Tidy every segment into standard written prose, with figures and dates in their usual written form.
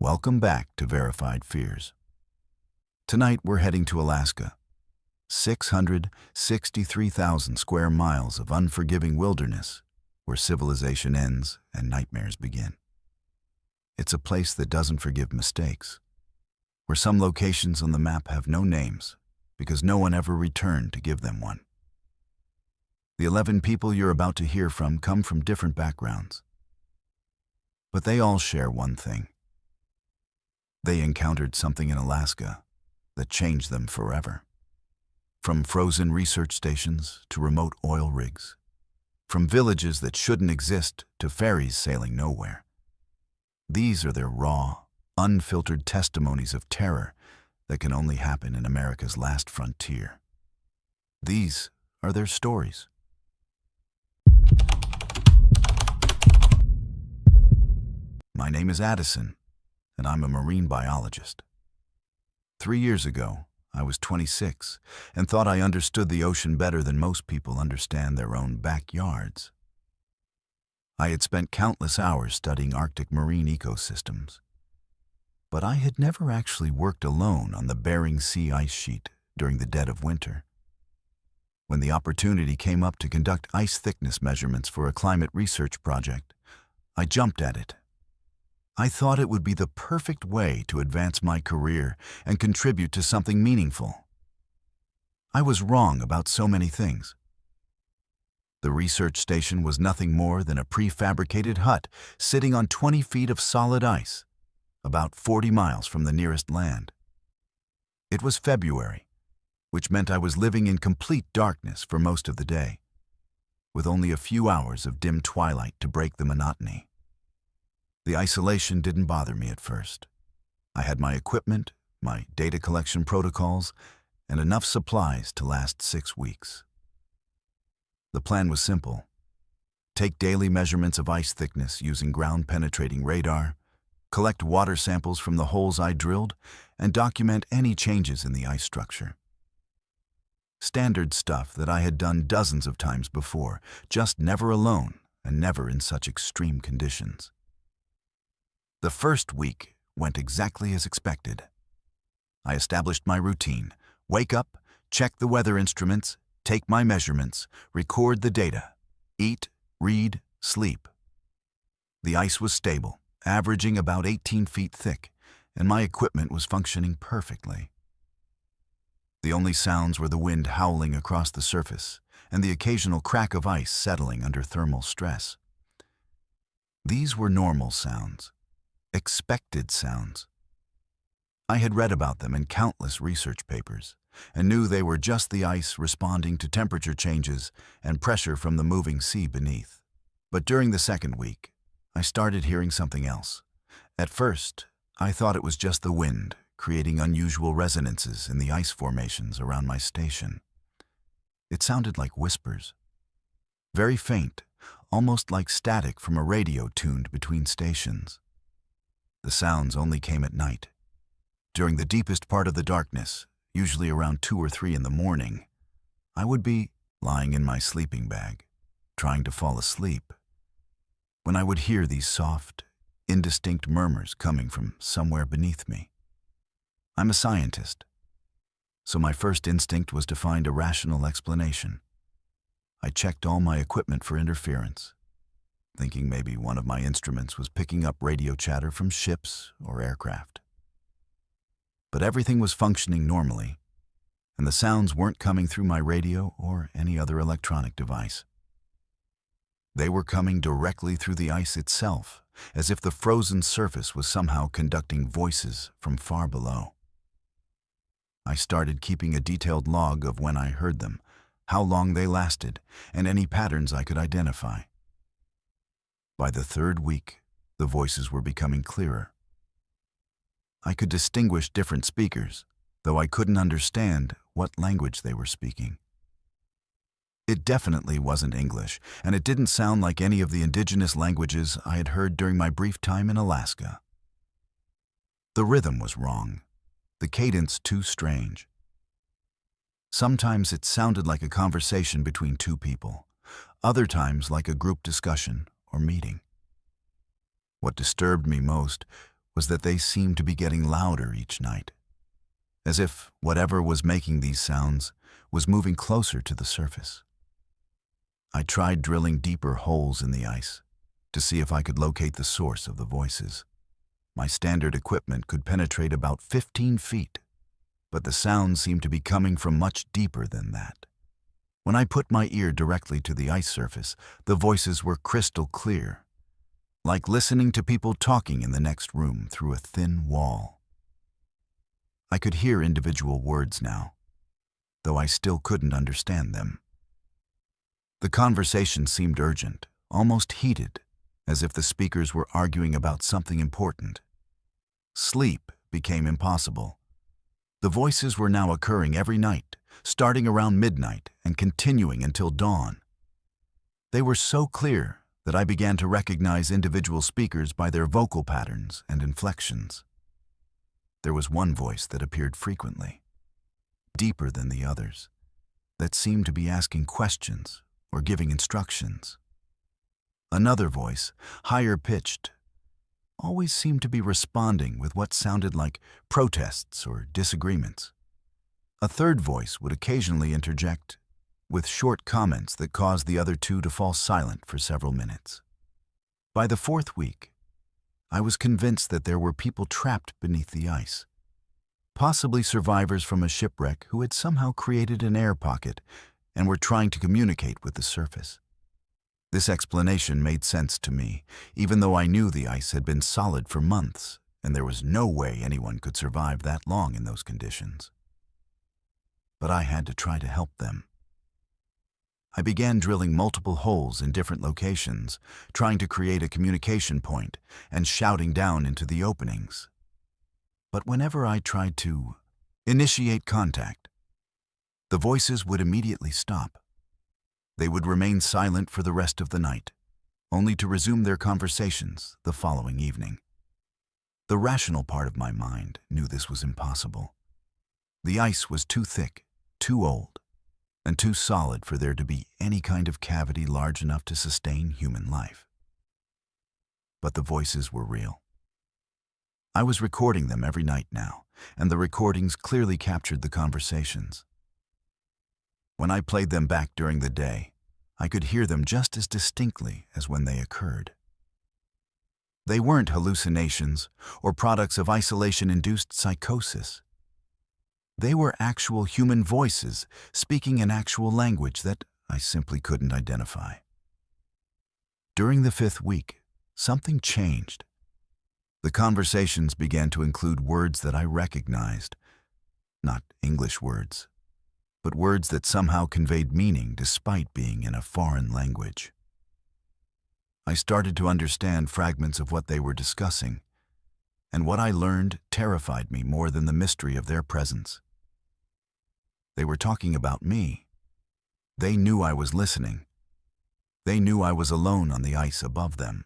Welcome back to Verified Fears. Tonight we're heading to Alaska. 663,000 square miles of unforgiving wilderness where civilization ends and nightmares begin. It's a place that doesn't forgive mistakes, where some locations on the map have no names because no one ever returned to give them one. The 11 people you're about to hear from come from different backgrounds, but they all share one thing. They encountered something in Alaska that changed them forever. From frozen research stations to remote oil rigs, from villages that shouldn't exist to ferries sailing nowhere. These are their raw, unfiltered testimonies of terror that can only happen in America's last frontier. These are their stories. My name is Addison, and I'm a marine biologist. 3 years ago, I was 26 and thought I understood the ocean better than most people understand their own backyards. I had spent countless hours studying Arctic marine ecosystems, but I had never actually worked alone on the Bering Sea ice sheet during the dead of winter. When the opportunity came up to conduct ice thickness measurements for a climate research project, I jumped at it. I thought it would be the perfect way to advance my career and contribute to something meaningful. I was wrong about so many things. The research station was nothing more than a prefabricated hut sitting on 20 feet of solid ice, about 40 miles from the nearest land. It was February, which meant I was living in complete darkness for most of the day, with only a few hours of dim twilight to break the monotony. The isolation didn't bother me at first. I had my equipment, my data collection protocols, and enough supplies to last 6 weeks. The plan was simple. Take daily measurements of ice thickness using ground-penetrating radar, collect water samples from the holes I drilled, and document any changes in the ice structure. Standard stuff that I had done dozens of times before, just never alone and never in such extreme conditions. The first week went exactly as expected. I established my routine: wake up, check the weather instruments, take my measurements, record the data, eat, read, sleep. The ice was stable, averaging about 18 feet thick, and my equipment was functioning perfectly. The only sounds were the wind howling across the surface and the occasional crack of ice settling under thermal stress. These were normal sounds. Expected sounds. I had read about them in countless research papers and knew they were just the ice responding to temperature changes and pressure from the moving sea beneath. But during the second week, I started hearing something else. At first, I thought it was just the wind creating unusual resonances in the ice formations around my station. It sounded like whispers. Very faint, almost like static from a radio tuned between stations. The sounds only came at night. During the deepest part of the darkness, usually around 2 or 3 in the morning, I would be lying in my sleeping bag, trying to fall asleep, when I would hear these soft, indistinct murmurs coming from somewhere beneath me. I'm a scientist, so my first instinct was to find a rational explanation. I checked all my equipment for interference, thinking maybe one of my instruments was picking up radio chatter from ships or aircraft. But everything was functioning normally, and the sounds weren't coming through my radio or any other electronic device. They were coming directly through the ice itself, as if the frozen surface was somehow conducting voices from far below. I started keeping a detailed log of when I heard them, how long they lasted, and any patterns I could identify. By the third week, the voices were becoming clearer. I could distinguish different speakers, though I couldn't understand what language they were speaking. It definitely wasn't English, and it didn't sound like any of the indigenous languages I had heard during my brief time in Alaska. The rhythm was wrong, the cadence too strange. Sometimes it sounded like a conversation between 2 people, other times like a group discussion or meeting. What disturbed me most was that they seemed to be getting louder each night, as if whatever was making these sounds was moving closer to the surface. I tried drilling deeper holes in the ice to see if I could locate the source of the voices. My standard equipment could penetrate about 15 feet, but the sounds seemed to be coming from much deeper than that. When I put my ear directly to the ice surface, the voices were crystal clear, like listening to people talking in the next room through a thin wall. I could hear individual words now, though I still couldn't understand them. The conversation seemed urgent, almost heated, as if the speakers were arguing about something important. Sleep became impossible. The voices were now occurring every night, starting around midnight and continuing until dawn. They were so clear that I began to recognize individual speakers by their vocal patterns and inflections. There was one voice that appeared frequently, deeper than the others, that seemed to be asking questions or giving instructions. Another voice, higher pitched, always seemed to be responding with what sounded like protests or disagreements. A third voice would occasionally interject with short comments that caused the other two to fall silent for several minutes. By the fourth week, I was convinced that there were people trapped beneath the ice, possibly survivors from a shipwreck who had somehow created an air pocket and were trying to communicate with the surface. This explanation made sense to me, even though I knew the ice had been solid for months, and there was no way anyone could survive that long in those conditions. But I had to try to help them. I began drilling multiple holes in different locations, trying to create a communication point and shouting down into the openings. But whenever I tried to initiate contact, the voices would immediately stop. They would remain silent for the rest of the night, only to resume their conversations the following evening. The rational part of my mind knew this was impossible. The ice was too thick, too old, and too solid for there to be any kind of cavity large enough to sustain human life. But the voices were real. I was recording them every night now, and the recordings clearly captured the conversations. When I played them back during the day, I could hear them just as distinctly as when they occurred. They weren't hallucinations or products of isolation-induced psychosis. They were actual human voices speaking an actual language that I simply couldn't identify. During the 5th week, something changed. The conversations began to include words that I recognized, not English words, but words that somehow conveyed meaning despite being in a foreign language. I started to understand fragments of what they were discussing, and what I learned terrified me more than the mystery of their presence. They were talking about me. They knew I was listening. They knew I was alone on the ice above them.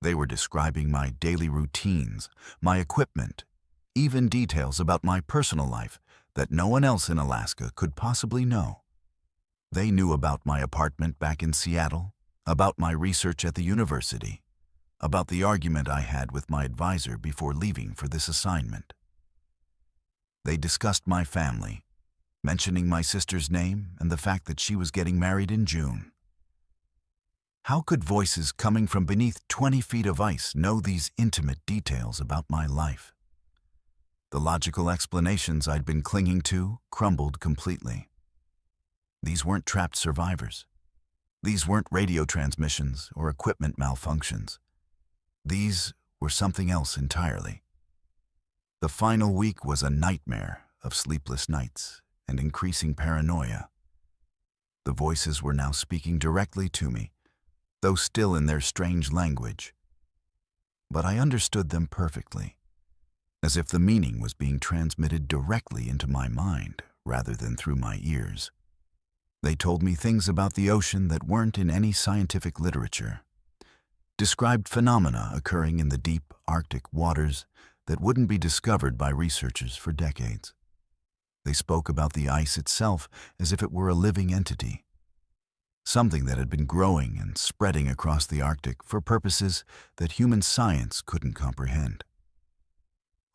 They were describing my daily routines, my equipment, even details about my personal life that no one else in Alaska could possibly know. They knew about my apartment back in Seattle, about my research at the university, about the argument I had with my advisor before leaving for this assignment. They discussed my family, mentioning my sister's name and the fact that she was getting married in June. How could voices coming from beneath 20 feet of ice know these intimate details about my life? The logical explanations I'd been clinging to crumbled completely. These weren't trapped survivors. These weren't radio transmissions or equipment malfunctions. These were something else entirely. The final week was a nightmare of sleepless nights and increasing paranoia. The voices were now speaking directly to me, though still in their strange language. But I understood them perfectly, as if the meaning was being transmitted directly into my mind rather than through my ears. They told me things about the ocean that weren't in any scientific literature, described phenomena occurring in the deep Arctic waters that wouldn't be discovered by researchers for decades. They spoke about the ice itself as if it were a living entity, something that had been growing and spreading across the Arctic for purposes that human science couldn't comprehend.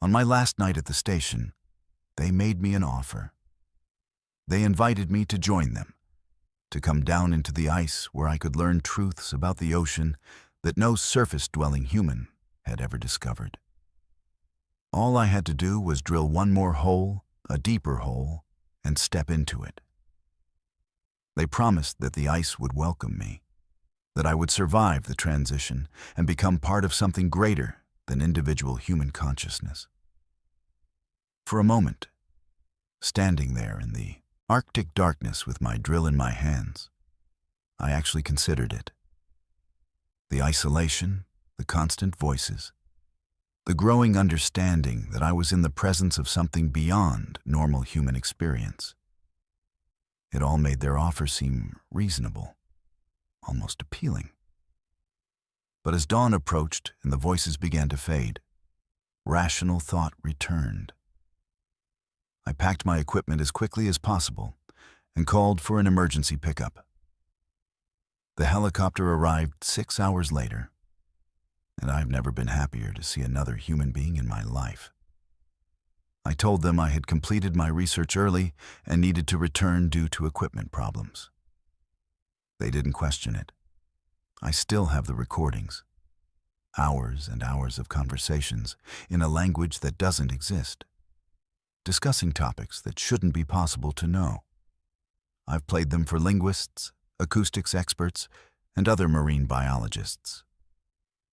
On my last night at the station, they made me an offer. They invited me to join them, to come down into the ice where I could learn truths about the ocean that no surface-dwelling human had ever discovered. All I had to do was drill one more hole, a deeper hole, and step into it. They promised that the ice would welcome me, that I would survive the transition and become part of something greater than individual human consciousness. For a moment, standing there in the Arctic darkness with my drill in my hands, I actually considered it. The isolation, the constant voices, the growing understanding that I was in the presence of something beyond normal human experience. It all made their offer seem reasonable, almost appealing. But as dawn approached and the voices began to fade, rational thought returned. I packed my equipment as quickly as possible and called for an emergency pickup. The helicopter arrived 6 hours later, and I've never been happier to see another human being in my life. I told them I had completed my research early and needed to return due to equipment problems. They didn't question it. I still have the recordings. Hours and hours of conversations in a language that doesn't exist, discussing topics that shouldn't be possible to know. I've played them for linguists, acoustics experts, and other marine biologists.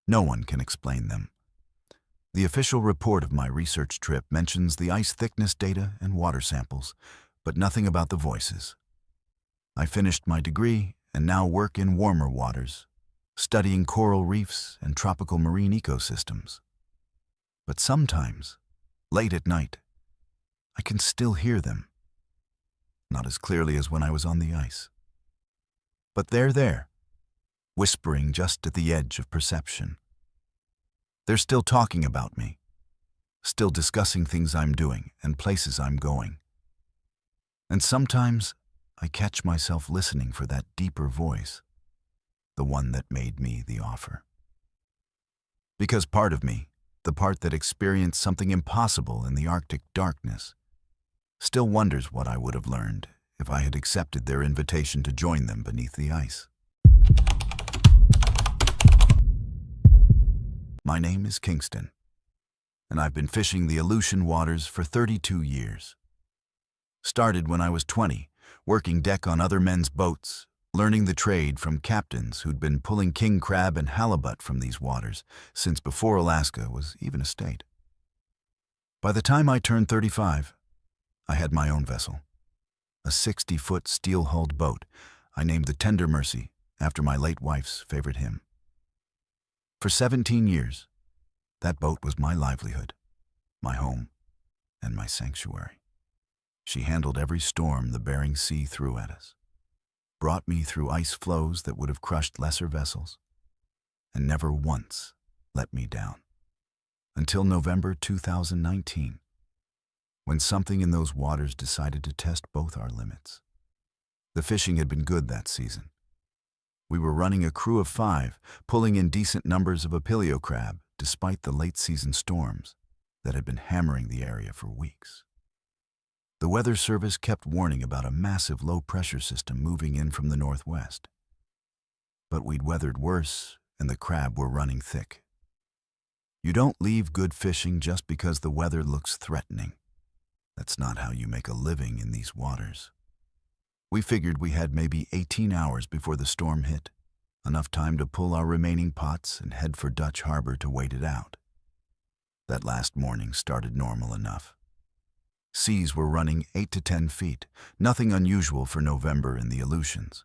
No one can explain them. The official report of my research trip mentions the ice thickness data and water samples, but nothing about the voices. I finished my degree and now work in warmer waters, studying coral reefs and tropical marine ecosystems. But sometimes, late at night, I can still hear them. Not as clearly as when I was on the ice. But they're there, whispering just at the edge of perception. They're still talking about me, still discussing things I'm doing and places I'm going. And sometimes I catch myself listening for that deeper voice, the one that made me the offer. Because part of me, the part that experienced something impossible in the Arctic darkness, still wonders what I would have learned if I had accepted their invitation to join them beneath the ice. My name is Kingston, and I've been fishing the Aleutian waters for 32 years. Started when I was 20, working deck on other men's boats, learning the trade from captains who'd been pulling king crab and halibut from these waters since before Alaska was even a state. By the time I turned 35, I had my own vessel, a 60-foot steel-hulled boat I named the Tender Mercy after my late wife's favorite hymn. For 17 years, that boat was my livelihood, my home, and my sanctuary. She handled every storm the Bering Sea threw at us, brought me through ice floes that would have crushed lesser vessels, and never once let me down. Until November 2019, when something in those waters decided to test both our limits. The fishing had been good that season. We were running a crew of 5, pulling in decent numbers of apilio crab despite the late-season storms that had been hammering the area for weeks. The Weather Service kept warning about a massive low-pressure system moving in from the northwest. But we'd weathered worse, and the crab were running thick. You don't leave good fishing just because the weather looks threatening. That's not how you make a living in these waters. We figured we had maybe 18 hours before the storm hit, enough time to pull our remaining pots and head for Dutch Harbor to wait it out. That last morning started normal enough. Seas were running 8 to 10 feet, nothing unusual for November in the Aleutians.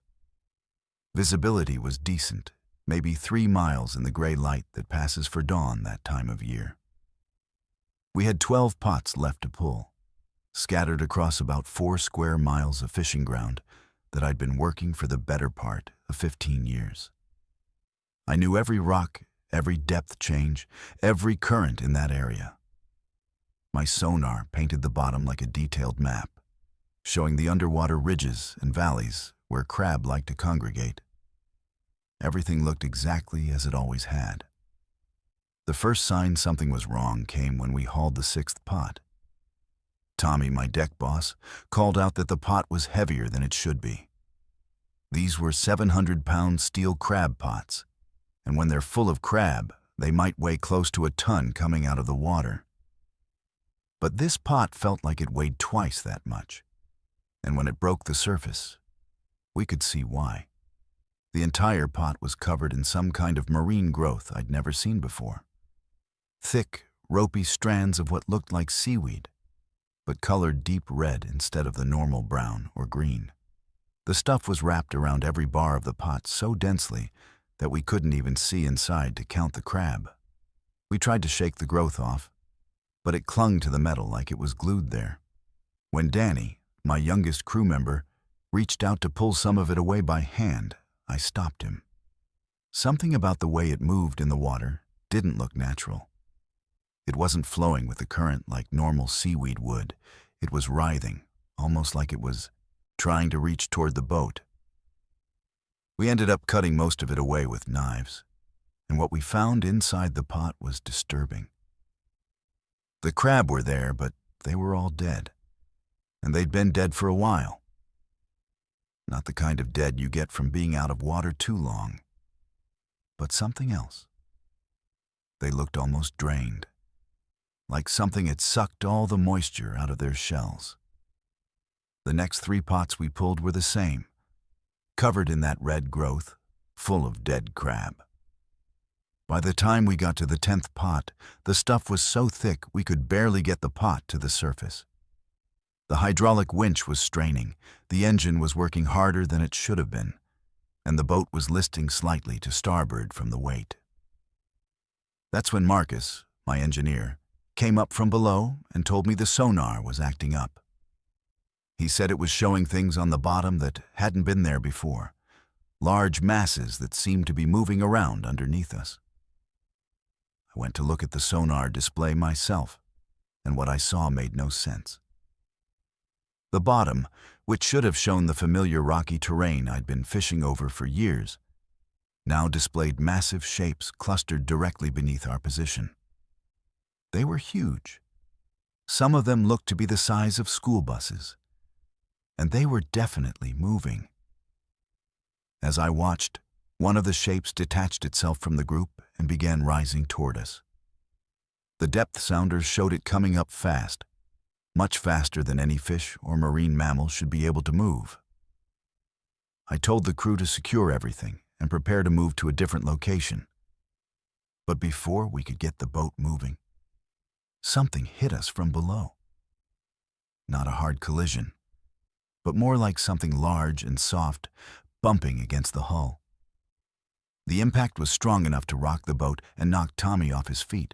Visibility was decent, maybe 3 miles in the gray light that passes for dawn that time of year. We had 12 pots left to pull, scattered across about 4 square miles of fishing ground that I'd been working for the better part of 15 years. I knew every rock, every depth change, every current in that area. My sonar painted the bottom like a detailed map, showing the underwater ridges and valleys where crab like to congregate. Everything looked exactly as it always had. The first sign something was wrong came when we hauled the sixth pot. Tommy, my deck boss, called out that the pot was heavier than it should be. These were 700-pound steel crab pots, and when they're full of crab, they might weigh close to a ton coming out of the water. But this pot felt like it weighed twice that much, and when it broke the surface, we could see why. The entire pot was covered in some kind of marine growth I'd never seen before. Thick, ropey strands of what looked like seaweed, but colored deep red instead of the normal brown or green. The stuff was wrapped around every bar of the pot so densely that we couldn't even see inside to count the crab. We tried to shake the growth off, but it clung to the metal like it was glued there. When Danny, my youngest crew member, reached out to pull some of it away by hand, I stopped him. Something about the way it moved in the water didn't look natural. It wasn't flowing with the current like normal seaweed would. It was writhing, almost like it was trying to reach toward the boat. We ended up cutting most of it away with knives, and what we found inside the pot was disturbing. The crab were there, but they were all dead, and they'd been dead for a while. Not the kind of dead you get from being out of water too long, but something else. They looked almost drained, like something had sucked all the moisture out of their shells. The next 3 pots we pulled were the same, covered in that red growth, full of dead crab. By the time we got to the 10th pot, the stuff was so thick we could barely get the pot to the surface. The hydraulic winch was straining, the engine was working harder than it should have been, and the boat was listing slightly to starboard from the weight. That's when Marcus, my engineer, came up from below and told me the sonar was acting up. He said it was showing things on the bottom that hadn't been there before, large masses that seemed to be moving around underneath us. I went to look at the sonar display myself, and what I saw made no sense. The bottom, which should have shown the familiar rocky terrain I'd been fishing over for years, now displayed massive shapes clustered directly beneath our position. They were huge. Some of them looked to be the size of school buses, and they were definitely moving. As I watched, one of the shapes detached itself from the group and began rising toward us. The depth sounders showed it coming up fast, much faster than any fish or marine mammal should be able to move. I told the crew to secure everything and prepare to move to a different location. But before we could get the boat moving, something hit us from below. Not a hard collision, but more like something large and soft bumping against the hull. The impact was strong enough to rock the boat and knock Tommy off his feet.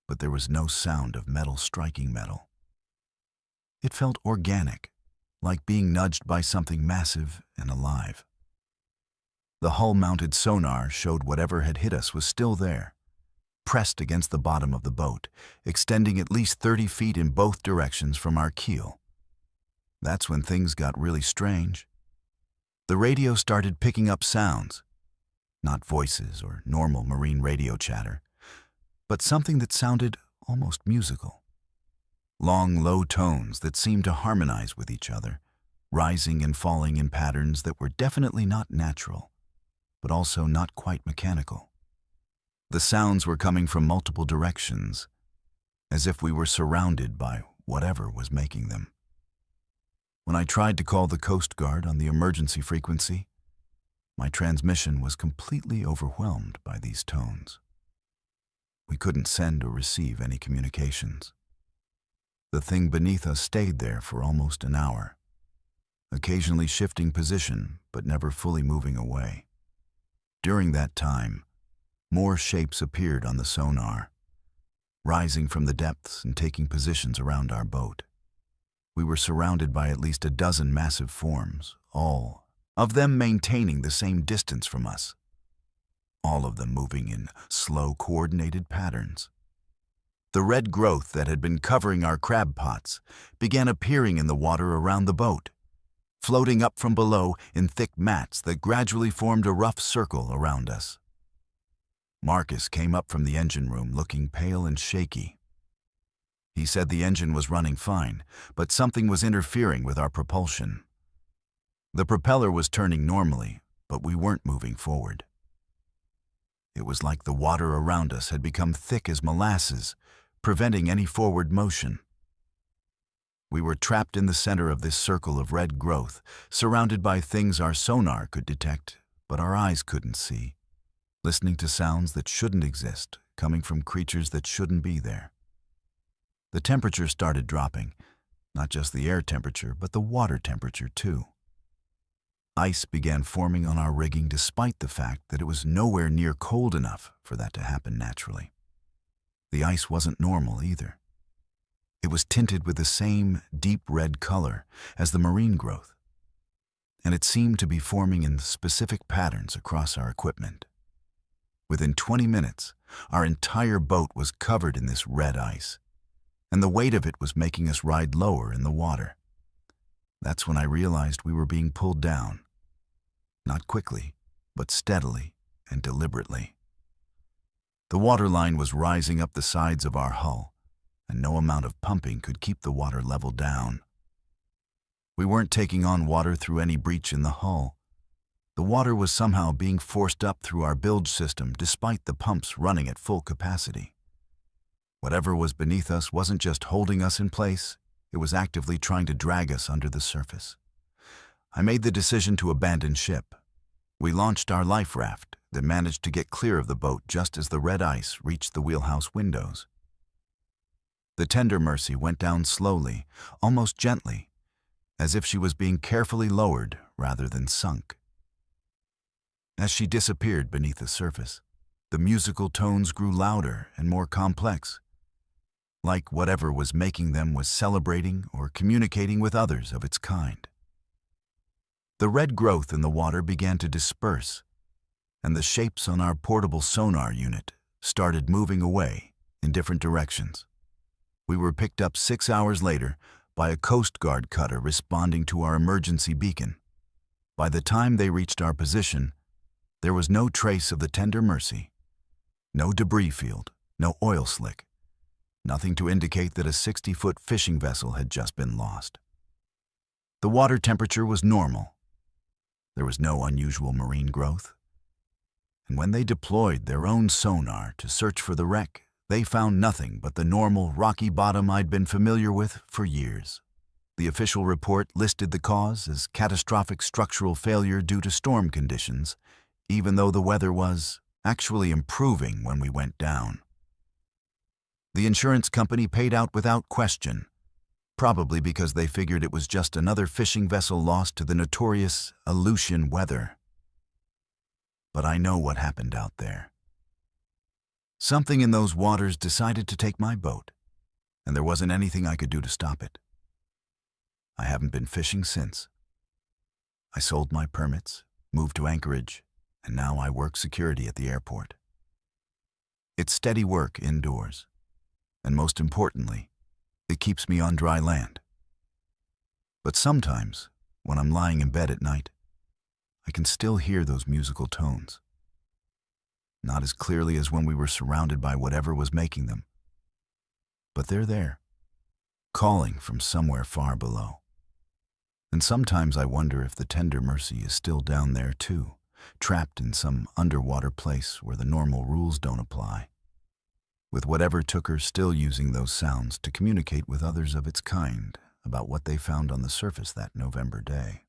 But there was no sound of metal striking metal. It felt organic, like being nudged by something massive and alive. The hull-mounted sonar showed whatever had hit us was still there, pressed against the bottom of the boat, extending at least 30 feet in both directions from our keel. That's when things got really strange. The radio started picking up sounds, not voices or normal marine radio chatter, but something that sounded almost musical. Long, low tones that seemed to harmonize with each other, rising and falling in patterns that were definitely not natural, but also not quite mechanical. The sounds were coming from multiple directions, as if we were surrounded by whatever was making them. When I tried to call the Coast Guard on the emergency frequency, my transmission was completely overwhelmed by these tones. We couldn't send or receive any communications. The thing beneath us stayed there for almost an hour, occasionally shifting position but never fully moving away. During that time, more shapes appeared on the sonar, rising from the depths and taking positions around our boat. We were surrounded by at least a dozen massive forms, all of them maintaining the same distance from us, all of them moving in slow, coordinated patterns. The red growth that had been covering our crab pots began appearing in the water around the boat, floating up from below in thick mats that gradually formed a rough circle around us. Marcus came up from the engine room looking pale and shaky. He said the engine was running fine, but something was interfering with our propulsion. The propeller was turning normally, but we weren't moving forward. It was like the water around us had become thick as molasses, preventing any forward motion. We were trapped in the center of this circle of red growth, surrounded by things our sonar could detect, but our eyes couldn't see, listening to sounds that shouldn't exist, coming from creatures that shouldn't be there. The temperature started dropping, not just the air temperature, but the water temperature too. Ice began forming on our rigging despite the fact that it was nowhere near cold enough for that to happen naturally. The ice wasn't normal either. It was tinted with the same deep red color as the marine growth, and it seemed to be forming in specific patterns across our equipment. Within 20 minutes, our entire boat was covered in this red ice, and the weight of it was making us ride lower in the water. That's when I realized we were being pulled down. Not quickly, but steadily and deliberately. The water line was rising up the sides of our hull, and no amount of pumping could keep the water level down. We weren't taking on water through any breach in the hull. The water was somehow being forced up through our bilge system despite the pumps running at full capacity. Whatever was beneath us wasn't just holding us in place, it was actively trying to drag us under the surface. I made the decision to abandon ship. We launched our life raft that managed to get clear of the boat just as the red ice reached the wheelhouse windows. The tender Mercy went down slowly, almost gently, as if she was being carefully lowered rather than sunk. As she disappeared beneath the surface, the musical tones grew louder and more complex, like whatever was making them was celebrating or communicating with others of its kind. The red growth in the water began to disperse, and the shapes on our portable sonar unit started moving away in different directions. We were picked up 6 hours later by a Coast Guard cutter responding to our emergency beacon. By the time they reached our position, there was no trace of the tender Mercy, no debris field, no oil slick, nothing to indicate that a 60-foot fishing vessel had just been lost. The water temperature was normal. There was no unusual marine growth. And when they deployed their own sonar to search for the wreck, they found nothing but the normal rocky bottom I'd been familiar with for years. The official report listed the cause as catastrophic structural failure due to storm conditions, even though the weather was actually improving when we went down. The insurance company paid out without question, probably because they figured it was just another fishing vessel lost to the notorious Alaskan weather. But I know what happened out there. Something in those waters decided to take my boat, and there wasn't anything I could do to stop it. I haven't been fishing since. I sold my permits, moved to Anchorage, and now I work security at the airport. It's steady work indoors, and most importantly, it keeps me on dry land. But sometimes, when I'm lying in bed at night, I can still hear those musical tones. Not as clearly as when we were surrounded by whatever was making them, but they're there, calling from somewhere far below. And sometimes I wonder if the tender Mercy is still down there too, trapped in some underwater place where the normal rules don't apply, with whatever took her still using those sounds to communicate with others of its kind about what they found on the surface that November day.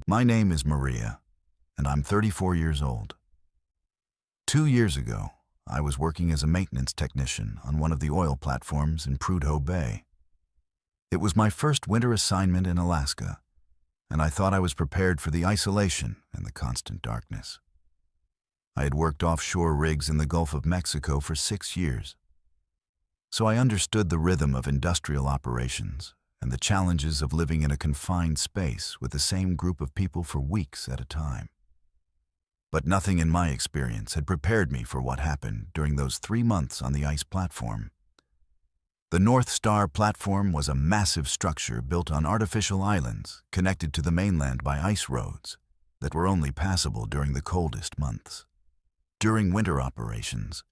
My name is Maria, and I'm 34 years old. 2 years ago, I was working as a maintenance technician on one of the oil platforms in Prudhoe Bay. It was my first winter assignment in Alaska, and I thought I was prepared for the isolation and the constant darkness. I had worked offshore rigs in the Gulf of Mexico for 6 years, so I understood the rhythm of industrial operations and the challenges of living in a confined space with the same group of people for weeks at a time. But nothing in my experience had prepared me for what happened during those 3 months on the ice platform. The North Star platform was a massive structure built on artificial islands connected to the mainland by ice roads, that were only passable during the coldest months. During winter operations,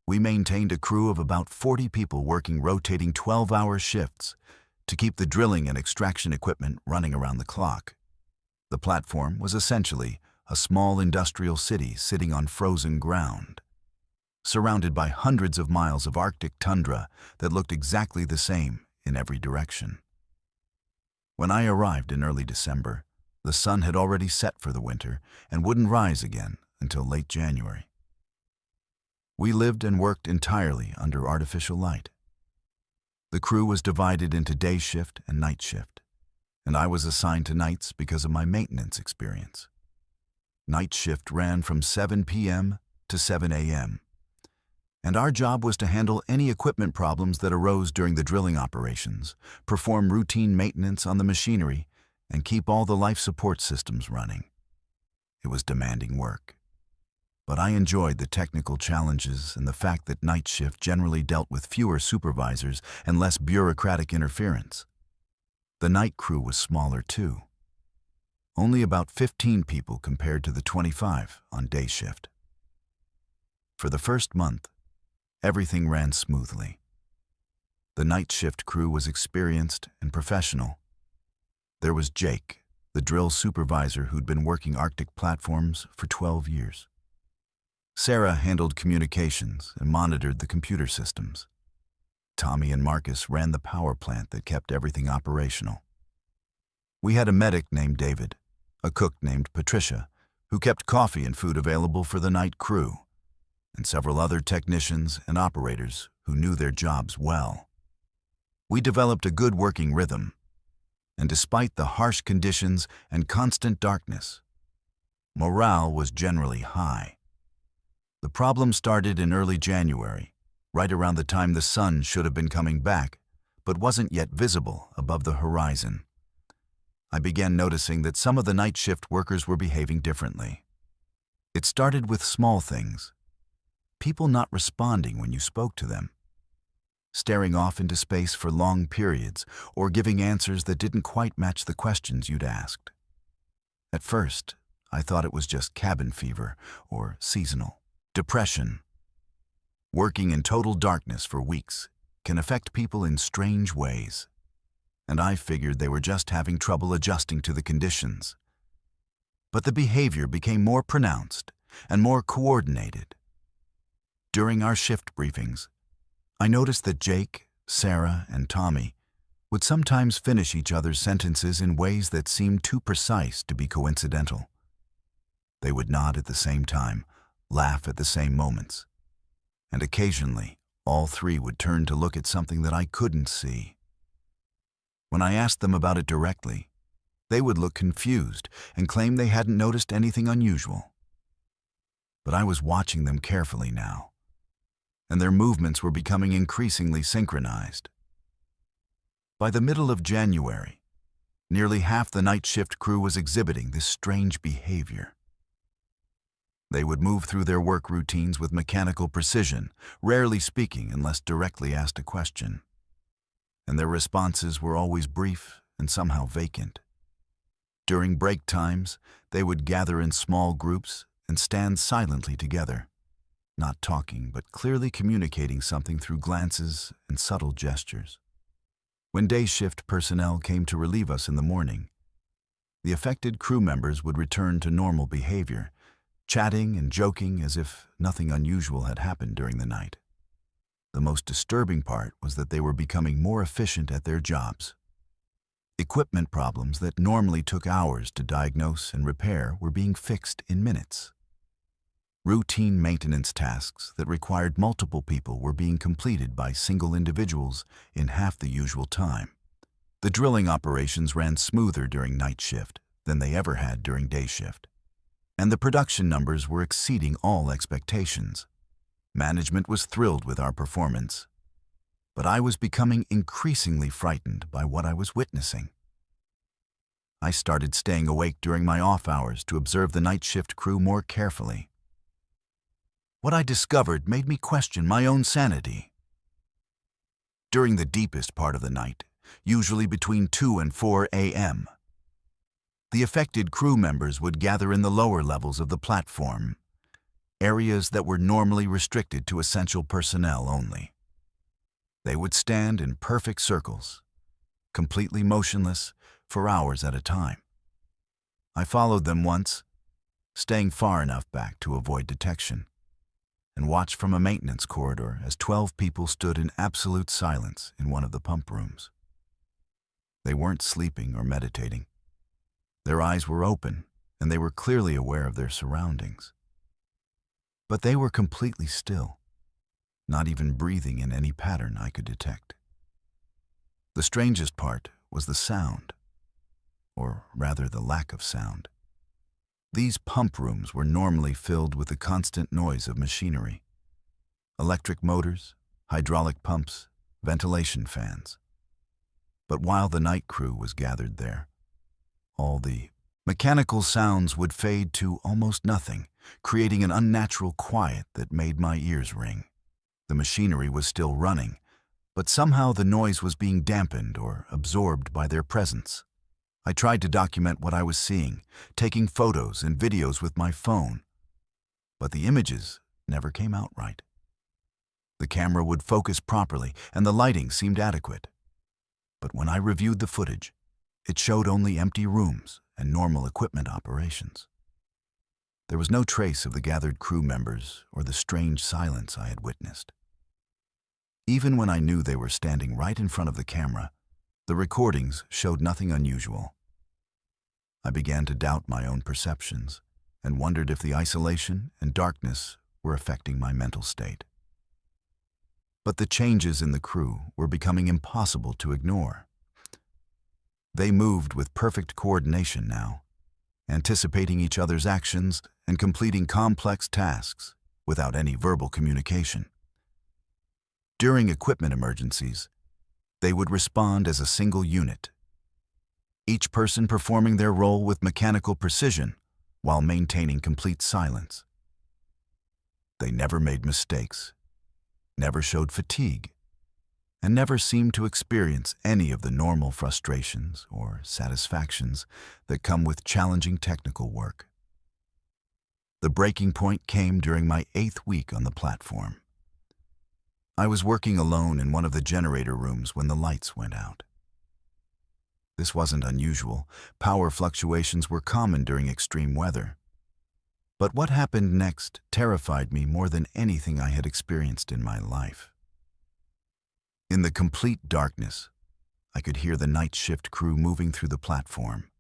we maintained a crew of about 40 people working rotating 12-hour shifts to keep the drilling and extraction equipment running around the clock. The platform was essentially a small industrial city sitting on frozen ground, surrounded by hundreds of miles of Arctic tundra that looked exactly the same in every direction. When I arrived in early December, the sun had already set for the winter and wouldn't rise again until late January. We lived and worked entirely under artificial light. The crew was divided into day shift and night shift, and I was assigned to nights because of my maintenance experience. Night shift ran from 7 p.m. to 7 a.m., and our job was to handle any equipment problems that arose during the drilling operations, perform routine maintenance on the machinery, and keep all the life support systems running. It was demanding work, but I enjoyed the technical challenges and the fact that night shift generally dealt with fewer supervisors and less bureaucratic interference. The night crew was smaller too. Only about 15 people compared to the 25 on day shift. For the first month, everything ran smoothly. The night shift crew was experienced and professional. There was Jake, the drill supervisor who'd been working Arctic platforms for 12 years. Sarah handled communications and monitored the computer systems. Tommy and Marcus ran the power plant that kept everything operational. We had a medic named David, a cook named Patricia, who kept coffee and food available for the night crew, and several other technicians and operators who knew their jobs well. We developed a good working rhythm, and despite the harsh conditions and constant darkness, morale was generally high. The problem started in early January, right around the time the sun should have been coming back, but wasn't yet visible above the horizon. I began noticing that some of the night shift workers were behaving differently. It started with small things. People not responding when you spoke to them, staring off into space for long periods, or giving answers that didn't quite match the questions you'd asked. At first, I thought it was just cabin fever or seasonal depression. Working in total darkness for weeks can affect people in strange ways, and I figured they were just having trouble adjusting to the conditions. But the behavior became more pronounced and more coordinated. During our shift briefings, I noticed that Jake, Sarah, and Tommy would sometimes finish each other's sentences in ways that seemed too precise to be coincidental. They would nod at the same time, laugh at the same moments, and occasionally all three would turn to look at something that I couldn't see. When I asked them about it directly, they would look confused and claim they hadn't noticed anything unusual. But I was watching them carefully now, and their movements were becoming increasingly synchronized. By the middle of January, nearly half the night shift crew was exhibiting this strange behavior. They would move through their work routines with mechanical precision, rarely speaking unless directly asked a question. And their responses were always brief and somehow vacant. During break times, they would gather in small groups and stand silently together, not talking but clearly communicating something through glances and subtle gestures. When day shift personnel came to relieve us in the morning, the affected crew members would return to normal behavior, chatting and joking as if nothing unusual had happened during the night. The most disturbing part was that they were becoming more efficient at their jobs. Equipment problems that normally took hours to diagnose and repair were being fixed in minutes. Routine maintenance tasks that required multiple people were being completed by single individuals in half the usual time. The drilling operations ran smoother during night shift than they ever had during day shift, and the production numbers were exceeding all expectations. Management was thrilled with our performance, but I was becoming increasingly frightened by what I was witnessing. I started staying awake during my off hours to observe the night shift crew more carefully. What I discovered made me question my own sanity. During the deepest part of the night, usually between 2 and 4 a.m., The affected crew members would gather in the lower levels of the platform, areas that were normally restricted to essential personnel only. They would stand in perfect circles, completely motionless, for hours at a time. I followed them once, staying far enough back to avoid detection, and watched from a maintenance corridor as 12 people stood in absolute silence in one of the pump rooms. They weren't sleeping or meditating. Their eyes were open, and they were clearly aware of their surroundings. But they were completely still, not even breathing in any pattern I could detect. The strangest part was the sound, or rather the lack of sound. These pump rooms were normally filled with the constant noise of machinery: electric motors, hydraulic pumps, ventilation fans. But while the night crew was gathered there, all the mechanical sounds would fade to almost nothing, creating an unnatural quiet that made my ears ring. The machinery was still running, but somehow the noise was being dampened or absorbed by their presence. I tried to document what I was seeing, taking photos and videos with my phone, but the images never came out right. The camera would focus properly and the lighting seemed adequate. But when I reviewed the footage, it showed only empty rooms and normal equipment operations. There was no trace of the gathered crew members or the strange silence I had witnessed. Even when I knew they were standing right in front of the camera, the recordings showed nothing unusual. I began to doubt my own perceptions and wondered if the isolation and darkness were affecting my mental state. But the changes in the crew were becoming impossible to ignore. They moved with perfect coordination now, anticipating each other's actions and completing complex tasks without any verbal communication. During equipment emergencies, they would respond as a single unit, each person performing their role with mechanical precision while maintaining complete silence. They never made mistakes, never showed fatigue, and never seemed to experience any of the normal frustrations or satisfactions that come with challenging technical work. The breaking point came during my 8th week on the platform. I was working alone in one of the generator rooms when the lights went out. This wasn't unusual. Power fluctuations were common during extreme weather. But what happened next terrified me more than anything I had experienced in my life. In the complete darkness, I could hear the night shift crew moving through the platform.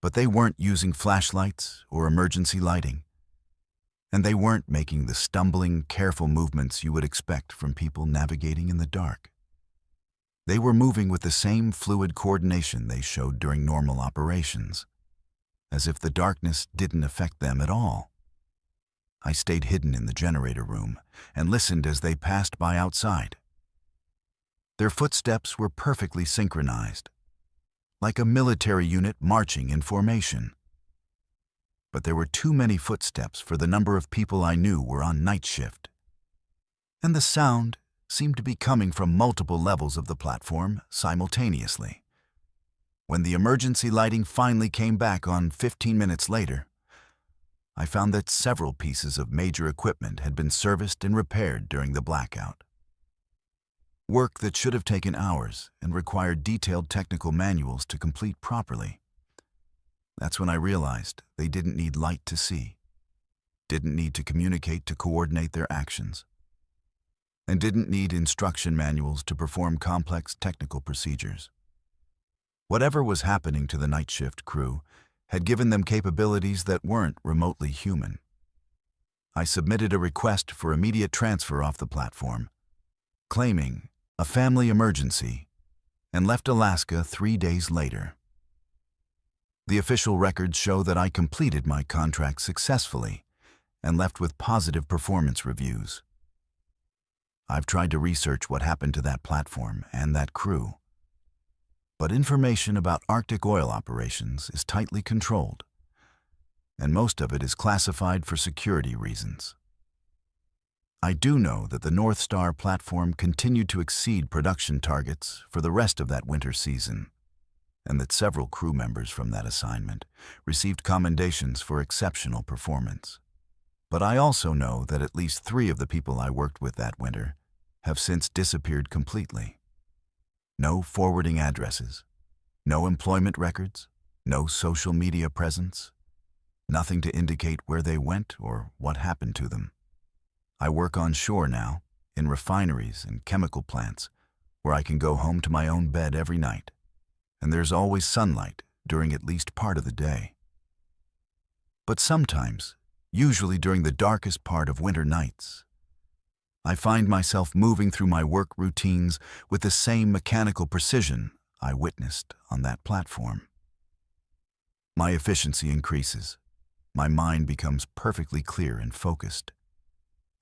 But they weren't using flashlights or emergency lighting, and they weren't making the stumbling, careful movements you would expect from people navigating in the dark. They were moving with the same fluid coordination they showed during normal operations, as if the darkness didn't affect them at all. I stayed hidden in the generator room and listened as they passed by outside. Their footsteps were perfectly synchronized, like a military unit marching in formation. But there were too many footsteps for the number of people I knew were on night shift. And the sound seemed to be coming from multiple levels of the platform simultaneously. When the emergency lighting finally came back on 15 minutes later, I found that several pieces of major equipment had been serviced and repaired during the blackout. Work that should have taken hours and required detailed technical manuals to complete properly. That's when I realized they didn't need light to see, didn't need to communicate to coordinate their actions, and didn't need instruction manuals to perform complex technical procedures. Whatever was happening to the night shift crew had given them capabilities that weren't remotely human. I submitted a request for immediate transfer off the platform, claiming a family emergency, and left Alaska 3 days later. The official records show that I completed my contract successfully and left with positive performance reviews. I've tried to research what happened to that platform and that crew, but information about Arctic oil operations is tightly controlled, and most of it is classified for security reasons. I do know that the North Star platform continued to exceed production targets for the rest of that winter season. and that several crew members from that assignment received commendations for exceptional performance. But I also know that at least 3 of the people I worked with that winter have since disappeared completely. No forwarding addresses, no employment records, no social media presence, nothing to indicate where they went or what happened to them. I work on shore now, in refineries and chemical plants, where I can go home to my own bed every night, and there's always sunlight during at least part of the day. But sometimes, usually during the darkest part of winter nights, I find myself moving through my work routines with the same mechanical precision I witnessed on that platform. My efficiency increases, my mind becomes perfectly clear and focused,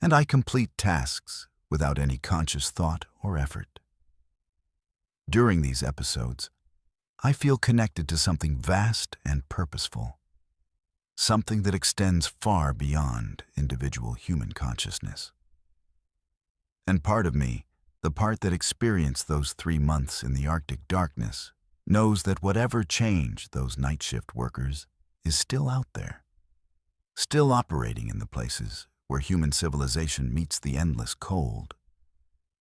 and I complete tasks without any conscious thought or effort. During these episodes, I feel connected to something vast and purposeful, something that extends far beyond individual human consciousness. And part of me, the part that experienced those 3 months in the Arctic darkness, knows that whatever changed those night shift workers is still out there, still operating in the places where human civilization meets the endless cold,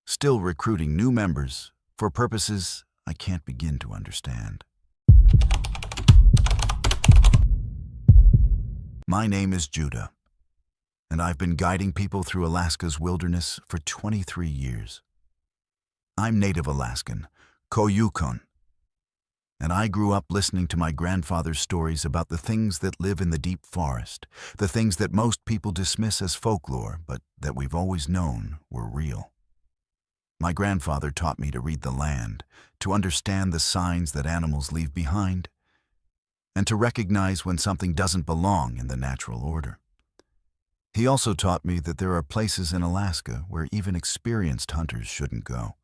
still recruiting new members for purposes I can't begin to understand. My name is Judah, and I've been guiding people through Alaska's wilderness for 23 years. I'm native Alaskan, Koyukon, and I grew up listening to my grandfather's stories about the things that live in the deep forest, the things that most people dismiss as folklore, but that we've always known were real. My grandfather taught me to read the land, to understand the signs that animals leave behind, and to recognize when something doesn't belong in the natural order. He also taught me that there are places in Alaska where even experienced hunters shouldn't go,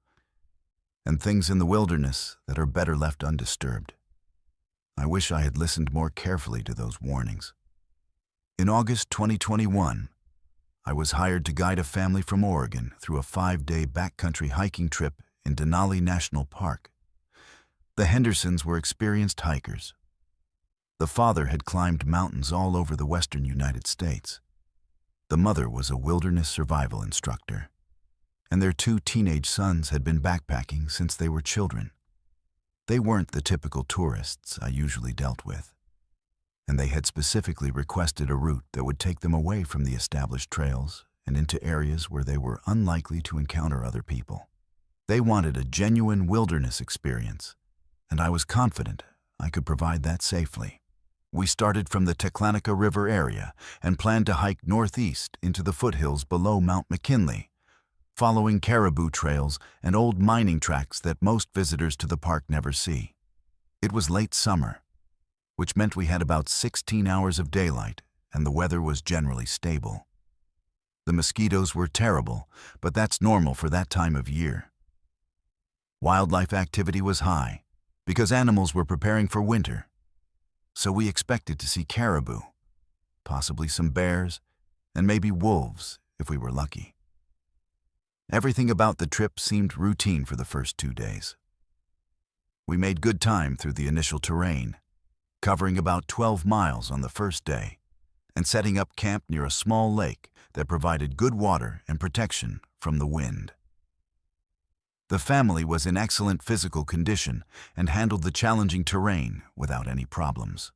and things in the wilderness that are better left undisturbed. I wish I had listened more carefully to those warnings. In August 2021, I was hired to guide a family from Oregon through a 5-day backcountry hiking trip in Denali National Park. The Hendersons were experienced hikers. The father had climbed mountains all over the western United States. The mother was a wilderness survival instructor, and their 2 teenage sons had been backpacking since they were children. They weren't the typical tourists I usually dealt with, and they had specifically requested a route that would take them away from the established trails and into areas where they were unlikely to encounter other people. They wanted a genuine wilderness experience, and I was confident I could provide that safely. We started from the Teclanica River area and planned to hike northeast into the foothills below Mount McKinley, following caribou trails and old mining tracks that most visitors to the park never see. It was late summer, which meant we had about 16 hours of daylight and the weather was generally stable. The mosquitoes were terrible, but that's normal for that time of year. Wildlife activity was high because animals were preparing for winter, so we expected to see caribou, possibly some bears, and maybe wolves if we were lucky. Everything about the trip seemed routine for the first 2 days. We made good time through the initial terrain, covering about 12 miles on the first day, and setting up camp near a small lake that provided good water and protection from the wind. The family was in excellent physical condition and handled the challenging terrain without any problems.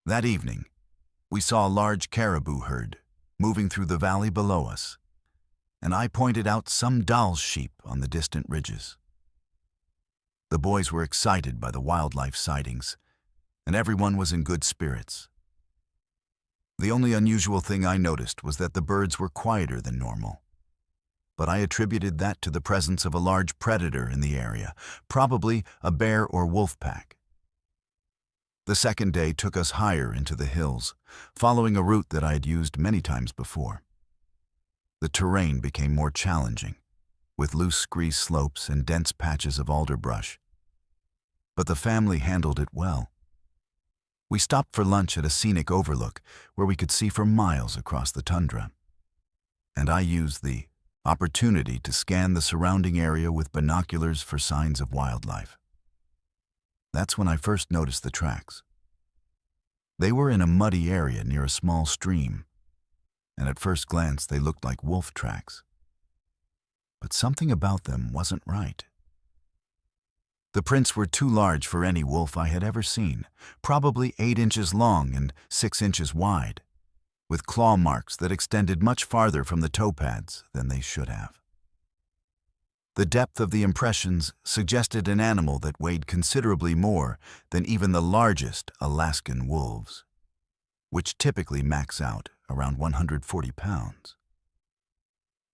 That evening, we saw a large caribou herd moving through the valley below us, and I pointed out some Dall's sheep on the distant ridges. The boys were excited by the wildlife sightings, and everyone was in good spirits. The only unusual thing I noticed was that the birds were quieter than normal, but I attributed that to the presence of a large predator in the area, probably a bear or wolf pack. The second day took us higher into the hills, following a route that I had used many times before. The terrain became more challenging, with loose scree slopes and dense patches of alder brush. But the family handled it well. We stopped for lunch at a scenic overlook where we could see for miles across the tundra, and I used the opportunity to scan the surrounding area with binoculars for signs of wildlife. That's when I first noticed the tracks. They were in a muddy area near a small stream, and at first glance they looked like wolf tracks. But something about them wasn't right. The prints were too large for any wolf I had ever seen, probably 8 inches long and 6 inches wide, with claw marks that extended much farther from the toe pads than they should have. The depth of the impressions suggested an animal that weighed considerably more than even the largest Alaskan wolves, which typically max out around 140 pounds.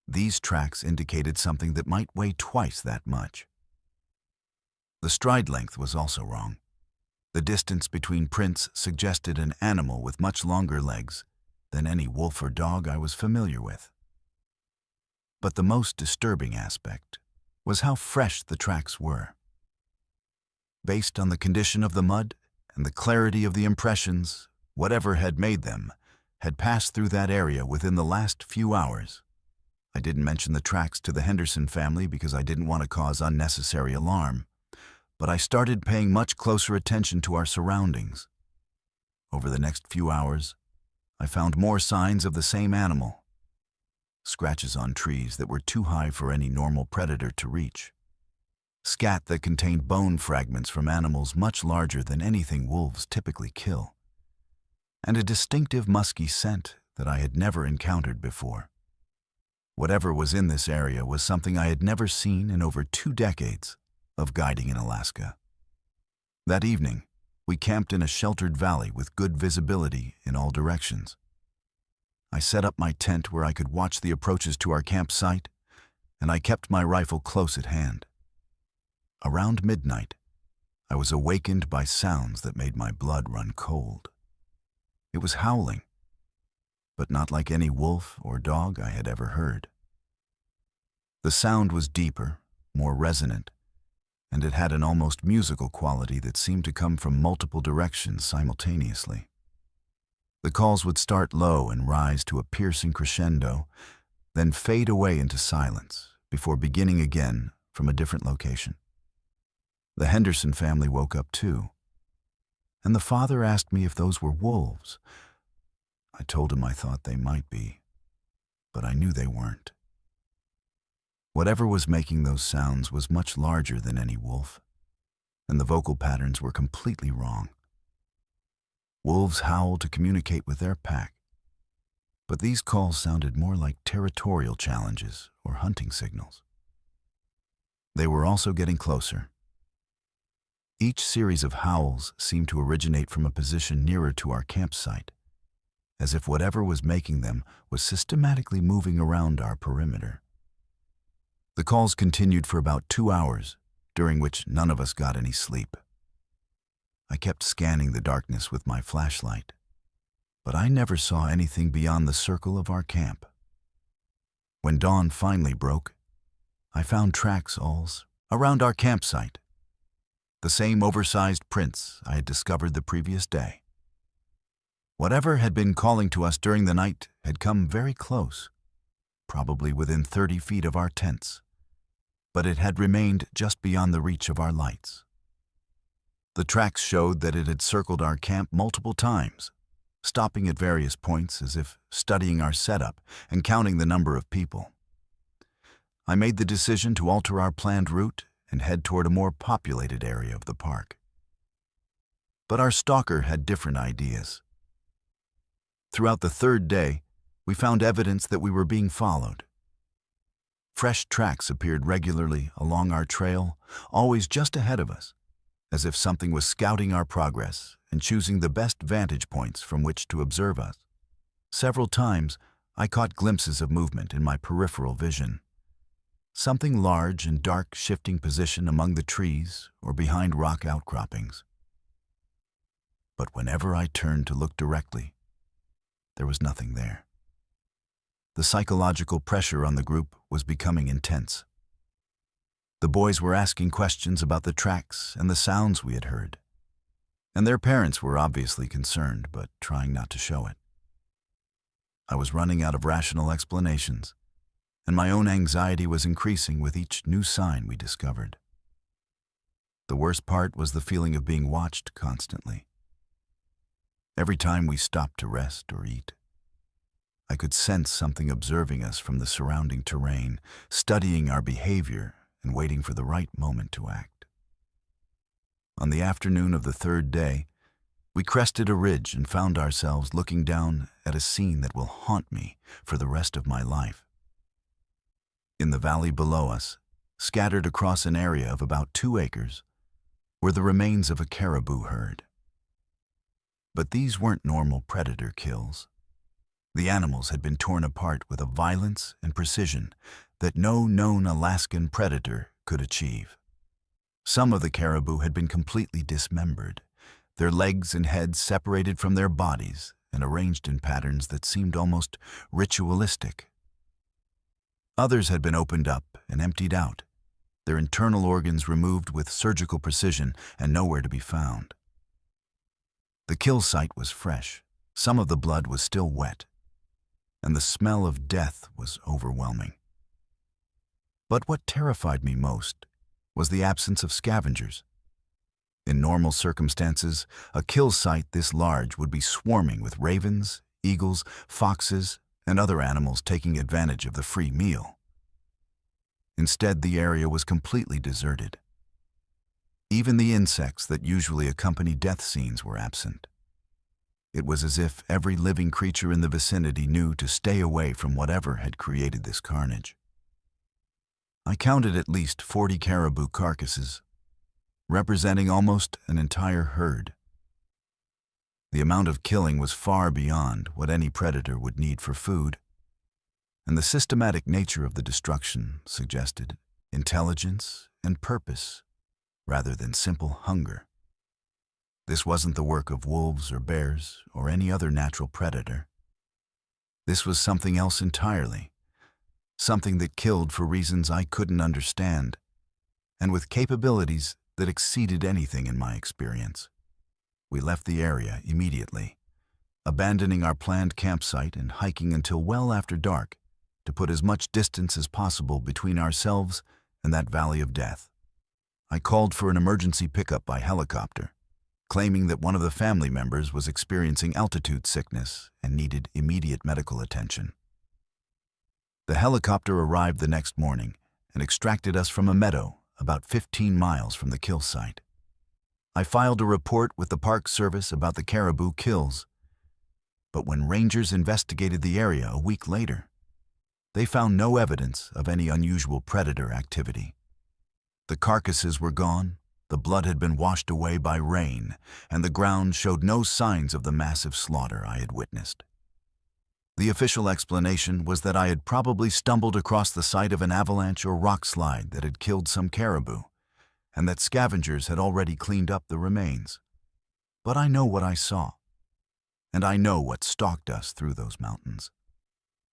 These tracks indicated something that might weigh twice that much. The stride length was also wrong. The distance between prints suggested an animal with much longer legs than any wolf or dog I was familiar with. But the most disturbing aspect was how fresh the tracks were. Based on the condition of the mud and the clarity of the impressions, whatever had made them had passed through that area within the last few hours. I didn't mention the tracks to the Henderson family because I didn't want to cause unnecessary alarm, but I started paying much closer attention to our surroundings. Over the next few hours, I found more signs of the same animal. Scratches on trees that were too high for any normal predator to reach. Scat that contained bone fragments from animals much larger than anything wolves typically kill. And a distinctive musky scent that I had never encountered before. Whatever was in this area was something I had never seen in over 2 decades of guiding in Alaska. That evening, we camped in a sheltered valley with good visibility in all directions. I set up my tent where I could watch the approaches to our campsite, and I kept my rifle close at hand. Around midnight, I was awakened by sounds that made my blood run cold. It was howling, but not like any wolf or dog I had ever heard. The sound was deeper, more resonant, and it had an almost musical quality that seemed to come from multiple directions simultaneously. The calls would start low and rise to a piercing crescendo, then fade away into silence before beginning again from a different location. The Henderson family woke up too, and the father asked me if those were wolves. I told him I thought they might be, but I knew they weren't. Whatever was making those sounds was much larger than any wolf, and the vocal patterns were completely wrong. Wolves howl to communicate with their pack, but these calls sounded more like territorial challenges or hunting signals. They were also getting closer. Each series of howls seemed to originate from a position nearer to our campsite, as if whatever was making them was systematically moving around our perimeter. The calls continued for about 2 hours, during which none of us got any sleep. I kept scanning the darkness with my flashlight, but I never saw anything beyond the circle of our camp. When dawn finally broke, I found tracks all around our campsite, the same oversized prints I had discovered the previous day. Whatever had been calling to us during the night had come very close, probably within 30 feet of our tents, but it had remained just beyond the reach of our lights. The tracks showed that it had circled our camp multiple times, stopping at various points as if studying our setup and counting the number of people. I made the decision to alter our planned route and head toward a more populated area of the park. But our stalker had different ideas. Throughout the 3rd day, we found evidence that we were being followed. Fresh tracks appeared regularly along our trail, always just ahead of us, as if something was scouting our progress and choosing the best vantage points from which to observe us. Several times, I caught glimpses of movement in my peripheral vision. Something large and dark shifting position among the trees or behind rock outcroppings. But whenever I turned to look directly, there was nothing there. The psychological pressure on the group was becoming intense. The boys were asking questions about the tracks and the sounds we had heard, and their parents were obviously concerned, but trying not to show it. I was running out of rational explanations, and my own anxiety was increasing with each new sign we discovered. The worst part was the feeling of being watched constantly. Every time we stopped to rest or eat, I could sense something observing us from the surrounding terrain, studying our behavior and waiting for the right moment to act. On the afternoon of the third day, we crested a ridge and found ourselves looking down at a scene that will haunt me for the rest of my life. In the valley below us, scattered across an area of about 2 acres, were the remains of a caribou herd. But these weren't normal predator kills. The animals had been torn apart with a violence and precision that no known Alaskan predator could achieve. Some of the caribou had been completely dismembered, their legs and heads separated from their bodies and arranged in patterns that seemed almost ritualistic. Others had been opened up and emptied out, their internal organs removed with surgical precision and nowhere to be found. The kill site was fresh, some of the blood was still wet, and the smell of death was overwhelming. But what terrified me most was the absence of scavengers. In normal circumstances, a kill site this large would be swarming with ravens, eagles, foxes, and other animals taking advantage of the free meal. Instead, the area was completely deserted. Even the insects that usually accompany death scenes were absent. It was as if every living creature in the vicinity knew to stay away from whatever had created this carnage. I counted at least 40 caribou carcasses, representing almost an entire herd. The amount of killing was far beyond what any predator would need for food, and the systematic nature of the destruction suggested intelligence and purpose rather than simple hunger. This wasn't the work of wolves or bears or any other natural predator. This was something else entirely, something that killed for reasons I couldn't understand, and with capabilities that exceeded anything in my experience. We left the area immediately, abandoning our planned campsite and hiking until well after dark to put as much distance as possible between ourselves and that valley of death. I called for an emergency pickup by helicopter, claiming that one of the family members was experiencing altitude sickness and needed immediate medical attention. The helicopter arrived the next morning and extracted us from a meadow about 15 miles from the kill site. I filed a report with the Park Service about the caribou kills, but when rangers investigated the area a week later, they found no evidence of any unusual predator activity. The carcasses were gone, the blood had been washed away by rain, and the ground showed no signs of the massive slaughter I had witnessed. The official explanation was that I had probably stumbled across the site of an avalanche or rock slide that had killed some caribou, and that scavengers had already cleaned up the remains. But I know what I saw, and I know what stalked us through those mountains.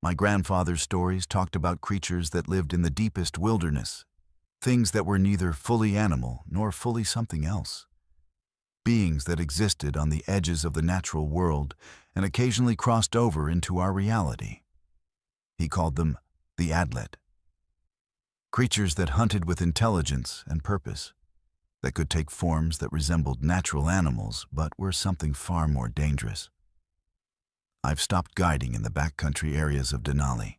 My grandfather's stories talked about creatures that lived in the deepest wilderness, things that were neither fully animal nor fully something else. Beings that existed on the edges of the natural world and occasionally crossed over into our reality. He called them the Adlet. Creatures that hunted with intelligence and purpose, that could take forms that resembled natural animals but were something far more dangerous. I've stopped guiding in the backcountry areas of Denali.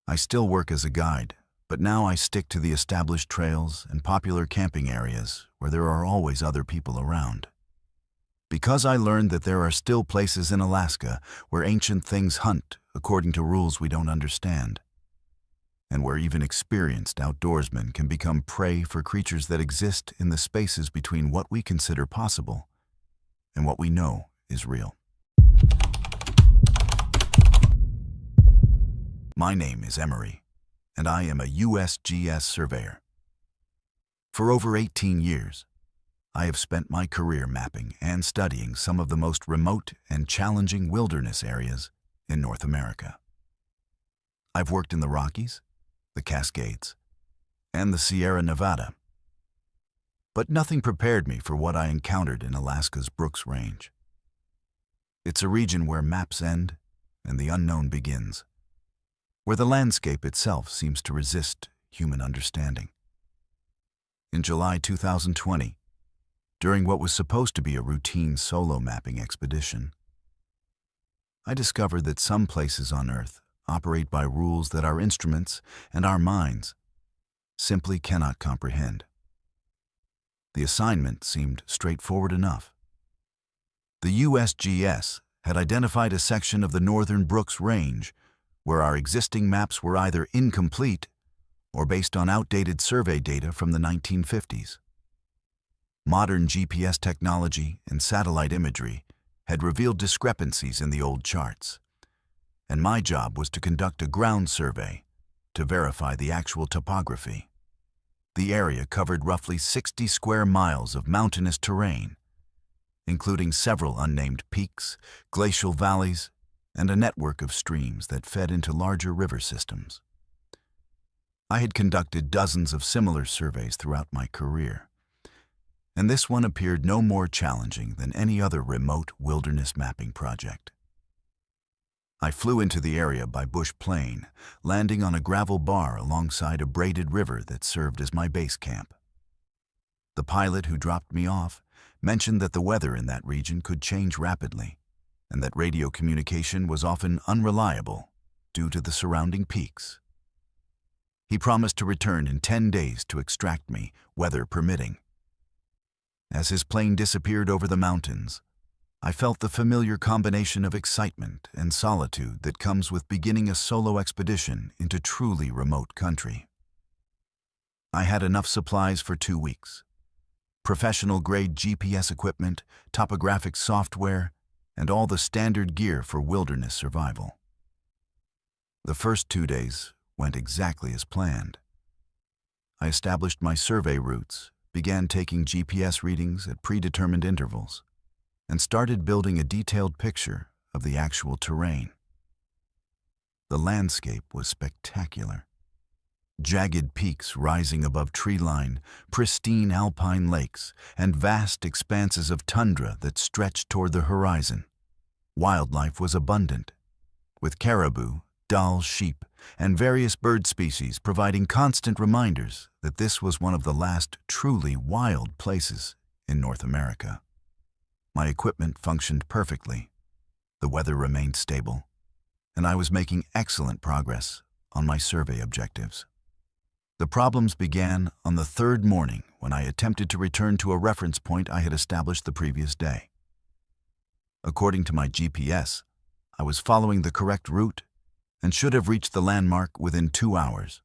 I still work as a guide, but now I stick to the established trails and popular camping areas where there are always other people around. Because I learned that there are still places in Alaska where ancient things hunt according to rules we don't understand, and where even experienced outdoorsmen can become prey for creatures that exist in the spaces between what we consider possible and what we know is real. My name is Emery, and I am a USGS surveyor. For over 18 years, I have spent my career mapping and studying some of the most remote and challenging wilderness areas in North America. I've worked in the Rockies, the Cascades, and the Sierra Nevada. But nothing prepared me for what I encountered in Alaska's Brooks Range. It's a region where maps end and the unknown begins, where the landscape itself seems to resist human understanding. In July 2020, during what was supposed to be a routine solo mapping expedition, I discovered that some places on Earth operate by rules that our instruments and our minds simply cannot comprehend. The assignment seemed straightforward enough. The USGS had identified a section of the northern Brooks Range where our existing maps were either incomplete or based on outdated survey data from the 1950s. Modern GPS technology and satellite imagery had revealed discrepancies in the old charts, and my job was to conduct a ground survey to verify the actual topography. The area covered roughly 60 square miles of mountainous terrain, including several unnamed peaks, glacial valleys, and a network of streams that fed into larger river systems. I had conducted dozens of similar surveys throughout my career, and this one appeared no more challenging than any other remote wilderness mapping project. I flew into the area by bush plane, landing on a gravel bar alongside a braided river that served as my base camp. The pilot who dropped me off mentioned that the weather in that region could change rapidly, and that radio communication was often unreliable due to the surrounding peaks. He promised to return in 10 days to extract me, weather permitting. As his plane disappeared over the mountains, I felt the familiar combination of excitement and solitude that comes with beginning a solo expedition into truly remote country. I had enough supplies for 2 weeks. Professional-grade GPS equipment, topographic software, and all the standard gear for wilderness survival. The first 2 days went exactly as planned. I established my survey routes, began taking GPS readings at predetermined intervals, and started building a detailed picture of the actual terrain. The landscape was spectacular. Jagged peaks rising above tree line, pristine alpine lakes, and vast expanses of tundra that stretched toward the horizon. Wildlife was abundant, with caribou, Dall sheep, and various bird species providing constant reminders that this was one of the last truly wild places in North America. My equipment functioned perfectly, the weather remained stable, and I was making excellent progress on my survey objectives. The problems began on the third morning when I attempted to return to a reference point I had established the previous day. According to my GPS, I was following the correct route and should have reached the landmark within 2 hours.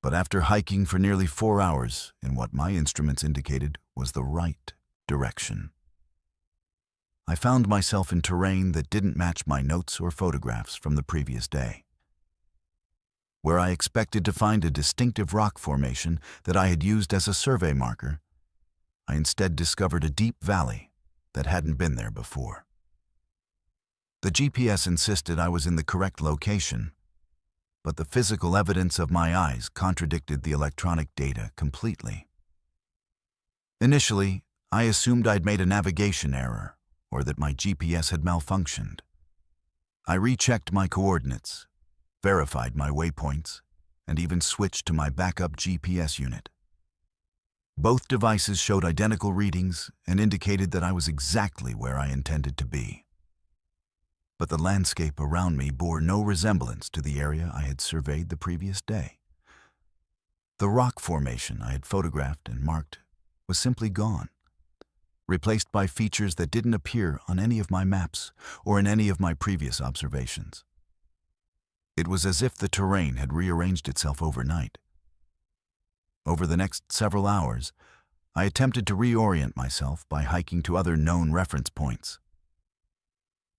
But after hiking for nearly 4 hours in what my instruments indicated was the right direction, I found myself in terrain that didn't match my notes or photographs from the previous day. Where I expected to find a distinctive rock formation that I had used as a survey marker, I instead discovered a deep valley that hadn't been there before. The GPS insisted I was in the correct location, but the physical evidence of my eyes contradicted the electronic data completely. Initially, I assumed I'd made a navigation error or that my GPS had malfunctioned. I rechecked my coordinates, verified my waypoints, and even switched to my backup GPS unit. Both devices showed identical readings and indicated that I was exactly where I intended to be. But the landscape around me bore no resemblance to the area I had surveyed the previous day. The rock formation I had photographed and marked was simply gone, replaced by features that didn't appear on any of my maps or in any of my previous observations. It was as if the terrain had rearranged itself overnight. Over the next several hours, I attempted to reorient myself by hiking to other known reference points.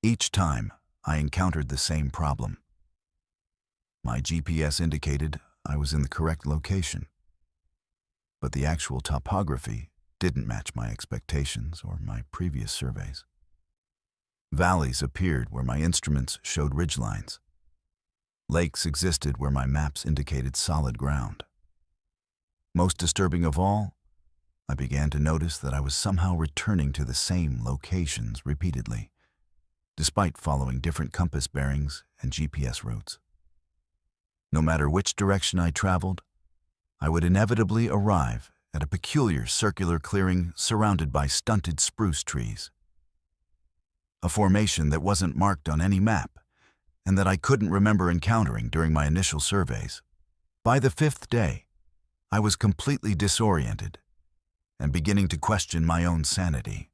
Each time, I encountered the same problem. My GPS indicated I was in the correct location, but the actual topography didn't match my expectations or my previous surveys. Valleys appeared where my instruments showed ridgelines. Lakes existed where my maps indicated solid ground. Most disturbing of all, I began to notice that I was somehow returning to the same locations repeatedly, despite following different compass bearings and GPS routes. No matter which direction I traveled, I would inevitably arrive at a peculiar circular clearing surrounded by stunted spruce trees. A formation that wasn't marked on any map, and that I couldn't remember encountering during my initial surveys. By the fifth day, I was completely disoriented and beginning to question my own sanity.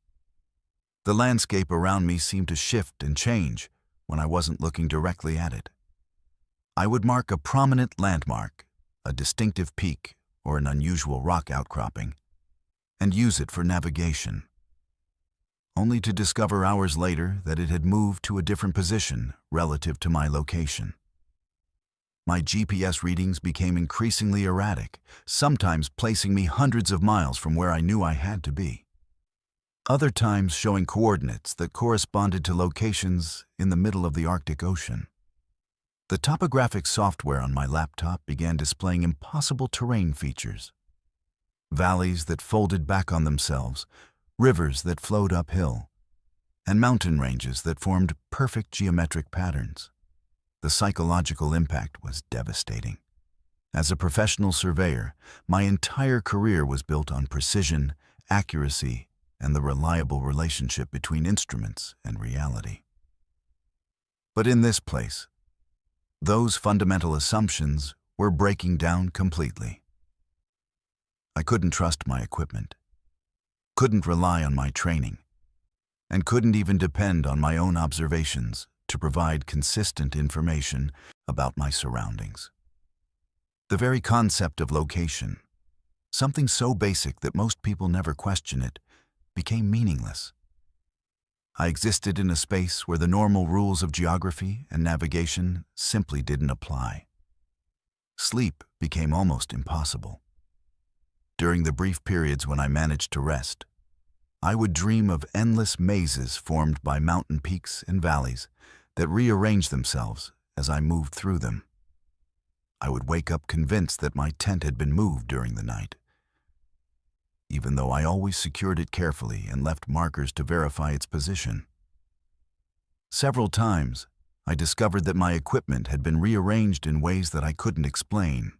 The landscape around me seemed to shift and change when I wasn't looking directly at it. I would mark a prominent landmark, a distinctive peak or an unusual rock outcropping, and use it for navigation, only to discover hours later that it had moved to a different position relative to my location. My GPS readings became increasingly erratic, sometimes placing me hundreds of miles from where I knew I had to be. Other times showing coordinates that corresponded to locations in the middle of the Arctic Ocean. The topographic software on my laptop began displaying impossible terrain features. Valleys that folded back on themselves, rivers that flowed uphill, and mountain ranges that formed perfect geometric patterns. The psychological impact was devastating. As a professional surveyor, my entire career was built on precision, accuracy, and the reliable relationship between instruments and reality. But in this place, those fundamental assumptions were breaking down completely. I couldn't trust my equipment, couldn't rely on my training, and couldn't even depend on my own observations to provide consistent information about my surroundings. The very concept of location, something so basic that most people never question it, became meaningless. I existed in a space where the normal rules of geography and navigation simply didn't apply. Sleep became almost impossible. During the brief periods when I managed to rest, I would dream of endless mazes formed by mountain peaks and valleys that rearranged themselves as I moved through them. I would wake up convinced that my tent had been moved during the night, even though I always secured it carefully and left markers to verify its position. Several times, I discovered that my equipment had been rearranged in ways that I couldn't explain.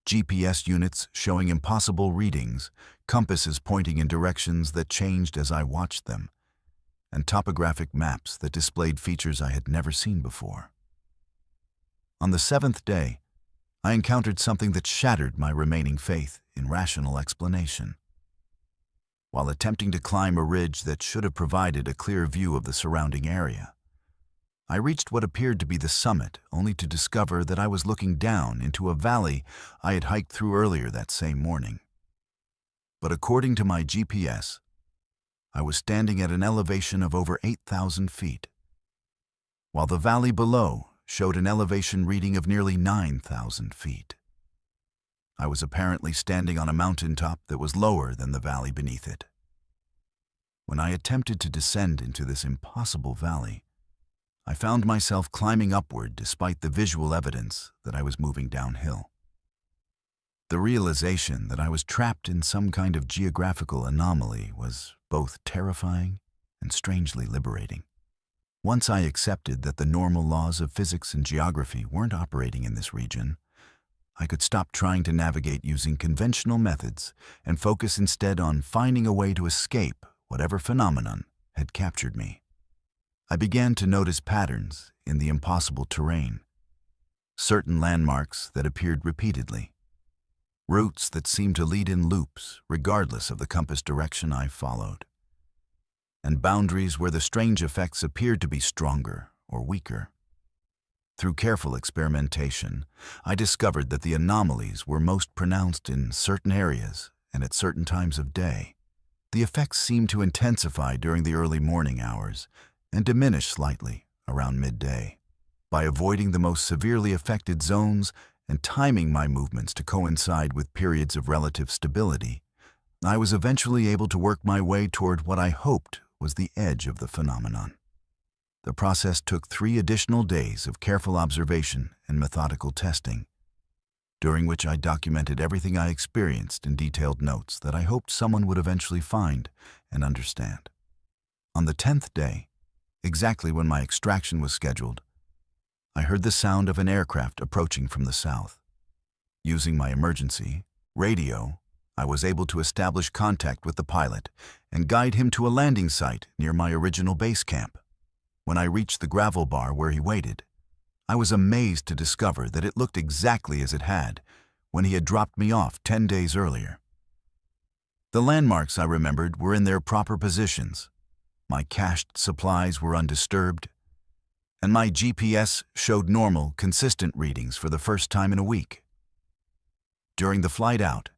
GPS units showing impossible readings, compasses pointing in directions that changed as I watched them, and topographic maps that displayed features I had never seen before. On the seventh day, I encountered something that shattered my remaining faith in rational explanation. While attempting to climb a ridge that should have provided a clear view of the surrounding area, I reached what appeared to be the summit, only to discover that I was looking down into a valley I had hiked through earlier that same morning. But according to my GPS, I was standing at an elevation of over 8,000 feet, while the valley below showed an elevation reading of nearly 9,000 feet. I was apparently standing on a mountaintop that was lower than the valley beneath it. When I attempted to descend into this impossible valley, I found myself climbing upward despite the visual evidence that I was moving downhill. The realization that I was trapped in some kind of geographical anomaly was both terrifying and strangely liberating. Once I accepted that the normal laws of physics and geography weren't operating in this region, I could stop trying to navigate using conventional methods and focus instead on finding a way to escape whatever phenomenon had captured me. I began to notice patterns in the impossible terrain, certain landmarks that appeared repeatedly, routes that seemed to lead in loops regardless of the compass direction I followed, and boundaries where the strange effects appeared to be stronger or weaker. Through careful experimentation, I discovered that the anomalies were most pronounced in certain areas and at certain times of day. The effects seemed to intensify during the early morning hours and diminish slightly around midday. By avoiding the most severely affected zones and timing my movements to coincide with periods of relative stability, I was eventually able to work my way toward what I hoped was the edge of the phenomenon. The process took 3 additional days of careful observation and methodical testing, during which I documented everything I experienced in detailed notes that I hoped someone would eventually find and understand. On the 10th day, exactly when my extraction was scheduled, I heard the sound of an aircraft approaching from the south. Using my emergency radio, I was able to establish contact with the pilot and guide him to a landing site near my original base camp. When I reached the gravel bar where he waited, I was amazed to discover that it looked exactly as it had when he had dropped me off 10 days earlier. The landmarks I remembered were in their proper positions. My cached supplies were undisturbed, and my GPS showed normal, consistent readings for the first time in a week. During the flight out,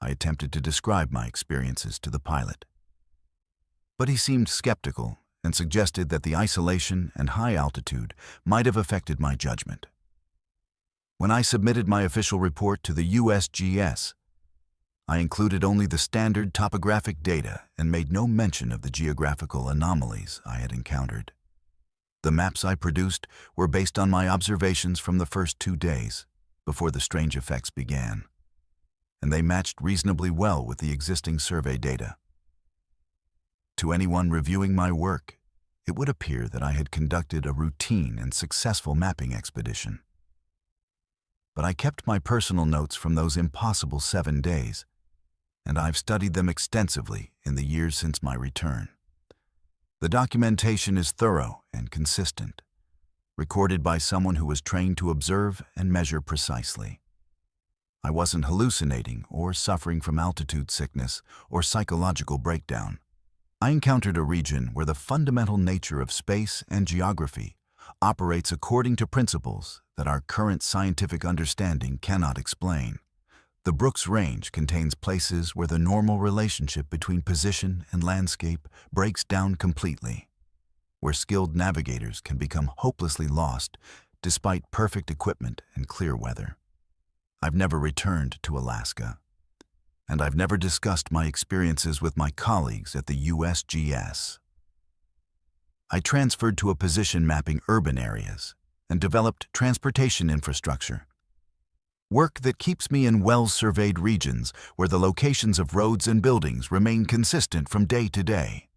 I attempted to describe my experiences to the pilot, but he seemed skeptical and suggested that the isolation and high altitude might have affected my judgment. When I submitted my official report to the USGS, I included only the standard topographic data and made no mention of the geographical anomalies I had encountered. The maps I produced were based on my observations from the first 2 days before the strange effects began, and they matched reasonably well with the existing survey data. To anyone reviewing my work, it would appear that I had conducted a routine and successful mapping expedition. But I kept my personal notes from those impossible 7 days, and I've studied them extensively in the years since my return. The documentation is thorough and consistent, recorded by someone who was trained to observe and measure precisely. I wasn't hallucinating or suffering from altitude sickness or psychological breakdown. I encountered a region where the fundamental nature of space and geography operates according to principles that our current scientific understanding cannot explain. The Brooks Range contains places where the normal relationship between position and landscape breaks down completely, where skilled navigators can become hopelessly lost despite perfect equipment and clear weather. I've never returned to Alaska, and I've never discussed my experiences with my colleagues at the USGS. I transferred to a position mapping urban areas and developed transportation infrastructure. Work that keeps me in well-surveyed regions where the locations of roads and buildings remain consistent from day to day.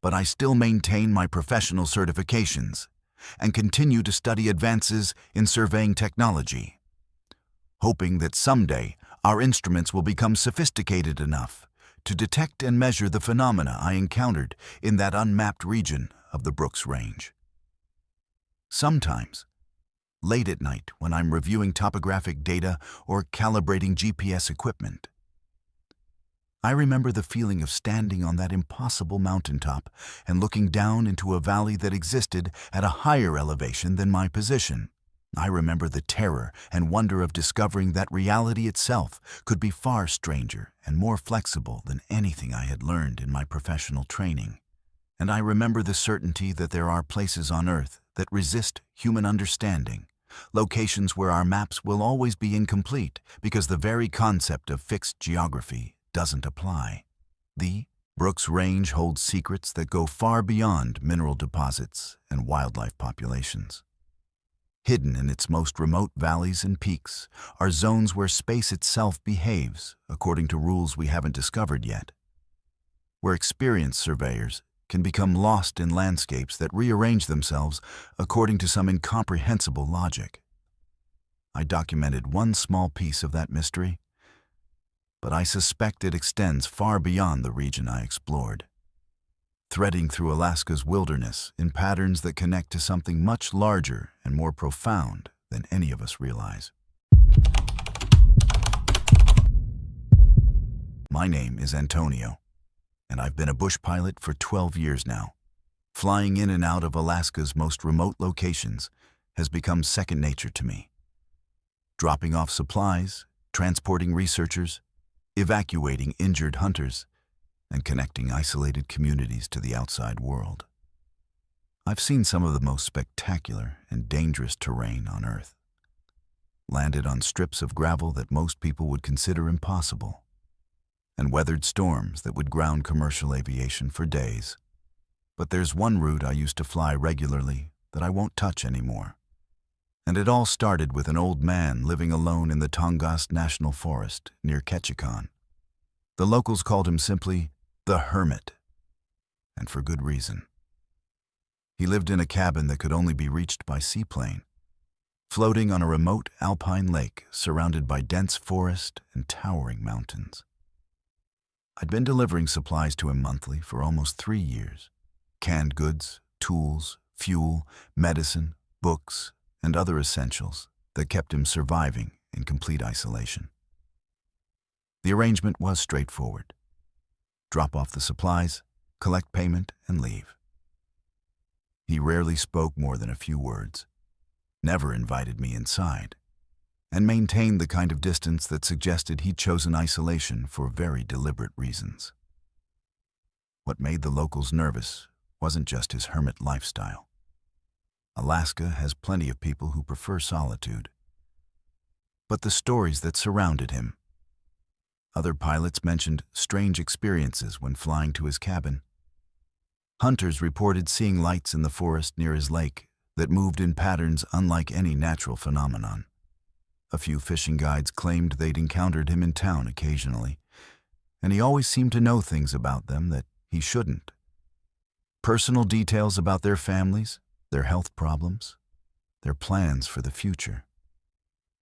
But I still maintain my professional certifications and continue to study advances in surveying technology, hoping that someday our instruments will become sophisticated enough to detect and measure the phenomena I encountered in that unmapped region of the Brooks Range. Sometimes, late at night when I'm reviewing topographic data or calibrating GPS equipment, I remember the feeling of standing on that impossible mountaintop and looking down into a valley that existed at a higher elevation than my position. I remember the terror and wonder of discovering that reality itself could be far stranger and more flexible than anything I had learned in my professional training. And I remember the certainty that there are places on Earth that resist human understanding, locations where our maps will always be incomplete because the very concept of fixed geography doesn't apply. The Brooks Range holds secrets that go far beyond mineral deposits and wildlife populations. Hidden in its most remote valleys and peaks are zones where space itself behaves according to rules we haven't discovered yet, where experienced surveyors can become lost in landscapes that rearrange themselves according to some incomprehensible logic. I documented one small piece of that mystery, but I suspect it extends far beyond the region I explored, threading through Alaska's wilderness in patterns that connect to something much larger and more profound than any of us realize. My name is Antonio, and I've been a bush pilot for 12 years now. Flying in and out of Alaska's most remote locations has become second nature to me. Dropping off supplies, transporting researchers, evacuating injured hunters, and connecting isolated communities to the outside world. I've seen some of the most spectacular and dangerous terrain on Earth. Landed on strips of gravel that most people would consider impossible, and weathered storms that would ground commercial aviation for days. But there's one route I used to fly regularly that I won't touch anymore. And it all started with an old man living alone in the Tongass National Forest near Ketchikan. The locals called him simply the Hermit, and for good reason. He lived in a cabin that could only be reached by seaplane, floating on a remote alpine lake surrounded by dense forest and towering mountains. I'd been delivering supplies to him monthly for almost 3 years. Canned goods, tools, fuel, medicine, books, and other essentials that kept him surviving in complete isolation. The arrangement was straightforward. Drop off the supplies, collect payment, and leave. He rarely spoke more than a few words, never invited me inside, and maintained the kind of distance that suggested he'd chosen isolation for very deliberate reasons. What made the locals nervous wasn't just his hermit lifestyle. Alaska has plenty of people who prefer solitude, but the stories that surrounded him. Other pilots mentioned strange experiences when flying to his cabin. Hunters reported seeing lights in the forest near his lake that moved in patterns unlike any natural phenomenon. A few fishing guides claimed they'd encountered him in town occasionally, and he always seemed to know things about them that he shouldn't. Personal details about their families, their health problems, their plans for the future.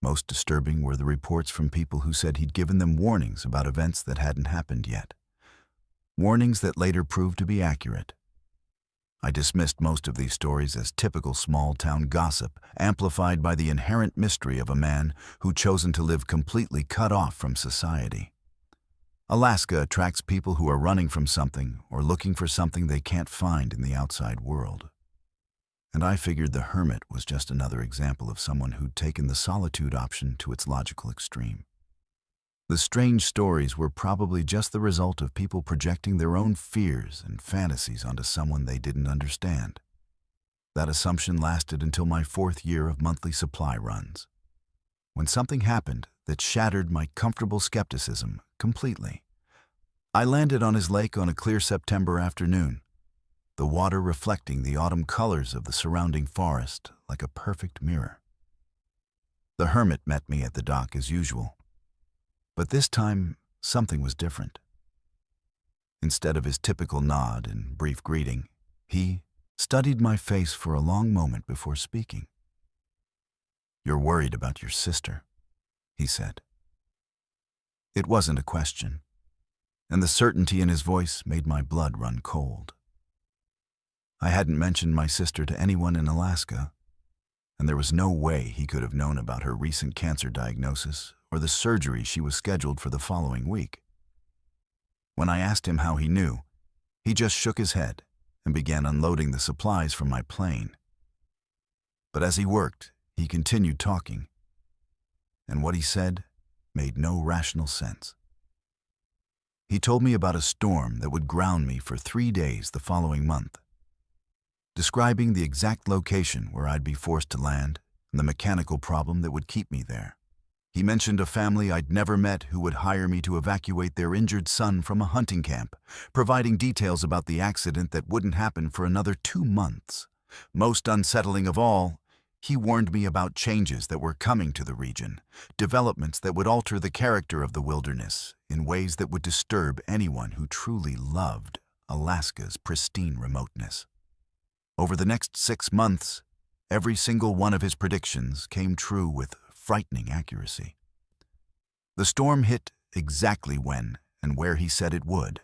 Most disturbing were the reports from people who said he'd given them warnings about events that hadn't happened yet. Warnings that later proved to be accurate. I dismissed most of these stories as typical small-town gossip, amplified by the inherent mystery of a man who'd chosen to live completely cut off from society. Alaska attracts people who are running from something or looking for something they can't find in the outside world. And I figured the hermit was just another example of someone who'd taken the solitude option to its logical extreme. The strange stories were probably just the result of people projecting their own fears and fantasies onto someone they didn't understand. That assumption lasted until my 4th year of monthly supply runs, when something happened that shattered my comfortable skepticism completely. I landed on his lake on a clear September afternoon, the water reflecting the autumn colors of the surrounding forest like a perfect mirror. The hermit met me at the dock as usual, but this time something was different. Instead of his typical nod and brief greeting, he studied my face for a long moment before speaking. "You're worried about your sister," he said. It wasn't a question, and the certainty in his voice made my blood run cold. I hadn't mentioned my sister to anyone in Alaska, and there was no way he could have known about her recent cancer diagnosis or the surgery she was scheduled for the following week. When I asked him how he knew, he just shook his head and began unloading the supplies from my plane. But as he worked, he continued talking, and what he said made no rational sense. He told me about a storm that would ground me for 3 days the following month, describing the exact location where I'd be forced to land and the mechanical problem that would keep me there. He mentioned a family I'd never met who would hire me to evacuate their injured son from a hunting camp, providing details about the accident that wouldn't happen for another 2 months. Most unsettling of all, he warned me about changes that were coming to the region, developments that would alter the character of the wilderness in ways that would disturb anyone who truly loved Alaska's pristine remoteness. Over the next 6 months, every single one of his predictions came true with frightening accuracy. The storm hit exactly when and where he said it would,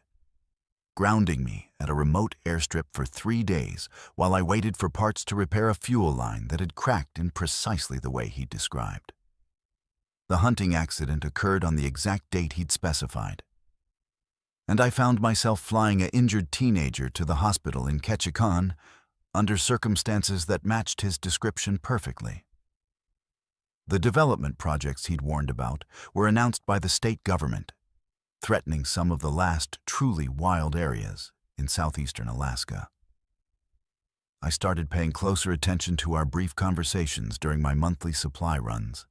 grounding me at a remote airstrip for 3 days while I waited for parts to repair a fuel line that had cracked in precisely the way he'd described. The hunting accident occurred on the exact date he'd specified, and I found myself flying an injured teenager to the hospital in Ketchikan under circumstances that matched his description perfectly. The development projects he'd warned about were announced by the state government, threatening some of the last truly wild areas in southeastern Alaska. I started paying closer attention to our brief conversations during my monthly supply runs,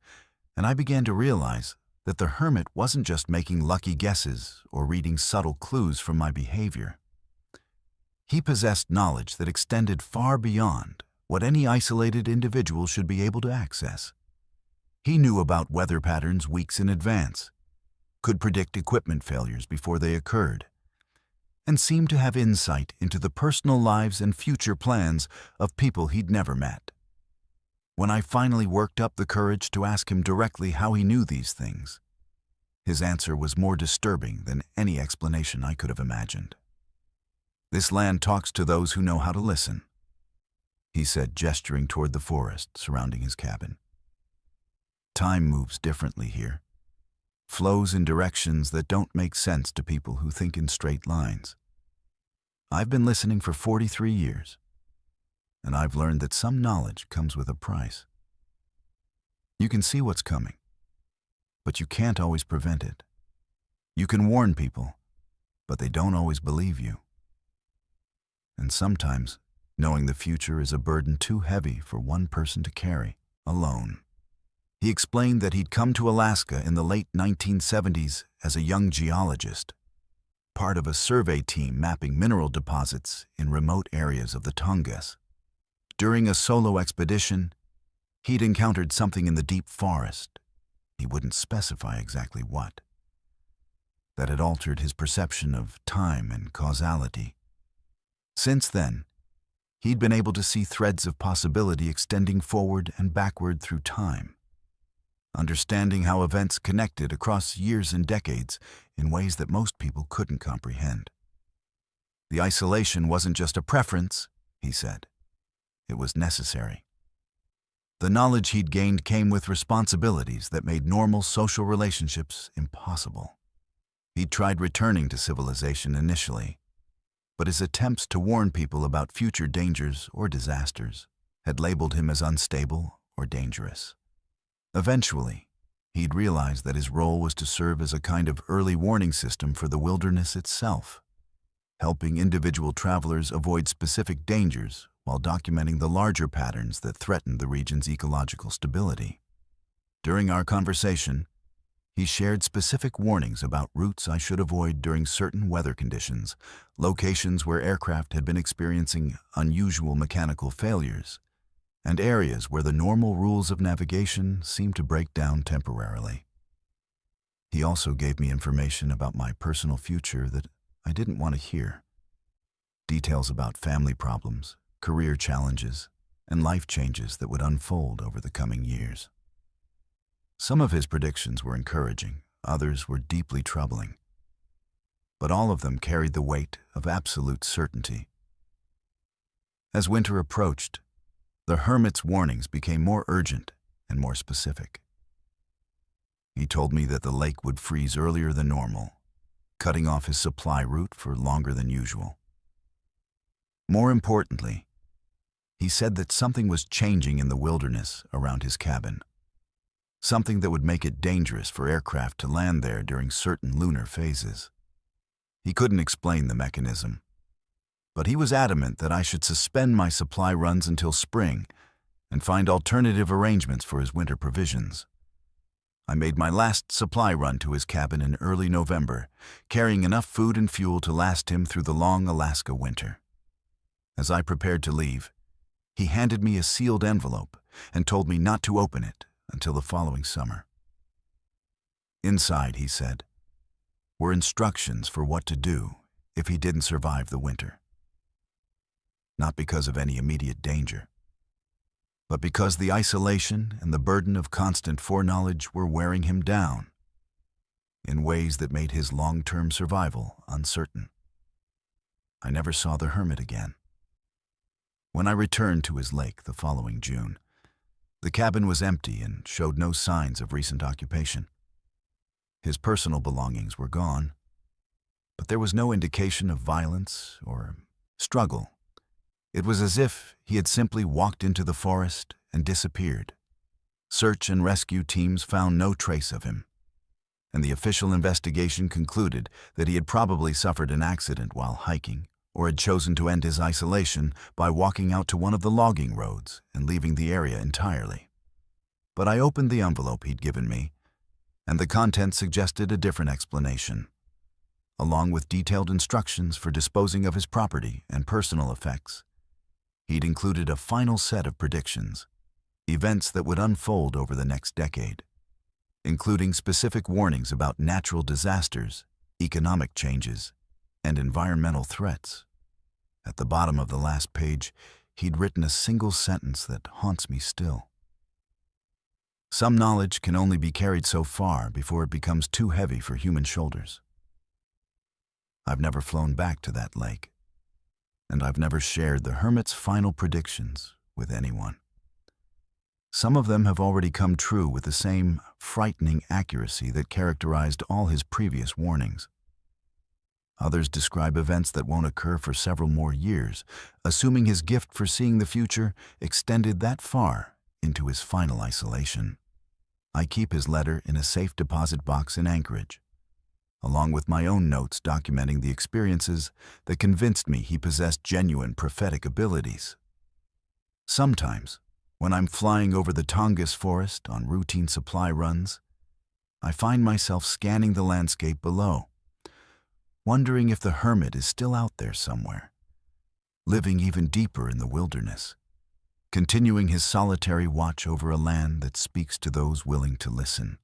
and I began to realize that the hermit wasn't just making lucky guesses or reading subtle clues from my behavior. He possessed knowledge that extended far beyond what any isolated individual should be able to access. He knew about weather patterns weeks in advance, could predict equipment failures before they occurred, and seemed to have insight into the personal lives and future plans of people he'd never met. When I finally worked up the courage to ask him directly how he knew these things, his answer was more disturbing than any explanation I could have imagined. "This land talks to those who know how to listen," he said, gesturing toward the forest surrounding his cabin. "Time moves differently here, flows in directions that don't make sense to people who think in straight lines. I've been listening for 43 years, and I've learned that some knowledge comes with a price. You can see what's coming, but you can't always prevent it. You can warn people, but they don't always believe you. And sometimes, knowing the future is a burden too heavy for one person to carry alone." He explained that he'd come to Alaska in the late 1970s as a young geologist, part of a survey team mapping mineral deposits in remote areas of the Tongass. During a solo expedition, he'd encountered something in the deep forest, he wouldn't specify exactly what, that had altered his perception of time and causality. Since then, he'd been able to see threads of possibility extending forward and backward through time, understanding how events connected across years and decades in ways that most people couldn't comprehend. The isolation wasn't just a preference, he said. It was necessary. The knowledge he'd gained came with responsibilities that made normal social relationships impossible. He'd tried returning to civilization initially, but his attempts to warn people about future dangers or disasters had labeled him as unstable or dangerous. Eventually, he'd realized that his role was to serve as a kind of early warning system for the wilderness itself, helping individual travelers avoid specific dangers while documenting the larger patterns that threatened the region's ecological stability. During our conversation, he shared specific warnings about routes I should avoid during certain weather conditions, locations where aircraft had been experiencing unusual mechanical failures, and areas where the normal rules of navigation seemed to break down temporarily. He also gave me information about my personal future that I didn't want to hear. Details about family problems, career challenges, and life changes that would unfold over the coming years. Some of his predictions were encouraging, others were deeply troubling. But all of them carried the weight of absolute certainty. As winter approached, the hermit's warnings became more urgent and more specific. He told me that the lake would freeze earlier than normal, cutting off his supply route for longer than usual. More importantly, he said that something was changing in the wilderness around his cabin, something that would make it dangerous for aircraft to land there during certain lunar phases. He couldn't explain the mechanism, but he was adamant that I should suspend my supply runs until spring and find alternative arrangements for his winter provisions. I made my last supply run to his cabin in early November, carrying enough food and fuel to last him through the long Alaska winter. As I prepared to leave, he handed me a sealed envelope and told me not to open it until the following summer. Inside, he said, were instructions for what to do if he didn't survive the winter. Not because of any immediate danger, but because the isolation and the burden of constant foreknowledge were wearing him down in ways that made his long-term survival uncertain. I never saw the hermit again. When I returned to his lake the following June, the cabin was empty and showed no signs of recent occupation. His personal belongings were gone, but there was no indication of violence or struggle. It was as if he had simply walked into the forest and disappeared. Search and rescue teams found no trace of him, and the official investigation concluded that he had probably suffered an accident while hiking or had chosen to end his isolation by walking out to one of the logging roads and leaving the area entirely. But I opened the envelope he'd given me, and the contents suggested a different explanation. Along with detailed instructions for disposing of his property and personal effects, he'd included a final set of predictions, events that would unfold over the next decade, including specific warnings about natural disasters, economic changes, and environmental threats. At the bottom of the last page, he'd written a single sentence that haunts me still. Some knowledge can only be carried so far before it becomes too heavy for human shoulders. I've never flown back to that lake, and I've never shared the hermit's final predictions with anyone. Some of them have already come true with the same frightening accuracy that characterized all his previous warnings. Others describe events that won't occur for several more years, assuming his gift for seeing the future extended that far into his final isolation. I keep his letter in a safe deposit box in Anchorage, along with my own notes documenting the experiences that convinced me he possessed genuine prophetic abilities. Sometimes, when I'm flying over the Tongass forest on routine supply runs, I find myself scanning the landscape below, wondering if the hermit is still out there somewhere, living even deeper in the wilderness, continuing his solitary watch over a land that speaks to those willing to listen.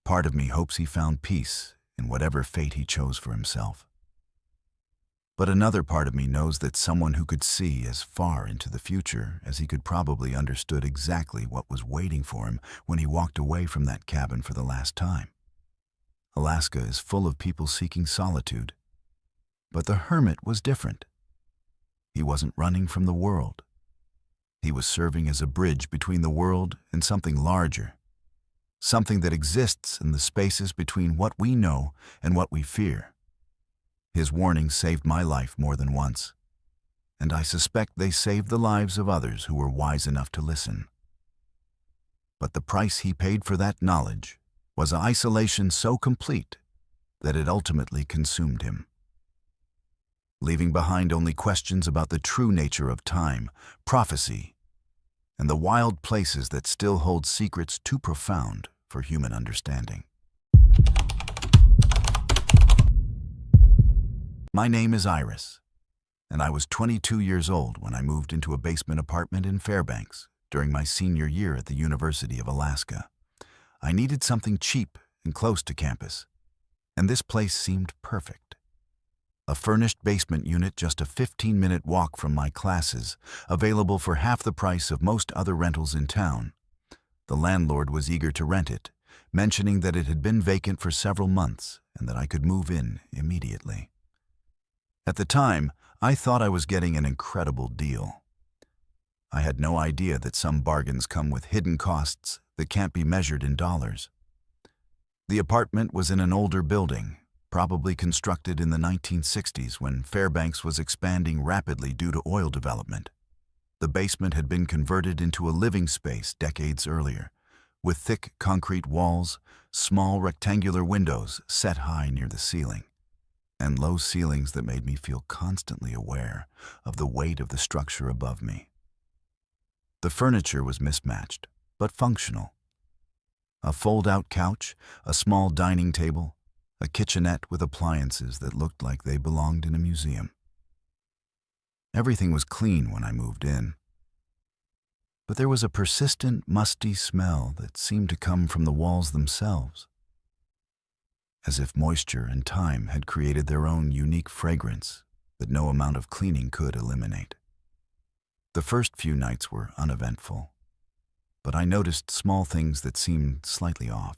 Part of me hopes he found peace in whatever fate he chose for himself. But another part of me knows that someone who could see as far into the future as he could probably understood exactly what was waiting for him when he walked away from that cabin for the last time. Alaska is full of people seeking solitude, but the hermit was different. He wasn't running from the world. He was serving as a bridge between the world and something larger, something that exists in the spaces between what we know and what we fear. His warnings saved my life more than once, and I suspect they saved the lives of others who were wise enough to listen. But the price he paid for that knowledge was an isolation so complete that it ultimately consumed him, leaving behind only questions about the true nature of time, prophecy, and the wild places that still hold secrets too profound for human understanding. My name is Iris, and I was 22 years old when I moved into a basement apartment in Fairbanks during my senior year at the University of Alaska. I needed something cheap and close to campus, and this place seemed perfect. A furnished basement unit just a 15-minute walk from my classes, available for half the price of most other rentals in town. The landlord was eager to rent it, mentioning that it had been vacant for several months and that I could move in immediately. At the time, I thought I was getting an incredible deal. I had no idea that some bargains come with hidden costs that can't be measured in dollars. The apartment was in an older building, probably constructed in the 1960s when Fairbanks was expanding rapidly due to oil development. The basement had been converted into a living space decades earlier, with thick concrete walls, small rectangular windows set high near the ceiling, and low ceilings that made me feel constantly aware of the weight of the structure above me. The furniture was mismatched, but functional. A fold-out couch, a small dining table, a kitchenette with appliances that looked like they belonged in a museum. Everything was clean when I moved in, but there was a persistent, musty smell that seemed to come from the walls themselves, as if moisture and time had created their own unique fragrance that no amount of cleaning could eliminate. The first few nights were uneventful, but I noticed small things that seemed slightly off.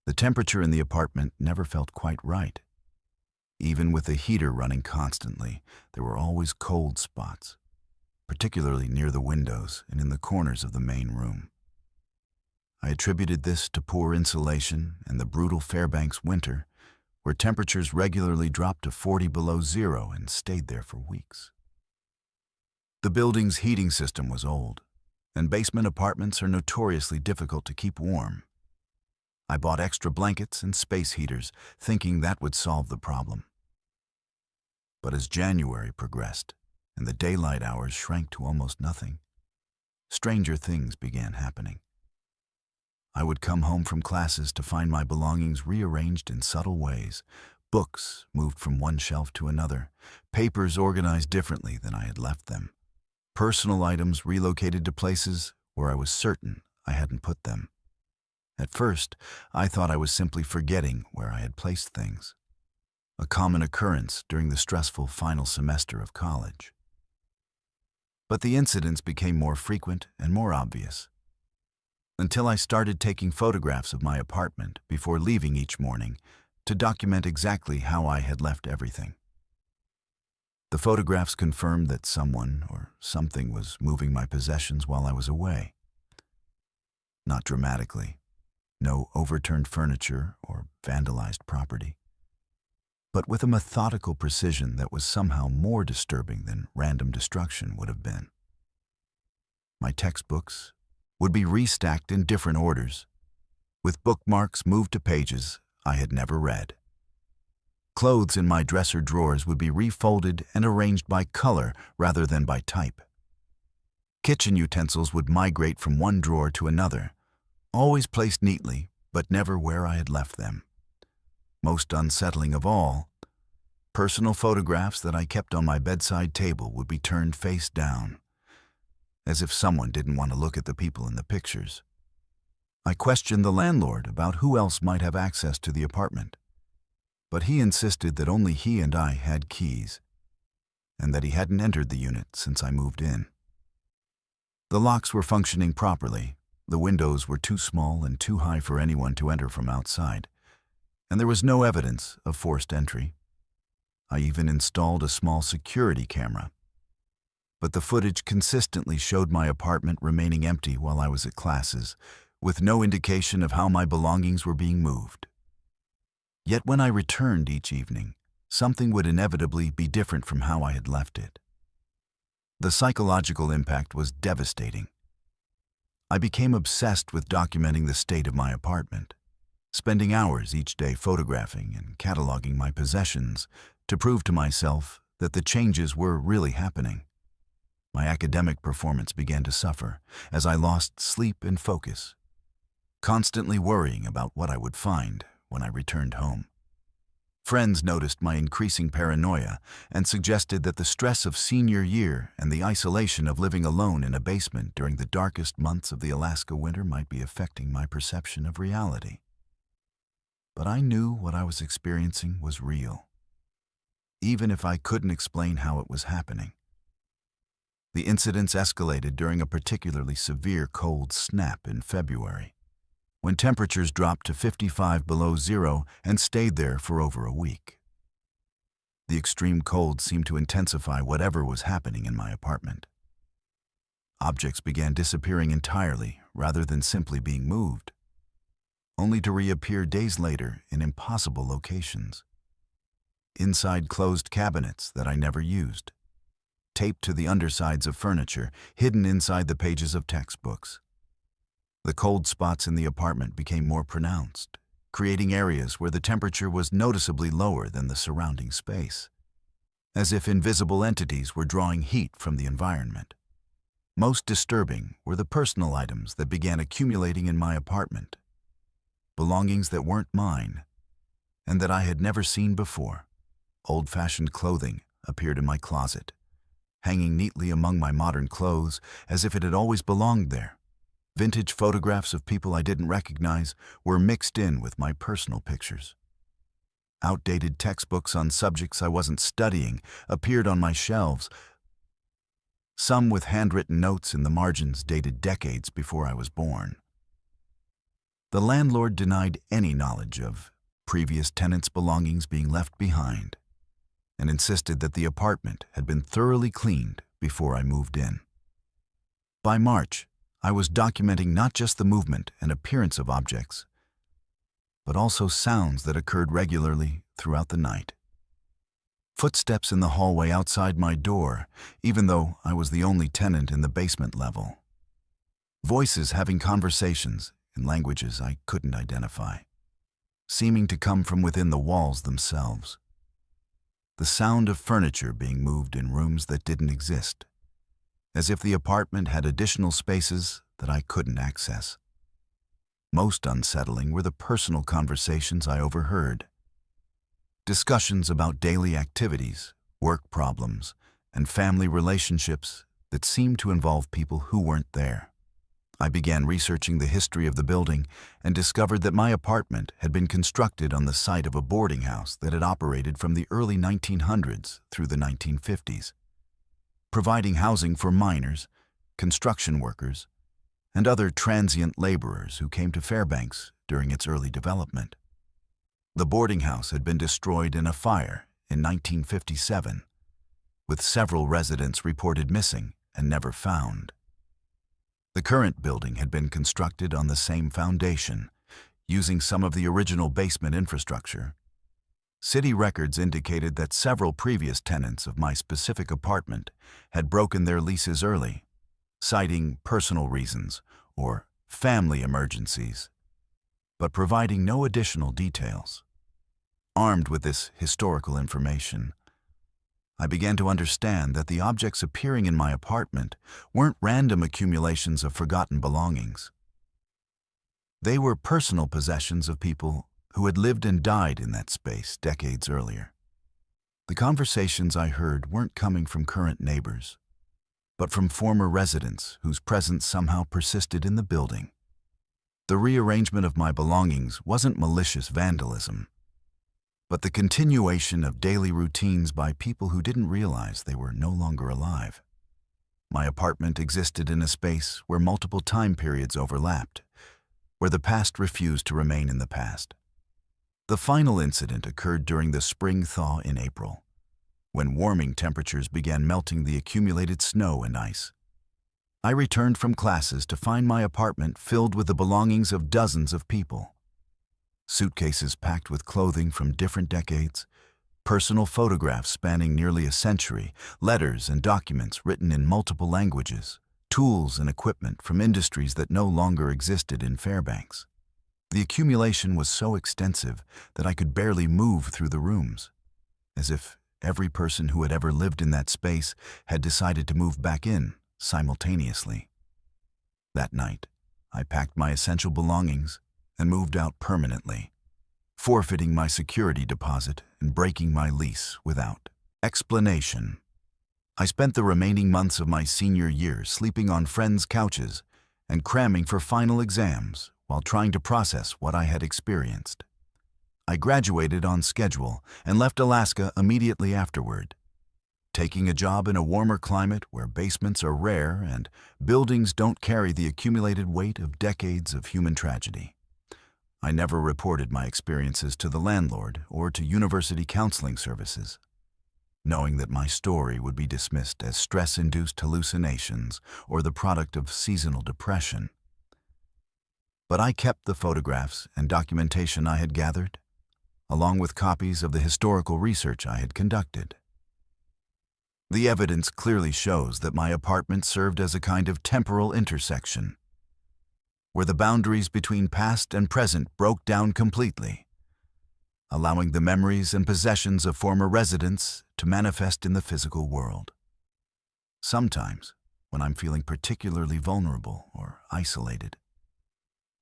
The temperature in the apartment never felt quite right. Even with the heater running constantly, there were always cold spots, particularly near the windows and in the corners of the main room. I attributed this to poor insulation and the brutal Fairbanks winter, where temperatures regularly dropped to 40 below zero and stayed there for weeks. The building's heating system was old, and basement apartments are notoriously difficult to keep warm. I bought extra blankets and space heaters, thinking that would solve the problem. But as January progressed and the daylight hours shrank to almost nothing, stranger things began happening. I would come home from classes to find my belongings rearranged in subtle ways, books moved from one shelf to another, papers organized differently than I had left them, personal items relocated to places where I was certain I hadn't put them. At first, I thought I was simply forgetting where I had placed things, a common occurrence during the stressful final semester of college. But the incidents became more frequent and more obvious. until I started taking photographs of my apartment before leaving each morning to document exactly how I had left everything. The photographs confirmed that someone or something was moving my possessions while I was away. Not dramatically, no overturned furniture or vandalized property, but with a methodical precision that was somehow more disturbing than random destruction would have been. My textbooks would be restacked in different orders, with bookmarks moved to pages I had never read. Clothes in my dresser drawers would be refolded and arranged by color rather than by type. Kitchen utensils would migrate from one drawer to another, always placed neatly, but never where I had left them. Most unsettling of all, personal photographs that I kept on my bedside table would be turned face down, as if someone didn't want to look at the people in the pictures. I questioned the landlord about who else might have access to the apartment, but he insisted that only he and I had keys, and that he hadn't entered the unit since I moved in. The locks were functioning properly, the windows were too small and too high for anyone to enter from outside, and there was no evidence of forced entry. I even installed a small security camera, but the footage consistently showed my apartment remaining empty while I was at classes, with no indication of how my belongings were being moved. Yet when I returned each evening, something would inevitably be different from how I had left it. The psychological impact was devastating. I became obsessed with documenting the state of my apartment, spending hours each day photographing and cataloging my possessions to prove to myself that the changes were really happening. My academic performance began to suffer as I lost sleep and focus, constantly worrying about what I would find when I returned home. Friends noticed my increasing paranoia and suggested that the stress of senior year and the isolation of living alone in a basement during the darkest months of the Alaska winter might be affecting my perception of reality. But I knew what I was experiencing was real, even if I couldn't explain how it was happening. The incidents escalated during a particularly severe cold snap in February, when temperatures dropped to 55 below zero and stayed there for over a week. The extreme cold seemed to intensify whatever was happening in my apartment. Objects began disappearing entirely rather than simply being moved, only to reappear days later in impossible locations. Inside closed cabinets that I never used, taped to the undersides of furniture, hidden inside the pages of textbooks. The cold spots in the apartment became more pronounced, creating areas where the temperature was noticeably lower than the surrounding space, as if invisible entities were drawing heat from the environment. Most disturbing were the personal items that began accumulating in my apartment, belongings that weren't mine and that I had never seen before. Old-fashioned clothing appeared in my closet, hanging neatly among my modern clothes as if it had always belonged there. Vintage photographs of people I didn't recognize were mixed in with my personal pictures. Outdated textbooks on subjects I wasn't studying appeared on my shelves, some with handwritten notes in the margins dated decades before I was born. The landlord denied any knowledge of previous tenants' belongings being left behind and insisted that the apartment had been thoroughly cleaned before I moved in. By March, I was documenting not just the movement and appearance of objects, but also sounds that occurred regularly throughout the night. Footsteps in the hallway outside my door, even though I was the only tenant in the basement level. Voices having conversations in languages I couldn't identify, seeming to come from within the walls themselves. The sound of furniture being moved in rooms that didn't exist, as if the apartment had additional spaces that I couldn't access. Most unsettling were the personal conversations I overheard. Discussions about daily activities, work problems, and family relationships that seemed to involve people who weren't there. I began researching the history of the building and discovered that my apartment had been constructed on the site of a boarding house that had operated from the early 1900s through the 1950s. Providing housing for miners, construction workers, and other transient laborers who came to Fairbanks during its early development. The boarding house had been destroyed in a fire in 1957, with several residents reported missing and never found. The current building had been constructed on the same foundation, using some of the original basement infrastructure. City records indicated that several previous tenants of my specific apartment had broken their leases early, citing personal reasons or family emergencies, but providing no additional details. Armed with this historical information, I began to understand that the objects appearing in my apartment weren't random accumulations of forgotten belongings. They were personal possessions of people who had lived and died in that space decades earlier. The conversations I heard weren't coming from current neighbors, but from former residents whose presence somehow persisted in the building. The rearrangement of my belongings wasn't malicious vandalism, but the continuation of daily routines by people who didn't realize they were no longer alive. My apartment existed in a space where multiple time periods overlapped, where the past refused to remain in the past. The final incident occurred during the spring thaw in April, when warming temperatures began melting the accumulated snow and ice. I returned from classes to find my apartment filled with the belongings of dozens of people. Suitcases packed with clothing from different decades, personal photographs spanning nearly a century, letters and documents written in multiple languages, tools and equipment from industries that no longer existed in Fairbanks. The accumulation was so extensive that I could barely move through the rooms, as if every person who had ever lived in that space had decided to move back in simultaneously. That night, I packed my essential belongings and moved out permanently, forfeiting my security deposit and breaking my lease without explanation. I spent the remaining months of my senior year sleeping on friends' couches and cramming for final exams while trying to process what I had experienced. I graduated on schedule and left Alaska immediately afterward, taking a job in a warmer climate where basements are rare and buildings don't carry the accumulated weight of decades of human tragedy. I never reported my experiences to the landlord or to university counseling services, knowing that my story would be dismissed as stress-induced hallucinations or the product of seasonal depression. But I kept the photographs and documentation I had gathered, along with copies of the historical research I had conducted. The evidence clearly shows that my apartment served as a kind of temporal intersection, where the boundaries between past and present broke down completely, allowing the memories and possessions of former residents to manifest in the physical world. Sometimes, when I'm feeling particularly vulnerable or isolated,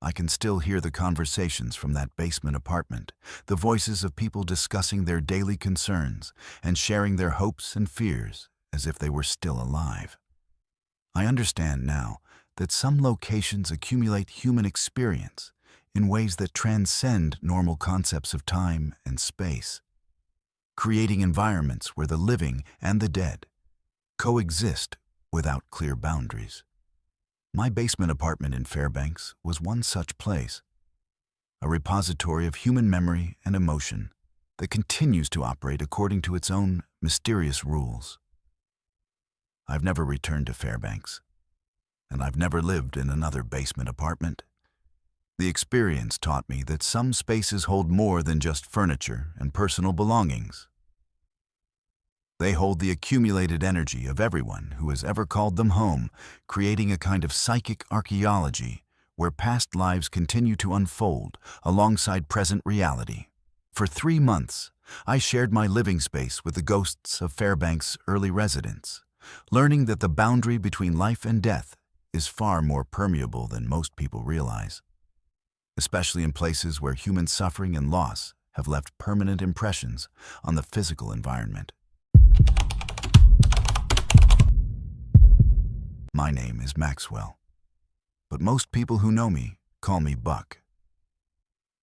I can still hear the conversations from that basement apartment, the voices of people discussing their daily concerns and sharing their hopes and fears as if they were still alive. I understand now that some locations accumulate human experience in ways that transcend normal concepts of time and space, creating environments where the living and the dead coexist without clear boundaries. My basement apartment in Fairbanks was one such place, a repository of human memory and emotion that continues to operate according to its own mysterious rules. I've never returned to Fairbanks, and I've never lived in another basement apartment. The experience taught me that some spaces hold more than just furniture and personal belongings. They hold the accumulated energy of everyone who has ever called them home, creating a kind of psychic archaeology where past lives continue to unfold alongside present reality. For 3 months, I shared my living space with the ghosts of Fairbanks' early residents, learning that the boundary between life and death is far more permeable than most people realize, especially in places where human suffering and loss have left permanent impressions on the physical environment. My name is Maxwell, but most people who know me call me Buck.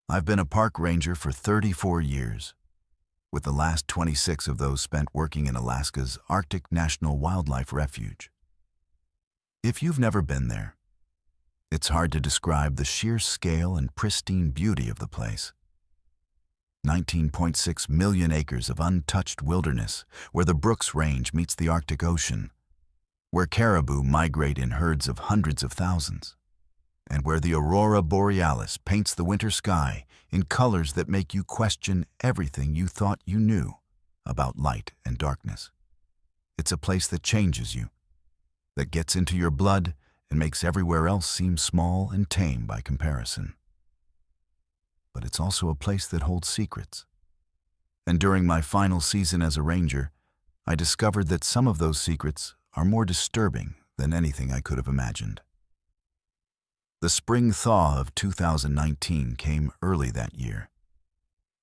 I've been a park ranger for 34 years, with the last 26 of those spent working in Alaska's Arctic National Wildlife Refuge. If you've never been there, It's hard to describe the sheer scale and pristine beauty of the place. 19.6 million acres of untouched wilderness, where the Brooks Range meets the Arctic Ocean, where caribou migrate in herds of hundreds of thousands, and where the aurora borealis paints the winter sky in colors that make you question everything you thought you knew about light and darkness. It's a place that changes you, that gets into your blood and makes everywhere else seem small and tame by comparison. But it's also a place that holds secrets. And during my final season as a ranger, I discovered that some of those secrets are more disturbing than anything I could have imagined. The spring thaw of 2019 came early that year,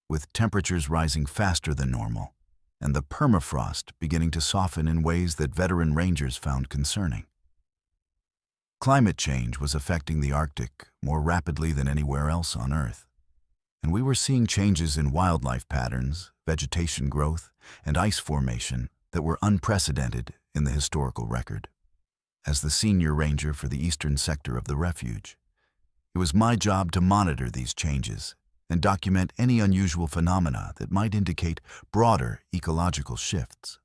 with temperatures rising faster than normal and the permafrost beginning to soften in ways that veteran rangers found concerning. Climate change was affecting the Arctic more rapidly than anywhere else on Earth, and we were seeing changes in wildlife patterns, vegetation growth, and ice formation that were unprecedented in the historical record. As the senior ranger for the eastern sector of the refuge, it was my job to monitor these changes and document any unusual phenomena that might indicate broader ecological shifts.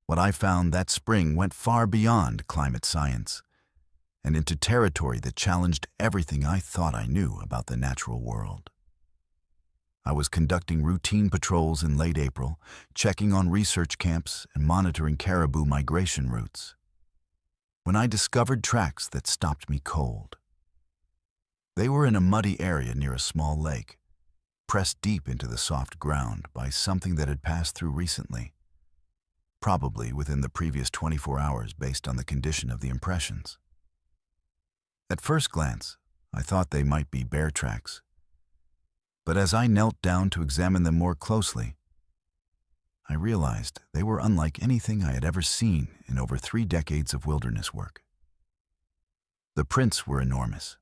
What I found that spring went far beyond climate science and into territory that challenged everything I thought I knew about the natural world. I was conducting routine patrols in late April, checking on research camps and monitoring caribou migration routes, when I discovered tracks that stopped me cold. They were in a muddy area near a small lake, pressed deep into the soft ground by something that had passed through recently, probably within the previous 24 hours based on the condition of the impressions. At first glance, I thought they might be bear tracks, but as I knelt down to examine them more closely, I realized they were unlike anything I had ever seen in over 3 decades of wilderness work. The prints were enormous,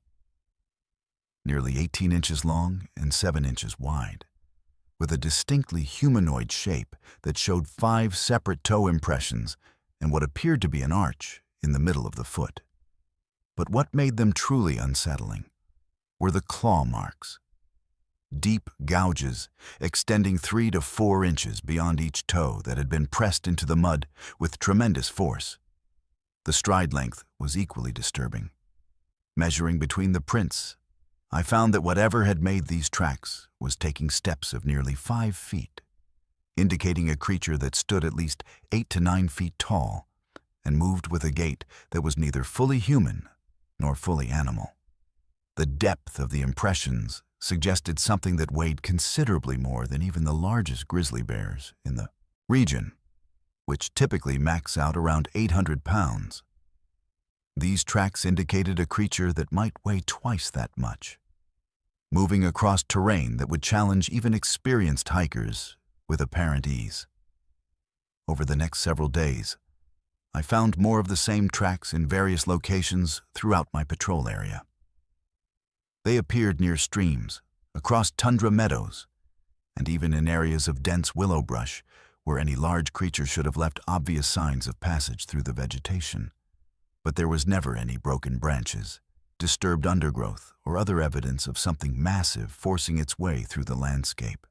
nearly 18 inches long and 7 inches wide, with a distinctly humanoid shape that showed 5 separate toe impressions and what appeared to be an arch in the middle of the foot. But what made them truly unsettling were the claw marks. Deep gouges extending 3 to 4 inches beyond each toe that had been pressed into the mud with tremendous force. The stride length was equally disturbing. Measuring between the prints, I found that whatever had made these tracks was taking steps of nearly 5 feet, indicating a creature that stood at least 8 to 9 feet tall and moved with a gait that was neither fully human nor fully animal. The depth of the impressions suggested something that weighed considerably more than even the largest grizzly bears in the region, which typically max out around 800 pounds. These tracks indicated a creature that might weigh twice that much, moving across terrain that would challenge even experienced hikers with apparent ease. Over the next several days, I found more of the same tracks in various locations throughout my patrol area. They appeared near streams, across tundra meadows, and even in areas of dense willow brush where any large creature should have left obvious signs of passage through the vegetation. But there was never any broken branches, disturbed undergrowth, or other evidence of something massive forcing its way through the landscape.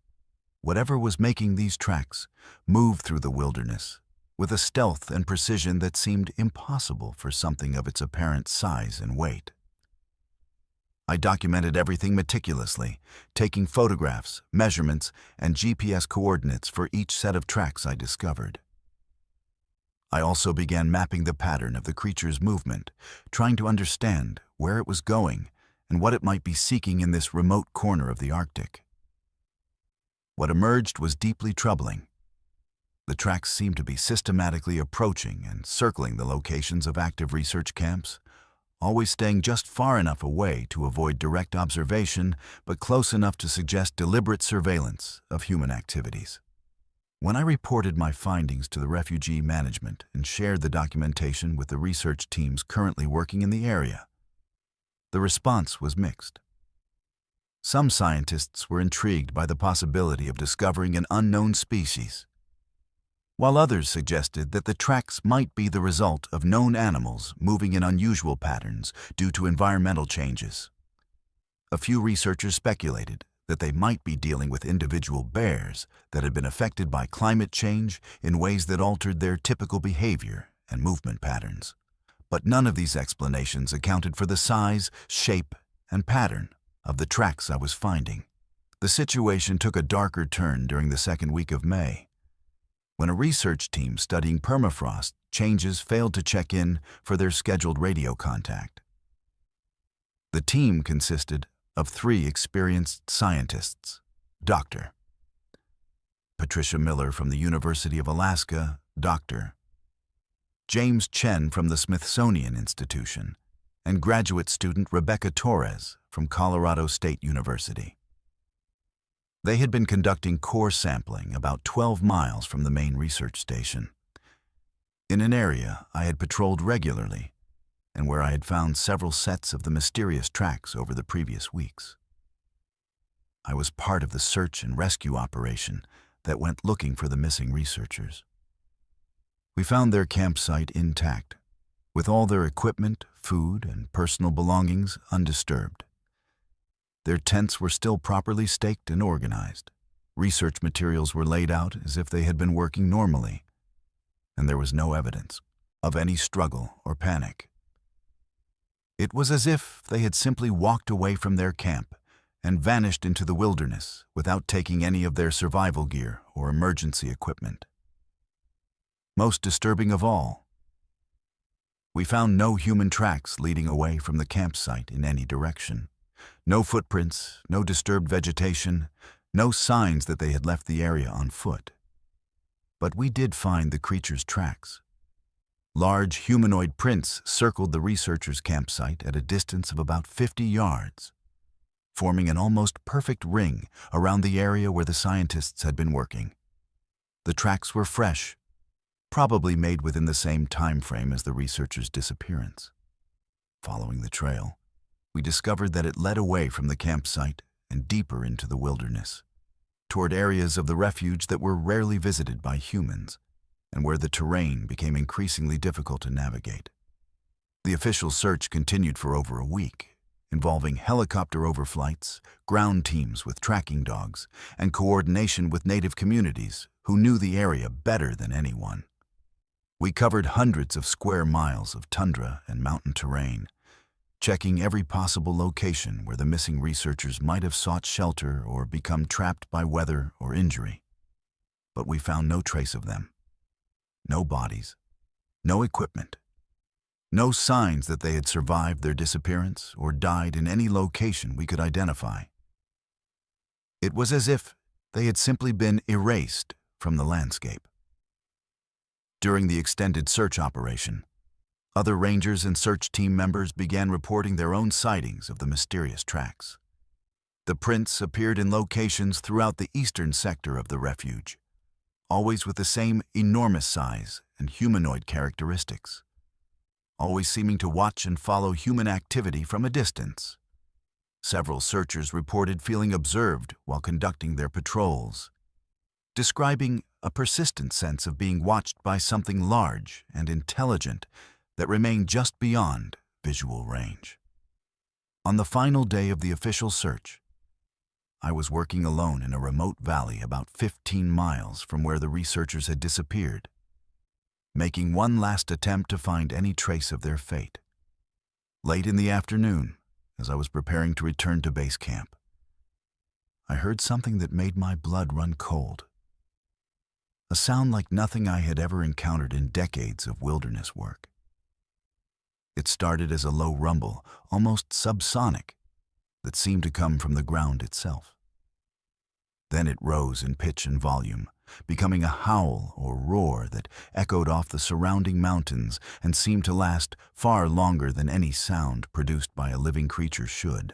Whatever was making these tracks moved through the wilderness with a stealth and precision that seemed impossible for something of its apparent size and weight. I documented everything meticulously, taking photographs, measurements, and GPS coordinates for each set of tracks I discovered. I also began mapping the pattern of the creature's movement, trying to understand where it was going and what it might be seeking in this remote corner of the Arctic. What emerged was deeply troubling. The tracks seemed to be systematically approaching and circling the locations of active research camps, always staying just far enough away to avoid direct observation, but close enough to suggest deliberate surveillance of human activities. When I reported my findings to the refugee management and shared the documentation with the research teams currently working in the area, the response was mixed. Some scientists were intrigued by the possibility of discovering an unknown species. while others suggested that the tracks might be the result of known animals moving in unusual patterns due to environmental changes. A few researchers speculated that they might be dealing with individual bears that had been affected by climate change in ways that altered their typical behavior and movement patterns. But none of these explanations accounted for the size, shape, and pattern of the tracks I was finding. The situation took a darker turn during the second week of May, when a research team studying permafrost changes failed to check in for their scheduled radio contact. The team consisted of 3 experienced scientists: Dr. Patricia Miller from the University of Alaska, Dr. James Chen from the Smithsonian Institution, and graduate student Rebecca Torres from Colorado State University. They had been conducting core sampling about 12 miles from the main research station, in an area I had patrolled regularly and where I had found several sets of the mysterious tracks over the previous weeks. I was part of the search and rescue operation that went looking for the missing researchers. We found their campsite intact, with all their equipment, food, and personal belongings undisturbed. Their tents were still properly staked and organized. Research materials were laid out as if they had been working normally, and there was no evidence of any struggle or panic. It was as if they had simply walked away from their camp and vanished into the wilderness without taking any of their survival gear or emergency equipment. Most disturbing of all, we found no human tracks leading away from the campsite in any direction. No footprints, no disturbed vegetation, no signs that they had left the area on foot. But we did find the creatures' tracks. Large humanoid prints circled the researchers' campsite at a distance of about 50 yards, forming an almost perfect ring around the area where the scientists had been working. The tracks were fresh, probably made within the same time frame as the researchers' disappearance. Following the trail, we discovered that it led away from the campsite and deeper into the wilderness, toward areas of the refuge that were rarely visited by humans and where the terrain became increasingly difficult to navigate. The official search continued for over a week, involving helicopter overflights, ground teams with tracking dogs, and coordination with native communities who knew the area better than anyone. We covered hundreds of square miles of tundra and mountain terrain, checking every possible location where the missing researchers might have sought shelter or become trapped by weather or injury. But we found no trace of them. No bodies, no equipment, no signs that they had survived their disappearance or died in any location we could identify. It was as if they had simply been erased from the landscape. During the extended search operation, other rangers and search team members began reporting their own sightings of the mysterious tracks. The prints appeared in locations throughout the eastern sector of the refuge, always with the same enormous size and humanoid characteristics, always seeming to watch and follow human activity from a distance. Several searchers reported feeling observed while conducting their patrols, describing a persistent sense of being watched by something large and intelligent that remained just beyond visual range. On the final day of the official search, I was working alone in a remote valley about 15 miles from where the researchers had disappeared, making one last attempt to find any trace of their fate. Late in the afternoon, as I was preparing to return to base camp, I heard something that made my blood run cold. A sound like nothing I had ever encountered in decades of wilderness work. It started as a low rumble, almost subsonic, that seemed to come from the ground itself. Then it rose in pitch and volume, becoming a howl or roar that echoed off the surrounding mountains and seemed to last far longer than any sound produced by a living creature should.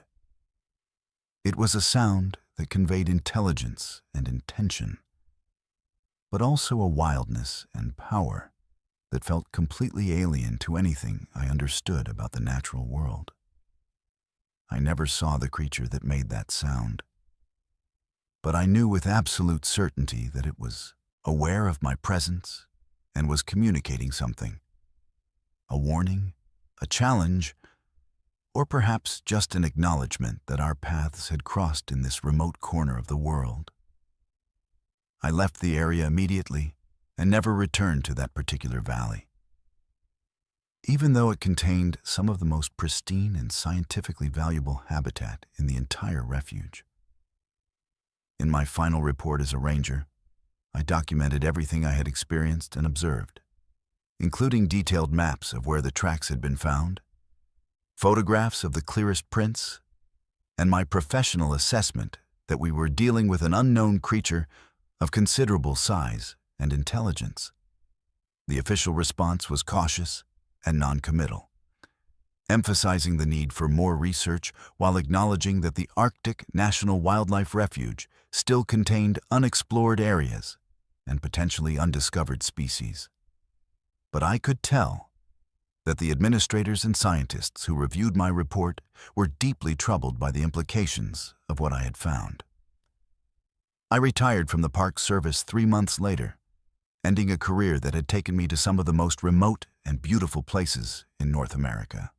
It was a sound that conveyed intelligence and intention, but also a wildness and power that felt completely alien to anything I understood about the natural world. I never saw the creature that made that sound, but I knew with absolute certainty that it was aware of my presence, and was communicating something. A warning, a challenge, or perhaps just an acknowledgement that our paths had crossed in this remote corner of the world. I left the area immediately and never returned to that particular valley. Even though it contained some of the most pristine and scientifically valuable habitat in the entire refuge. In my final report as a ranger, I documented everything I had experienced and observed, including detailed maps of where the tracks had been found, photographs of the clearest prints, and my professional assessment that we were dealing with an unknown creature of considerable size and intelligence. The official response was cautious and non-committal, emphasizing the need for more research while acknowledging that the Arctic National Wildlife Refuge still contained unexplored areas and potentially undiscovered species. But I could tell that the administrators and scientists who reviewed my report were deeply troubled by the implications of what I had found. I retired from the Park Service 3 months later, ending a career that had taken me to some of the most remote and beautiful places in North America.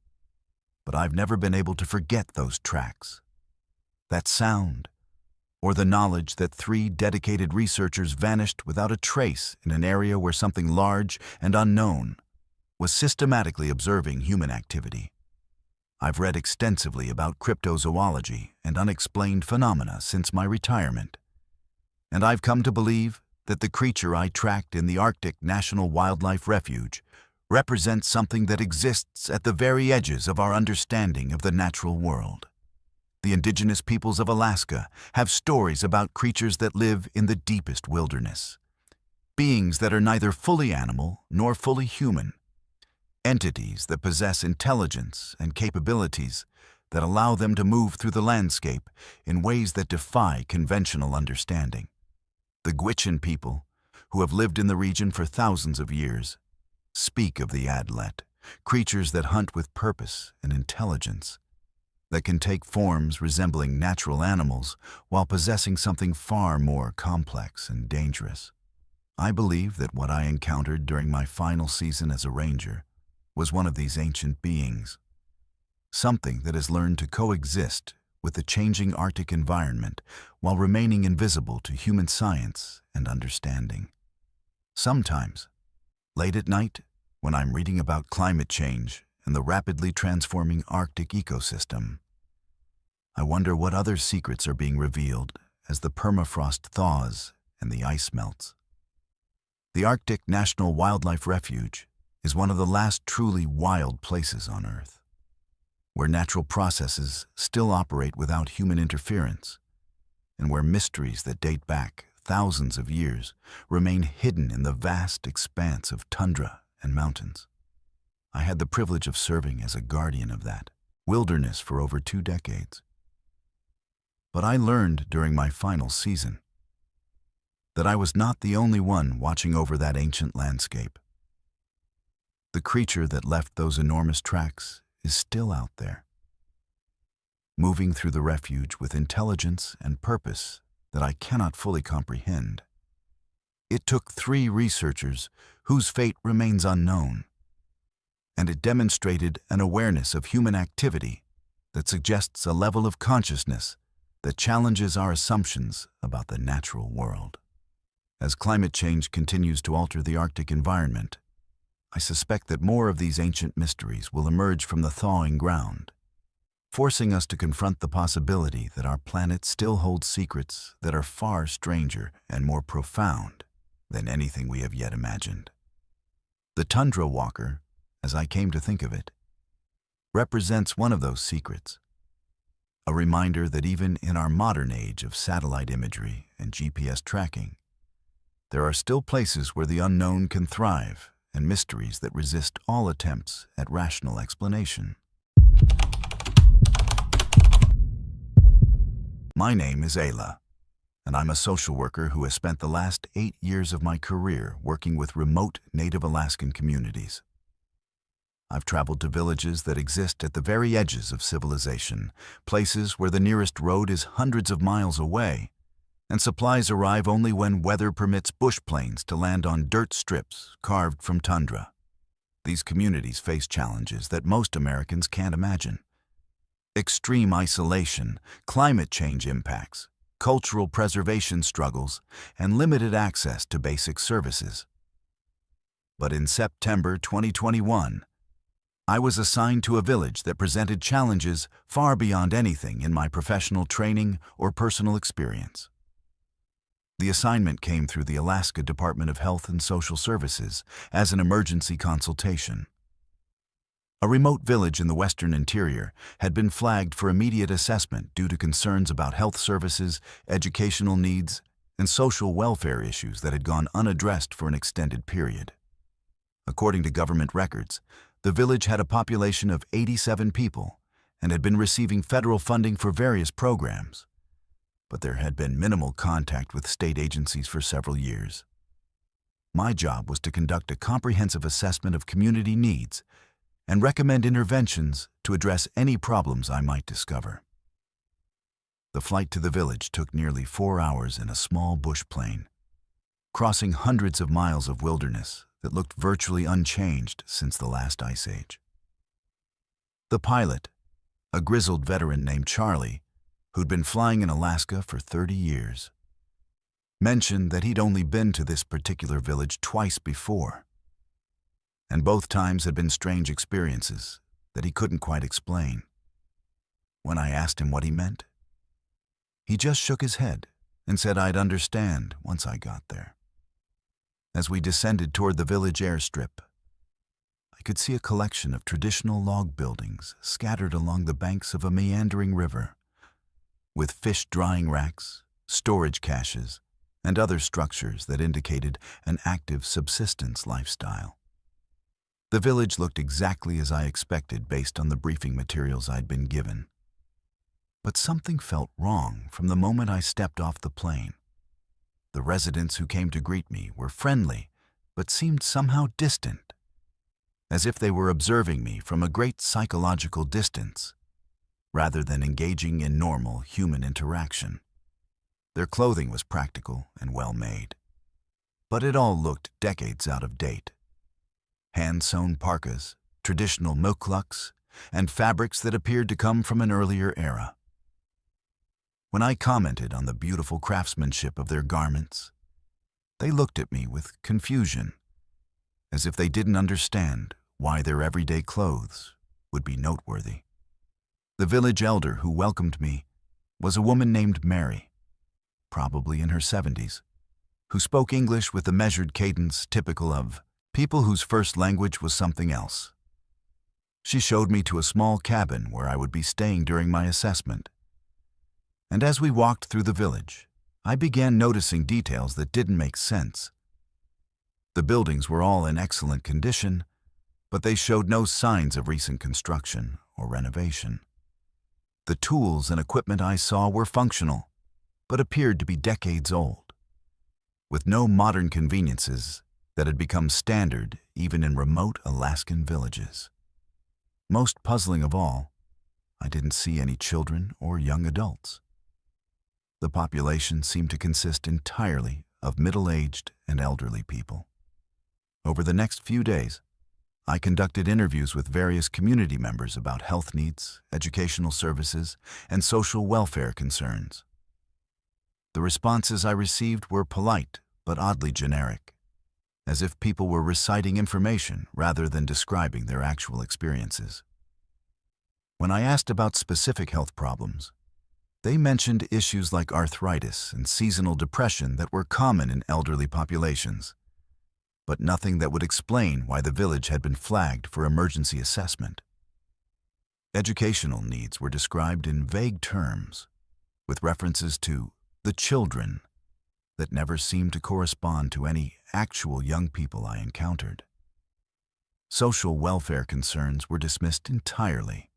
But I've never been able to forget those tracks, that sound, or the knowledge that 3 dedicated researchers vanished without a trace in an area where something large and unknown was systematically observing human activity. I've read extensively about cryptozoology and unexplained phenomena since my retirement, and I've come to believe that the creature I tracked in the Arctic National Wildlife Refuge represents something that exists at the very edges of our understanding of the natural world. The indigenous peoples of Alaska have stories about creatures that live in the deepest wilderness, beings that are neither fully animal nor fully human, entities that possess intelligence and capabilities that allow them to move through the landscape in ways that defy conventional understanding. The Gwich'in people, who have lived in the region for thousands of years, speak of the Adlet, creatures that hunt with purpose and intelligence, that can take forms resembling natural animals while possessing something far more complex and dangerous. I believe that what I encountered during my final season as a ranger was one of these ancient beings, something that has learned to coexist with the changing Arctic environment while remaining invisible to human science and understanding. Sometimes, late at night, when I'm reading about climate change and the rapidly transforming Arctic ecosystem, I wonder what other secrets are being revealed as the permafrost thaws and the ice melts. The Arctic National Wildlife Refuge is one of the last truly wild places on Earth, where natural processes still operate without human interference, and where mysteries that date back thousands of years remain hidden in the vast expanse of tundra and mountains. I had the privilege of serving as a guardian of that wilderness for over 2 decades. But I learned during my final season that I was not the only one watching over that ancient landscape. The creature that left those enormous tracks is still out there, moving through the refuge with intelligence and purpose that I cannot fully comprehend. It took 3 researchers whose fate remains unknown, and it demonstrated an awareness of human activity that suggests a level of consciousness that challenges our assumptions about the natural world. As climate change continues to alter the Arctic environment, I suspect that more of these ancient mysteries will emerge from the thawing ground, forcing us to confront the possibility that our planet still holds secrets that are far stranger and more profound than anything we have yet imagined. The tundra walker, as I came to think of it, represents one of those secrets, a reminder that even in our modern age of satellite imagery and GPS tracking, there are still places where the unknown can thrive and mysteries that resist all attempts at rational explanation. My name is Ayla, and I'm a social worker who has spent the last 8 years of my career working with remote Native Alaskan communities. I've traveled to villages that exist at the very edges of civilization, places where the nearest road is hundreds of miles away, and supplies arrive only when weather permits bush planes to land on dirt strips carved from tundra. These communities face challenges that most Americans can't imagine. Extreme isolation, climate change impacts, cultural preservation struggles, and limited access to basic services. But in September 2021, I was assigned to a village that presented challenges far beyond anything in my professional training or personal experience. The assignment came through the Alaska Department of Health and Social Services as an emergency consultation. A remote village in the western interior had been flagged for immediate assessment due to concerns about health services, educational needs, and social welfare issues that had gone unaddressed for an extended period. According to government records, the village had a population of 87 people and had been receiving federal funding for various programs, but there had been minimal contact with state agencies for several years. My job was to conduct a comprehensive assessment of community needs and recommend interventions to address any problems I might discover. The flight to the village took nearly 4 hours in a small bush plane, crossing hundreds of miles of wilderness that looked virtually unchanged since the last ice age. The pilot, a grizzled veteran named Charlie, who'd been flying in Alaska for 30 years, mentioned that he'd only been to this particular village twice before, and both times had been strange experiences that he couldn't quite explain. When I asked him what he meant, he just shook his head and said I'd understand once I got there. As we descended toward the village airstrip, I could see a collection of traditional log buildings scattered along the banks of a meandering river, with fish drying racks, storage caches, and other structures that indicated an active subsistence lifestyle. The village looked exactly as I expected based on the briefing materials I'd been given. But something felt wrong from the moment I stepped off the plane. The residents who came to greet me were friendly, but seemed somehow distant, as if they were observing me from a great psychological distance, rather than engaging in normal human interaction. Their clothing was practical and well-made, but it all looked decades out of date. Hand-sewn parkas, traditional mukluks, and fabrics that appeared to come from an earlier era. When I commented on the beautiful craftsmanship of their garments, they looked at me with confusion, as if they didn't understand why their everyday clothes would be noteworthy. The village elder who welcomed me was a woman named Mary, probably in her 70s, who spoke English with the measured cadence typical of people whose first language was something else. She showed me to a small cabin where I would be staying during my assessment. And as we walked through the village, I began noticing details that didn't make sense. The buildings were all in excellent condition, but they showed no signs of recent construction or renovation. The tools and equipment I saw were functional, but appeared to be decades old, with no modern conveniences that had become standard even in remote Alaskan villages. Most puzzling of all, I didn't see any children or young adults. The population seemed to consist entirely of middle-aged and elderly people. Over the next few days, I conducted interviews with various community members about health needs, educational services, and social welfare concerns. The responses I received were polite but oddly generic, as if people were reciting information rather than describing their actual experiences. When I asked about specific health problems, they mentioned issues like arthritis and seasonal depression that were common in elderly populations, but nothing that would explain why the village had been flagged for emergency assessment. Educational needs were described in vague terms, with references to the children that never seemed to correspond to any actual young people I encountered. Social welfare concerns were dismissed entirely,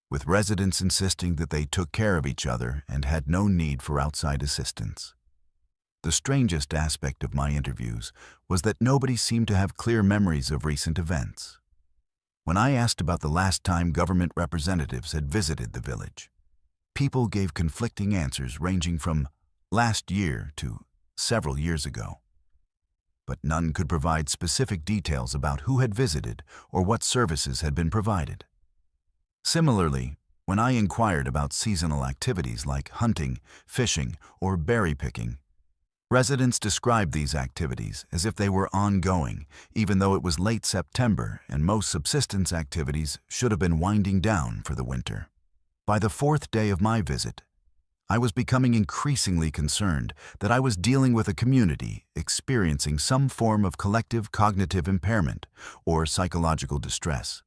with residents insisting that they took care of each other and had no need for outside assistance. The strangest aspect of my interviews was that nobody seemed to have clear memories of recent events. When I asked about the last time government representatives had visited the village, people gave conflicting answers ranging from last year to several years ago. But none could provide specific details about who had visited or what services had been provided. Similarly, when I inquired about seasonal activities like hunting, fishing, or berry picking, residents described these activities as if they were ongoing, even though it was late September and most subsistence activities should have been winding down for the winter. By the fourth day of my visit, I was becoming increasingly concerned that I was dealing with a community experiencing some form of collective cognitive impairment or psychological distress.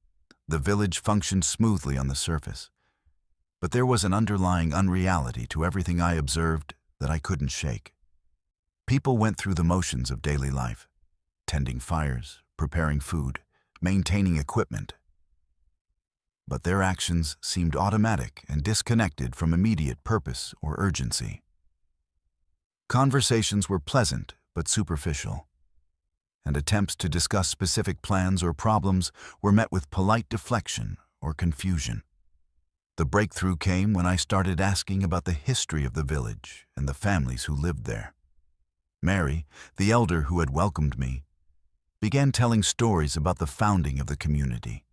The village functioned smoothly on the surface, but there was an underlying unreality to everything I observed that I couldn't shake. People went through the motions of daily life, tending fires, preparing food, maintaining equipment. But their actions seemed automatic and disconnected from immediate purpose or urgency. Conversations were pleasant but superficial, and attempts to discuss specific plans or problems were met with polite deflection or confusion. The breakthrough came when I started asking about the history of the village and the families who lived there. Mary, the elder who had welcomed me, began telling stories about the founding of the community,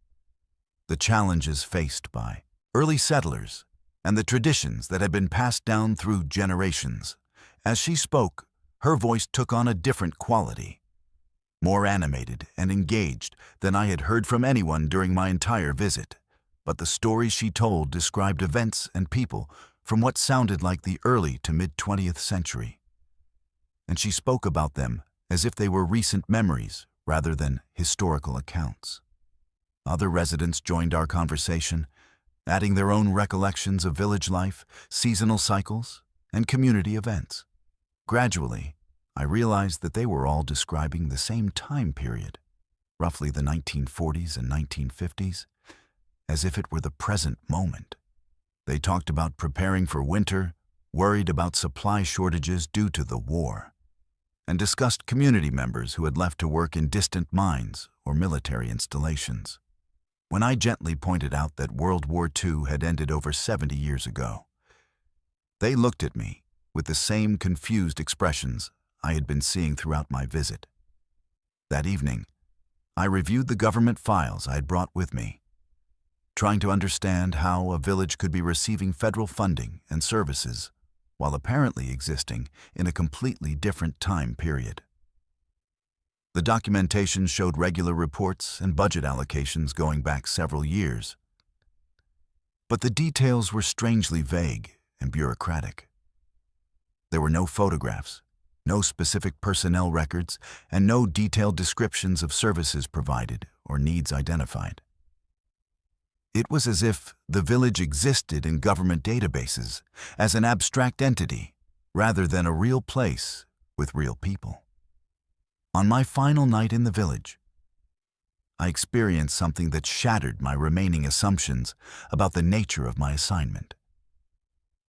the challenges faced by early settlers, and the traditions that had been passed down through generations. As she spoke, her voice took on a different quality, more animated and engaged than I had heard from anyone during my entire visit. But the stories she told described events and people from what sounded like the early to mid-20th century. And she spoke about them as if they were recent memories rather than historical accounts. Other residents joined our conversation, adding their own recollections of village life, seasonal cycles, and community events. Gradually, I realized that they were all describing the same time period, roughly the 1940s and 1950s, as if it were the present moment. They talked about preparing for winter, worried about supply shortages due to the war, and discussed community members who had left to work in distant mines or military installations. When I gently pointed out that World War II had ended over 70 years ago, they looked at me with the same confused expressions I had been seeing throughout my visit. That evening, I reviewed the government files I had brought with me, trying to understand how a village could be receiving federal funding and services while apparently existing in a completely different time period. The documentation showed regular reports and budget allocations going back several years, but the details were strangely vague and bureaucratic. There were no photographs, no specific personnel records, and no detailed descriptions of services provided or needs identified. It was as if the village existed in government databases as an abstract entity rather than a real place with real people. On my final night in the village, I experienced something that shattered my remaining assumptions about the nature of my assignment.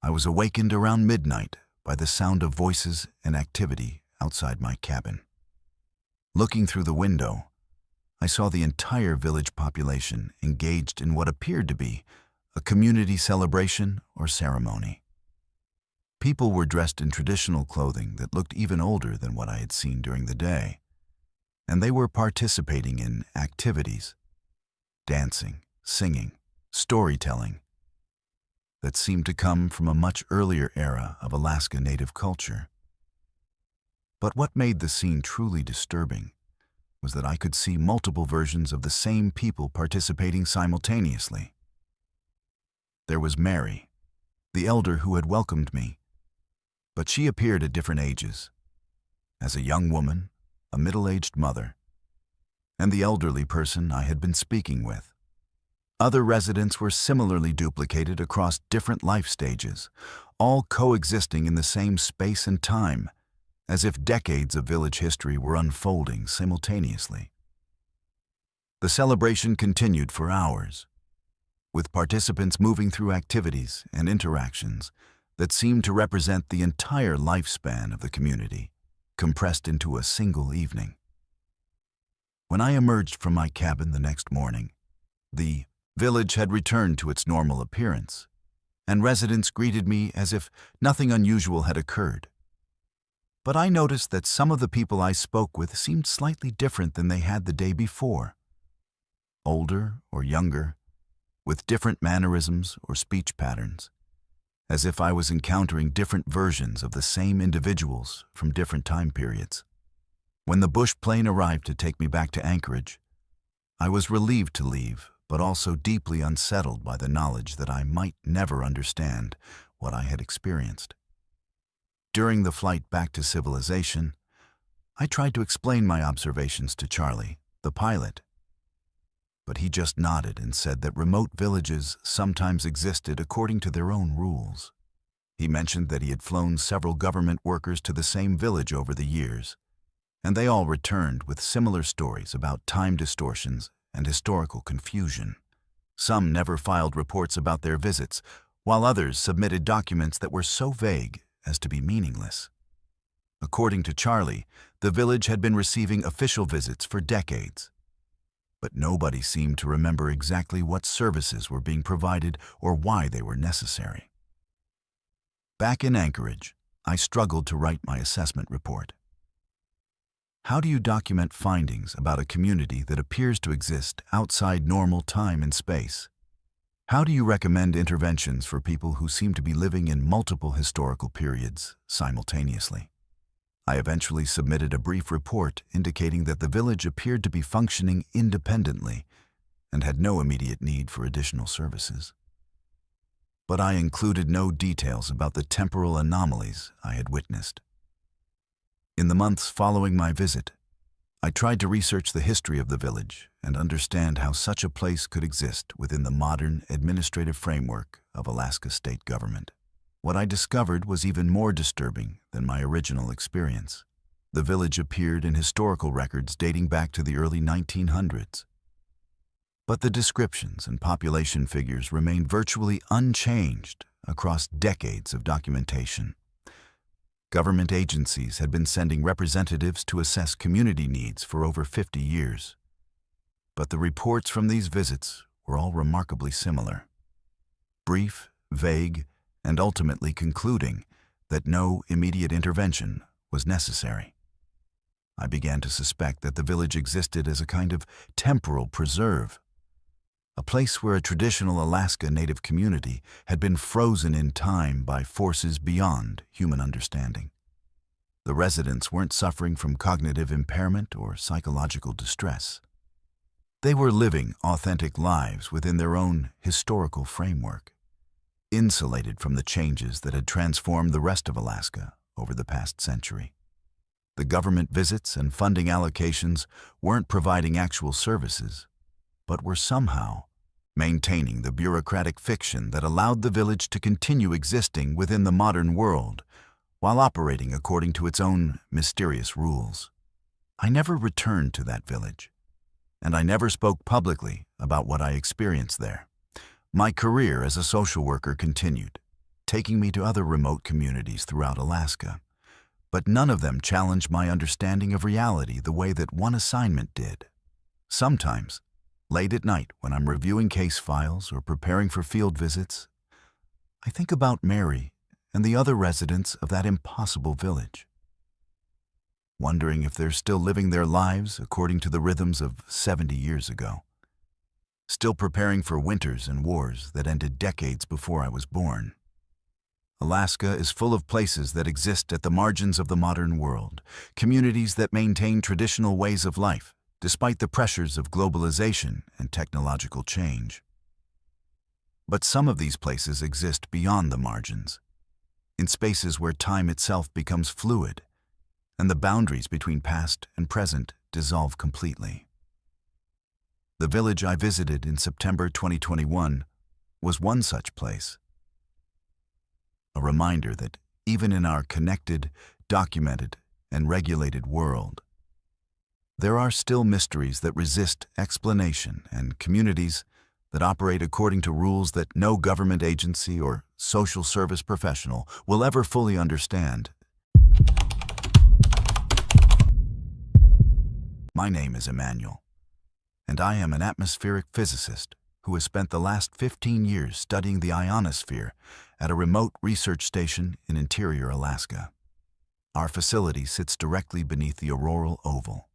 I was awakened around midnight by the sound of voices and activity outside my cabin. Looking through the window, I saw the entire village population engaged in what appeared to be a community celebration or ceremony. People were dressed in traditional clothing that looked even older than what I had seen during the day, and they were participating in activities, dancing, singing, storytelling, that seemed to come from a much earlier era of Alaska Native culture. But what made the scene truly disturbing was that I could see multiple versions of the same people participating simultaneously. There was Mary, the elder who had welcomed me, but she appeared at different ages, as a young woman, a middle-aged mother, and the elderly person I had been speaking with. Other residents were similarly duplicated across different life stages, all coexisting in the same space and time, as if decades of village history were unfolding simultaneously. The celebration continued for hours, with participants moving through activities and interactions that seemed to represent the entire lifespan of the community, compressed into a single evening. When I emerged from my cabin the next morning, the village had returned to its normal appearance, and residents greeted me as if nothing unusual had occurred. But I noticed that some of the people I spoke with seemed slightly different than they had the day before. Older or younger, with different mannerisms or speech patterns, as if I was encountering different versions of the same individuals from different time periods. When the bush plane arrived to take me back to Anchorage, I was relieved to leave, but also deeply unsettled by the knowledge that I might never understand what I had experienced. During the flight back to civilization, I tried to explain my observations to Charlie, the pilot, but he just nodded and said that remote villages sometimes existed according to their own rules. He mentioned that he had flown several government workers to the same village over the years, and they all returned with similar stories about time distortions and historical confusion. Some never filed reports about their visits, while others submitted documents that were so vague as to be meaningless. According to Charlie, the village had been receiving official visits for decades, but nobody seemed to remember exactly what services were being provided or why they were necessary. Back in Anchorage, I struggled to write my assessment report. How do you document findings about a community that appears to exist outside normal time and space? How do you recommend interventions for people who seem to be living in multiple historical periods simultaneously? I eventually submitted a brief report indicating that the village appeared to be functioning independently and had no immediate need for additional services. But I included no details about the temporal anomalies I had witnessed. In the months following my visit, I tried to research the history of the village and understand how such a place could exist within the modern administrative framework of Alaska state government. What I discovered was even more disturbing than my original experience. The village appeared in historical records dating back to the early 1900s. But the descriptions and population figures remained virtually unchanged across decades of documentation. Government agencies had been sending representatives to assess community needs for over 50 years. But the reports from these visits were all remarkably similar. Brief, vague, and ultimately concluding that no immediate intervention was necessary. I began to suspect that the village existed as a kind of temporal preserve, a place where a traditional Alaska Native community had been frozen in time by forces beyond human understanding. The residents weren't suffering from cognitive impairment or psychological distress. They were living authentic lives within their own historical framework, insulated from the changes that had transformed the rest of Alaska over the past century. The government visits and funding allocations weren't providing actual services, but were somehow maintaining the bureaucratic fiction that allowed the village to continue existing within the modern world while operating according to its own mysterious rules. I never returned to that village, and I never spoke publicly about what I experienced there. My career as a social worker continued, taking me to other remote communities throughout Alaska, but none of them challenged my understanding of reality the way that one assignment did. Sometimes, late at night when I'm reviewing case files or preparing for field visits, I think about Mary and the other residents of that impossible village, wondering if they're still living their lives according to the rhythms of 70 years ago, still preparing for winters and wars that ended decades before I was born. Alaska is full of places that exist at the margins of the modern world, communities that maintain traditional ways of life, despite the pressures of globalization and technological change. But some of these places exist beyond the margins, in spaces where time itself becomes fluid, and the boundaries between past and present dissolve completely. The village I visited in September 2021 was one such place. A reminder that even in our connected, documented, and regulated world, there are still mysteries that resist explanation and communities that operate according to rules that no government agency or social service professional will ever fully understand. My name is Emmanuel, and I am an atmospheric physicist who has spent the last 15 years studying the ionosphere at a remote research station in interior Alaska. Our facility sits directly beneath the auroral oval,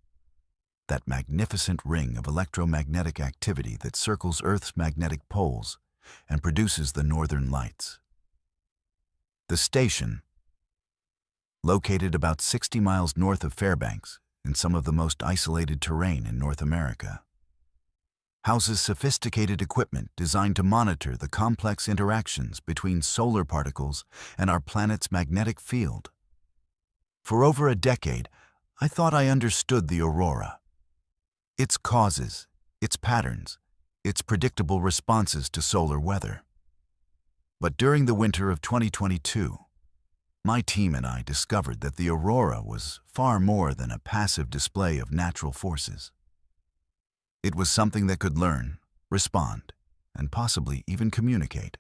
that magnificent ring of electromagnetic activity that circles Earth's magnetic poles and produces the northern lights. The station, located about 60 miles north of Fairbanks in some of the most isolated terrain in North America, houses sophisticated equipment designed to monitor the complex interactions between solar particles and our planet's magnetic field. For over a decade, I thought I understood the aurora, its causes, its patterns, its predictable responses to solar weather. But during the winter of 2022, my team and I discovered that the aurora was far more than a passive display of natural forces. It was something that could learn, respond, and possibly even communicate.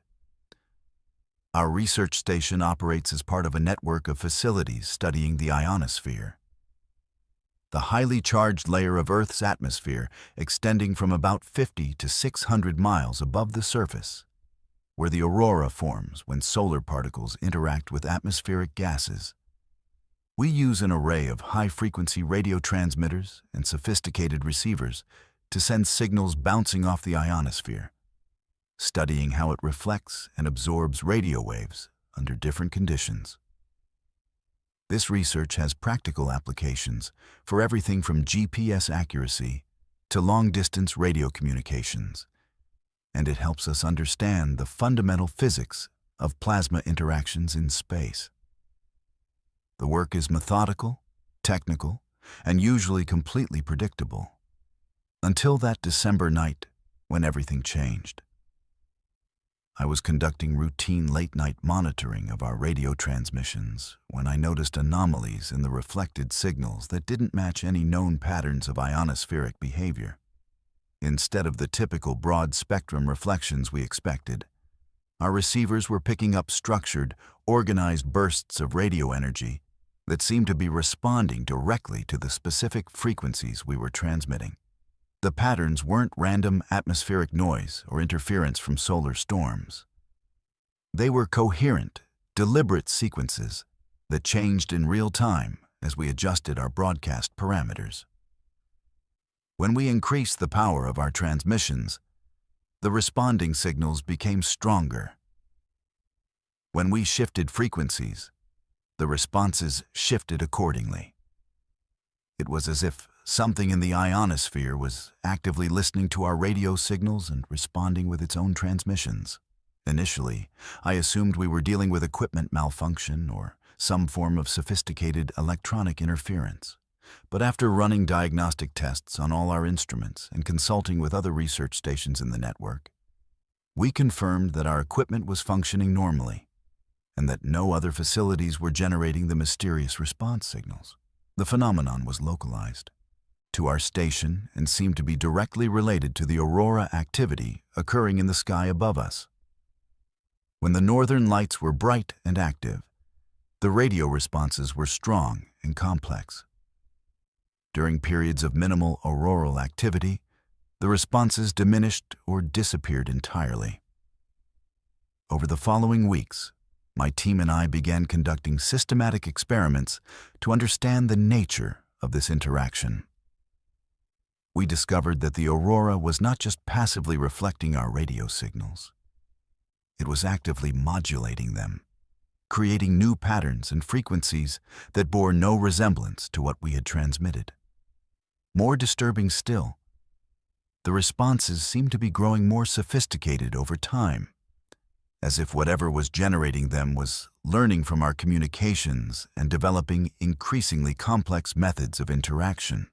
Our research station operates as part of a network of facilities studying the ionosphere, the highly charged layer of Earth's atmosphere extending from about 50 to 600 miles above the surface, where the aurora forms when solar particles interact with atmospheric gases. We use an array of high-frequency radio transmitters and sophisticated receivers to send signals bouncing off the ionosphere, studying how it reflects and absorbs radio waves under different conditions. This research has practical applications for everything from GPS accuracy to long-distance radio communications, and it helps us understand the fundamental physics of plasma interactions in space. The work is methodical, technical, and usually completely predictable, until that December night when everything changed. I was conducting routine late-night monitoring of our radio transmissions when I noticed anomalies in the reflected signals that didn't match any known patterns of ionospheric behavior. Instead of the typical broad-spectrum reflections we expected, our receivers were picking up structured, organized bursts of radio energy that seemed to be responding directly to the specific frequencies we were transmitting. The patterns weren't random atmospheric noise or interference from solar storms. They were coherent, deliberate sequences that changed in real time as we adjusted our broadcast parameters. When we increased the power of our transmissions, the responding signals became stronger. When we shifted frequencies, the responses shifted accordingly. It was as if something in the ionosphere was actively listening to our radio signals and responding with its own transmissions. Initially, I assumed we were dealing with equipment malfunction or some form of sophisticated electronic interference. But after running diagnostic tests on all our instruments and consulting with other research stations in the network, we confirmed that our equipment was functioning normally and that no other facilities were generating the mysterious response signals. The phenomenon was localized to our station and seemed to be directly related to the aurora activity occurring in the sky above us. When the northern lights were bright and active, the radio responses were strong and complex. During periods of minimal auroral activity, the responses diminished or disappeared entirely. Over the following weeks, my team and I began conducting systematic experiments to understand the nature of this interaction. We discovered that the aurora was not just passively reflecting our radio signals. It was actively modulating them, creating new patterns and frequencies that bore no resemblance to what we had transmitted. More disturbing still, the responses seemed to be growing more sophisticated over time, as if whatever was generating them was learning from our communications and developing increasingly complex methods of interaction.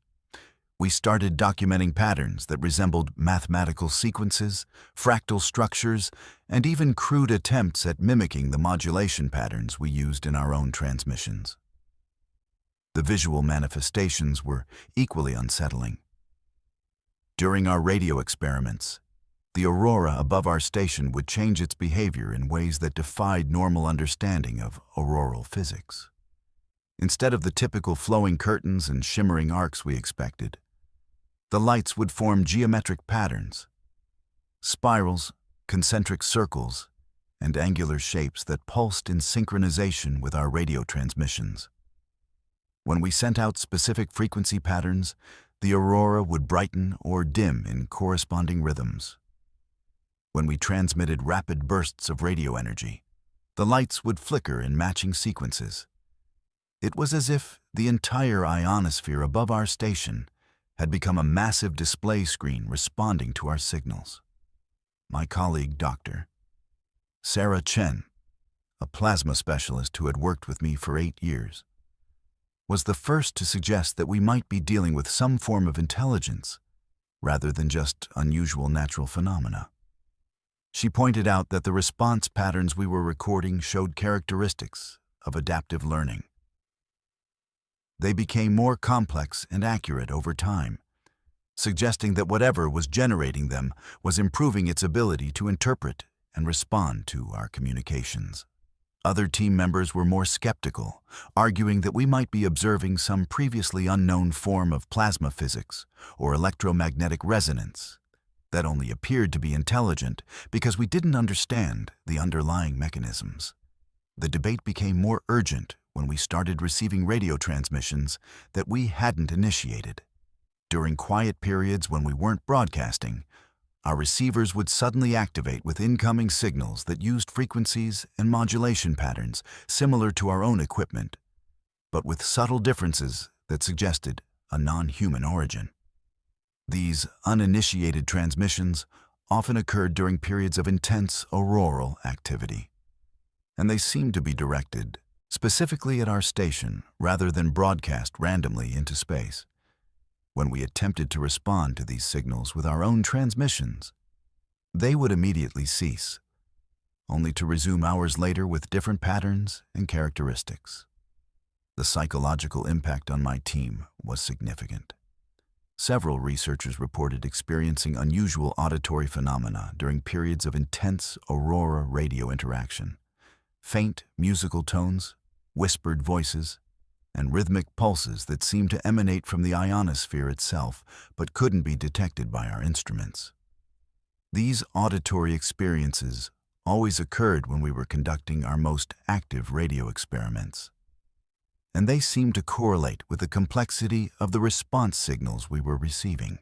We started documenting patterns that resembled mathematical sequences, fractal structures, and even crude attempts at mimicking the modulation patterns we used in our own transmissions. The visual manifestations were equally unsettling. During our radio experiments, the aurora above our station would change its behavior in ways that defied normal understanding of auroral physics. Instead of the typical flowing curtains and shimmering arcs we expected, the lights would form geometric patterns, spirals, concentric circles, and angular shapes that pulsed in synchronization with our radio transmissions. When we sent out specific frequency patterns, the aurora would brighten or dim in corresponding rhythms. When we transmitted rapid bursts of radio energy, the lights would flicker in matching sequences. It was as if the entire ionosphere above our station had become a massive display screen responding to our signals. My colleague, Dr. Sarah Chen, a plasma specialist who had worked with me for 8 years, was the first to suggest that we might be dealing with some form of intelligence rather than just unusual natural phenomena. She pointed out that the response patterns we were recording showed characteristics of adaptive learning. They became more complex and accurate over time, suggesting that whatever was generating them was improving its ability to interpret and respond to our communications. Other team members were more skeptical, arguing that we might be observing some previously unknown form of plasma physics or electromagnetic resonance that only appeared to be intelligent because we didn't understand the underlying mechanisms. The debate became more urgent when we started receiving radio transmissions that we hadn't initiated. During quiet periods when we weren't broadcasting, our receivers would suddenly activate with incoming signals that used frequencies and modulation patterns similar to our own equipment, but with subtle differences that suggested a non-human origin. These uninitiated transmissions often occurred during periods of intense auroral activity, and they seemed to be directed specifically at our station rather than broadcast randomly into space. When we attempted to respond to these signals with our own transmissions, they would immediately cease, only to resume hours later with different patterns and characteristics. The psychological impact on my team was significant. Several researchers reported experiencing unusual auditory phenomena during periods of intense aurora radio interaction. Faint musical tones, whispered voices, and rhythmic pulses that seemed to emanate from the ionosphere itself but couldn't be detected by our instruments. These auditory experiences always occurred when we were conducting our most active radio experiments, and they seemed to correlate with the complexity of the response signals we were receiving.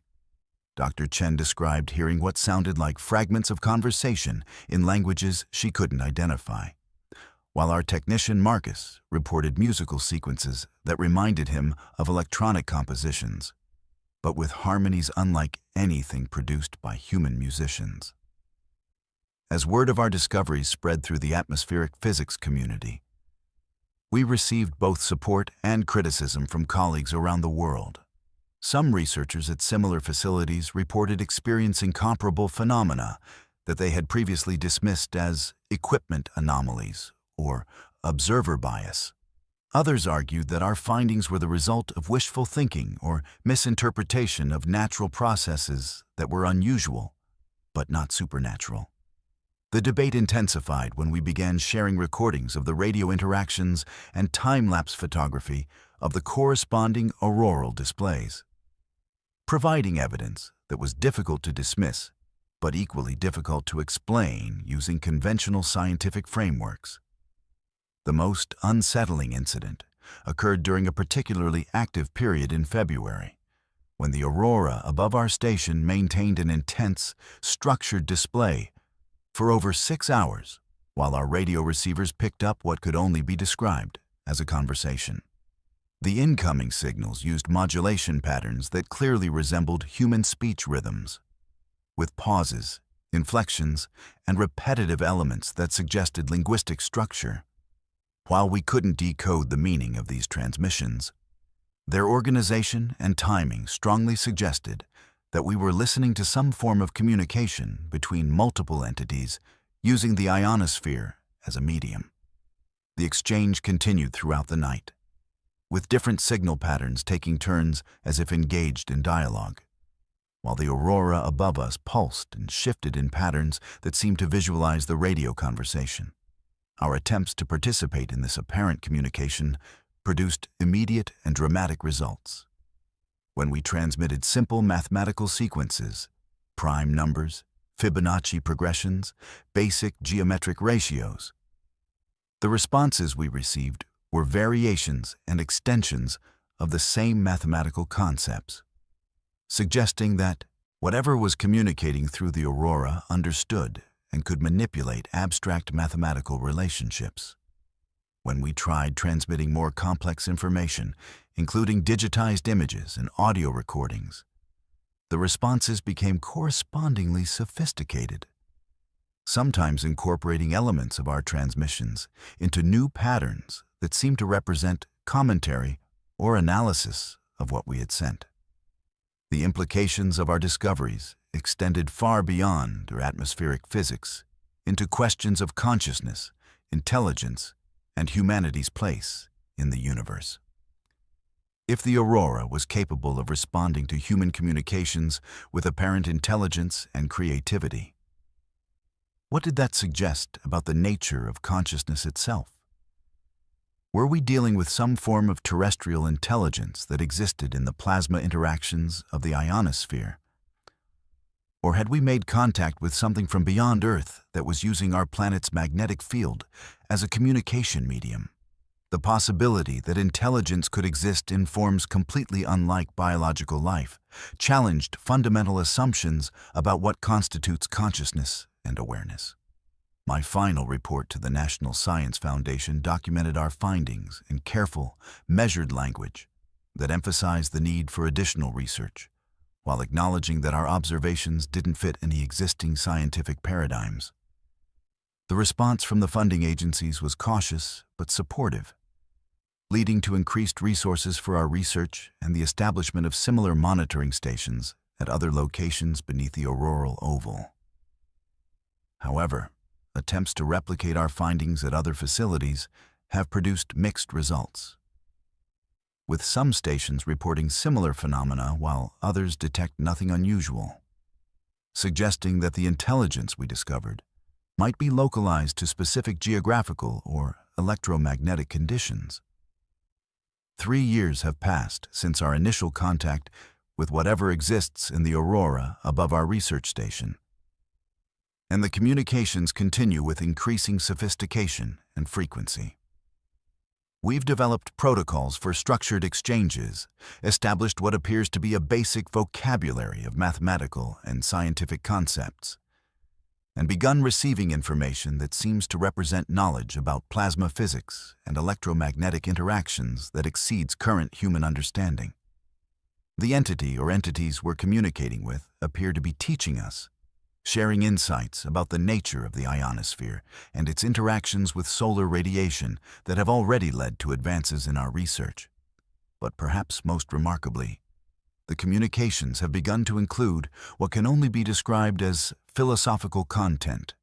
Dr. Chen described hearing what sounded like fragments of conversation in languages she couldn't identify, while our technician Marcus reported musical sequences that reminded him of electronic compositions, but with harmonies unlike anything produced by human musicians. As word of our discoveries spread through the atmospheric physics community, we received both support and criticism from colleagues around the world. Some researchers at similar facilities reported experiencing comparable phenomena that they had previously dismissed as equipment anomalies or observer bias. Others argued that our findings were the result of wishful thinking or misinterpretation of natural processes that were unusual, but not supernatural. The debate intensified when we began sharing recordings of the radio interactions and time-lapse photography of the corresponding auroral displays, providing evidence that was difficult to dismiss, but equally difficult to explain using conventional scientific frameworks. The most unsettling incident occurred during a particularly active period in February, when the aurora above our station maintained an intense, structured display for over 6 hours, while our radio receivers picked up what could only be described as a conversation. The incoming signals used modulation patterns that clearly resembled human speech rhythms, with pauses, inflections, and repetitive elements that suggested linguistic structure. While we couldn't decode the meaning of these transmissions, their organization and timing strongly suggested that we were listening to some form of communication between multiple entities using the ionosphere as a medium. The exchange continued throughout the night, with different signal patterns taking turns as if engaged in dialogue, while the aurora above us pulsed and shifted in patterns that seemed to visualize the radio conversation. Our attempts to participate in this apparent communication produced immediate and dramatic results. When we transmitted simple mathematical sequences, prime numbers, Fibonacci progressions, basic geometric ratios, the responses we received were variations and extensions of the same mathematical concepts, suggesting that whatever was communicating through the aurora understood and could manipulate abstract mathematical relationships. When we tried transmitting more complex information, including digitized images and audio recordings, the responses became correspondingly sophisticated, sometimes incorporating elements of our transmissions into new patterns that seemed to represent commentary or analysis of what we had sent. The implications of our discoveries extended far beyond our atmospheric physics into questions of consciousness, intelligence, and humanity's place in the universe. If the aurora was capable of responding to human communications with apparent intelligence and creativity, what did that suggest about the nature of consciousness itself? Were we dealing with some form of terrestrial intelligence that existed in the plasma interactions of the ionosphere? Or had we made contact with something from beyond Earth that was using our planet's magnetic field as a communication medium? The possibility that intelligence could exist in forms completely unlike biological life challenged fundamental assumptions about what constitutes consciousness and awareness. My final report to the National Science Foundation documented our findings in careful, measured language that emphasized the need for additional research, while acknowledging that our observations didn't fit any existing scientific paradigms. The response from the funding agencies was cautious but supportive, leading to increased resources for our research and the establishment of similar monitoring stations at other locations beneath the auroral oval. However, attempts to replicate our findings at other facilities have produced mixed results, with some stations reporting similar phenomena while others detect nothing unusual, suggesting that the intelligence we discovered might be localized to specific geographical or electromagnetic conditions. 3 years have passed since our initial contact with whatever exists in the aurora above our research station, and the communications continue with increasing sophistication and frequency. We've developed protocols for structured exchanges, established what appears to be a basic vocabulary of mathematical and scientific concepts, and begun receiving information that seems to represent knowledge about plasma physics and electromagnetic interactions that exceeds current human understanding. The entity or entities we're communicating with appear to be teaching us, sharing insights about the nature of the ionosphere and its interactions with solar radiation that have already led to advances in our research. But perhaps most remarkably, the communications have begun to include what can only be described as philosophical content,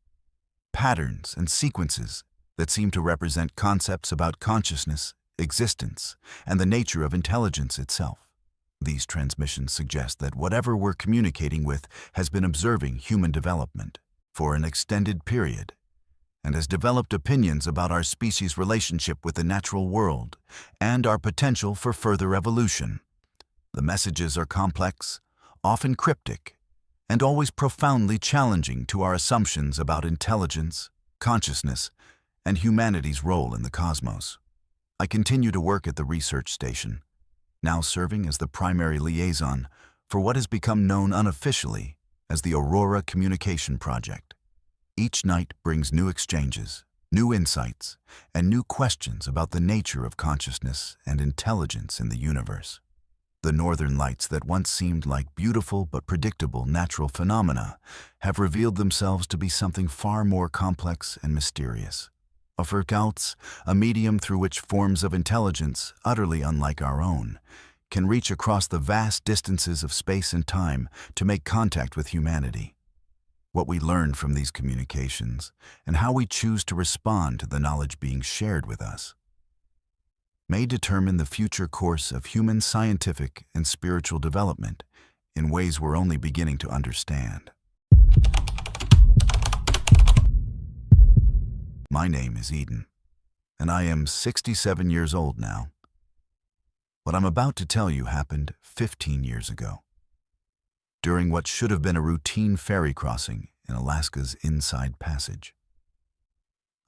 patterns and sequences that seem to represent concepts about consciousness, existence, and the nature of intelligence itself. These transmissions suggest that whatever we're communicating with has been observing human development for an extended period and has developed opinions about our species' relationship with the natural world and our potential for further evolution. The messages are complex, often cryptic, and always profoundly challenging to our assumptions about intelligence, consciousness, and humanity's role in the cosmos. I continue to work at the research station, now serving as the primary liaison for what has become known unofficially as the Aurora Communication Project. Each night brings new exchanges, new insights, and new questions about the nature of consciousness and intelligence in the universe. The northern lights that once seemed like beautiful but predictable natural phenomena have revealed themselves to be something far more complex and mysterious. Unforgiving, a medium through which forms of intelligence, utterly unlike our own, can reach across the vast distances of space and time to make contact with humanity. What we learn from these communications and how we choose to respond to the knowledge being shared with us may determine the future course of human scientific and spiritual development in ways we're only beginning to understand. My name is Eden, and I am 67 years old now. What I'm about to tell you happened 15 years ago, during what should have been a routine ferry crossing in Alaska's Inside Passage.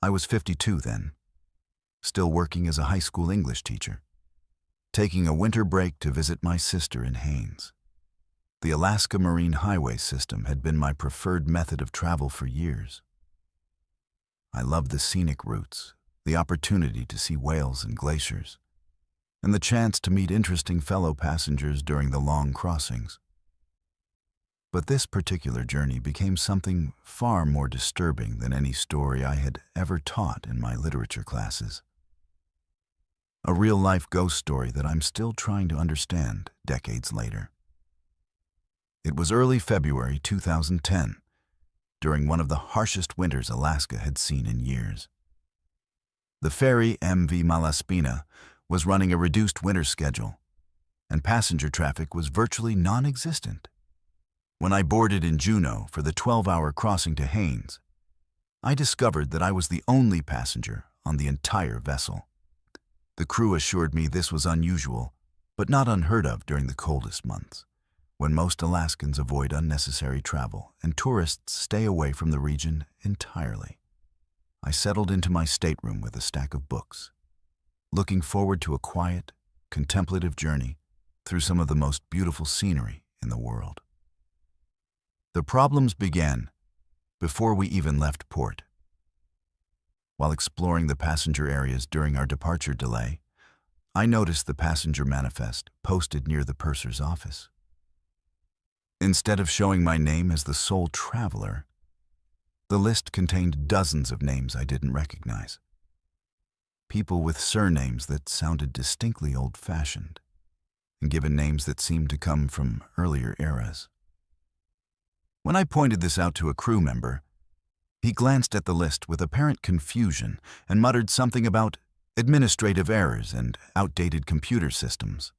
I was 52 then, still working as a high school English teacher, taking a winter break to visit my sister in Haines. The Alaska Marine Highway system had been my preferred method of travel for years. I loved the scenic routes, the opportunity to see whales and glaciers, and the chance to meet interesting fellow passengers during the long crossings. But this particular journey became something far more disturbing than any story I had ever taught in my literature classes. A real-life ghost story that I'm still trying to understand decades later. It was early February 2010, during one of the harshest winters Alaska had seen in years. The ferry MV Malaspina was running a reduced winter schedule, and passenger traffic was virtually non-existent. When I boarded in Juneau for the 12-hour crossing to Haines, I discovered that I was the only passenger on the entire vessel. The crew assured me this was unusual, but not unheard of during the coldest months, when most Alaskans avoid unnecessary travel and tourists stay away from the region entirely. I settled into my stateroom with a stack of books, looking forward to a quiet, contemplative journey through some of the most beautiful scenery in the world. The problems began before we even left port. While exploring the passenger areas during our departure delay, I noticed the passenger manifest posted near the purser's office. Instead of showing my name as the sole traveler, the list contained dozens of names I didn't recognize. People with surnames that sounded distinctly old-fashioned, and given names that seemed to come from earlier eras. When I pointed this out to a crew member, he glanced at the list with apparent confusion and muttered something about administrative errors and outdated computer systems.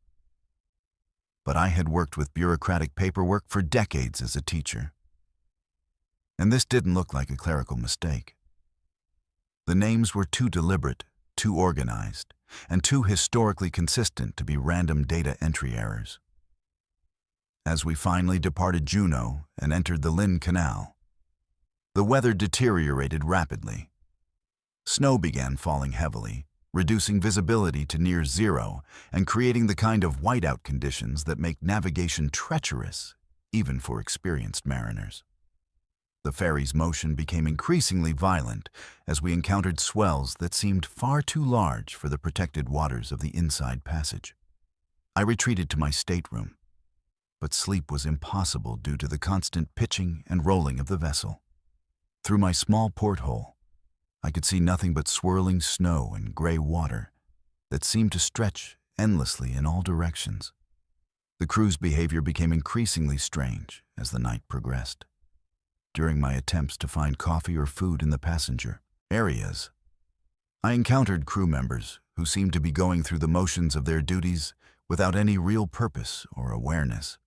But I had worked with bureaucratic paperwork for decades as a teacher, and this didn't look like a clerical mistake. The names were too deliberate, too organized, and too historically consistent to be random data entry errors. As we finally departed Juneau and entered the Lynn Canal, the weather deteriorated rapidly. Snow began falling heavily, reducing visibility to near zero and creating the kind of whiteout conditions that make navigation treacherous, even for experienced mariners. The ferry's motion became increasingly violent as we encountered swells that seemed far too large for the protected waters of the inside passage. I retreated to my stateroom, but sleep was impossible due to the constant pitching and rolling of the vessel. Through my small porthole, I could see nothing but swirling snow and gray water that seemed to stretch endlessly in all directions. The crew's behavior became increasingly strange as the night progressed. During my attempts to find coffee or food in the passenger areas, I encountered crew members who seemed to be going through the motions of their duties without any real purpose or awareness.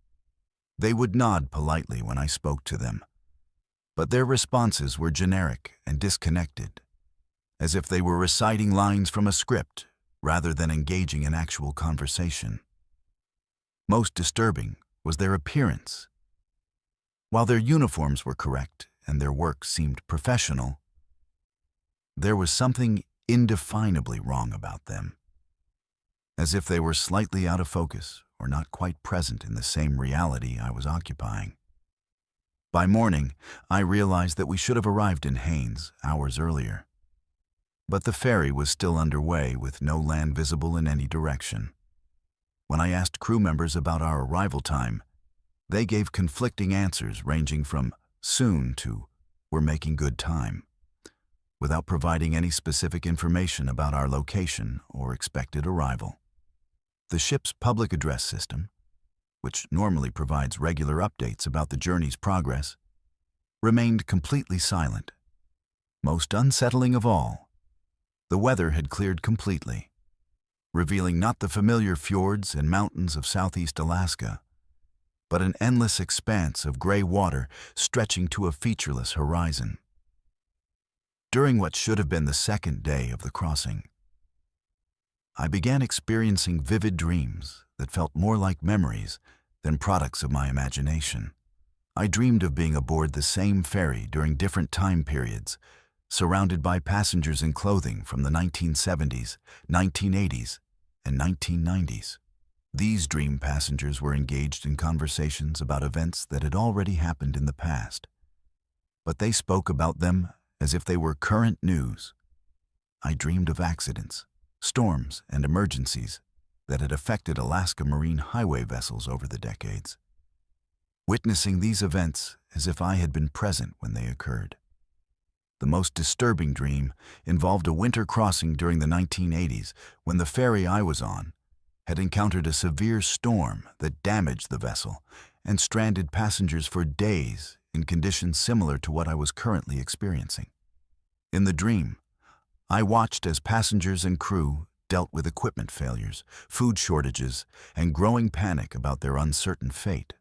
They would nod politely when I spoke to them, but their responses were generic and disconnected, as if they were reciting lines from a script rather than engaging in actual conversation. Most disturbing was their appearance. While their uniforms were correct and their work seemed professional, there was something indefinably wrong about them, as if they were slightly out of focus or not quite present in the same reality I was occupying. By morning, I realized that we should have arrived in Haines hours earlier. But the ferry was still underway with no land visible in any direction. When I asked crew members about our arrival time, they gave conflicting answers ranging from soon to we're making good time, without providing any specific information about our location or expected arrival. The ship's public address system, which normally provides regular updates about the journey's progress, remained completely silent. Most unsettling of all, the weather had cleared completely, revealing not the familiar fjords and mountains of southeast Alaska, but an endless expanse of gray water stretching to a featureless horizon. During what should have been the second day of the crossing, I began experiencing vivid dreams that felt more like memories than products of my imagination. I dreamed of being aboard the same ferry during different time periods, surrounded by passengers in clothing from the 1970s, 1980s, and 1990s. These dream passengers were engaged in conversations about events that had already happened in the past, but they spoke about them as if they were current news. I dreamed of accidents, storms, and emergencies that had affected Alaska Marine highway vessels over the decades, witnessing these events as if I had been present when they occurred. The most disturbing dream involved a winter crossing during the 1980s when the ferry I was on had encountered a severe storm that damaged the vessel and stranded passengers for days in conditions similar to what I was currently experiencing. In the dream, I watched as passengers and crew dealt with equipment failures, food shortages, and growing panic about their uncertain fate.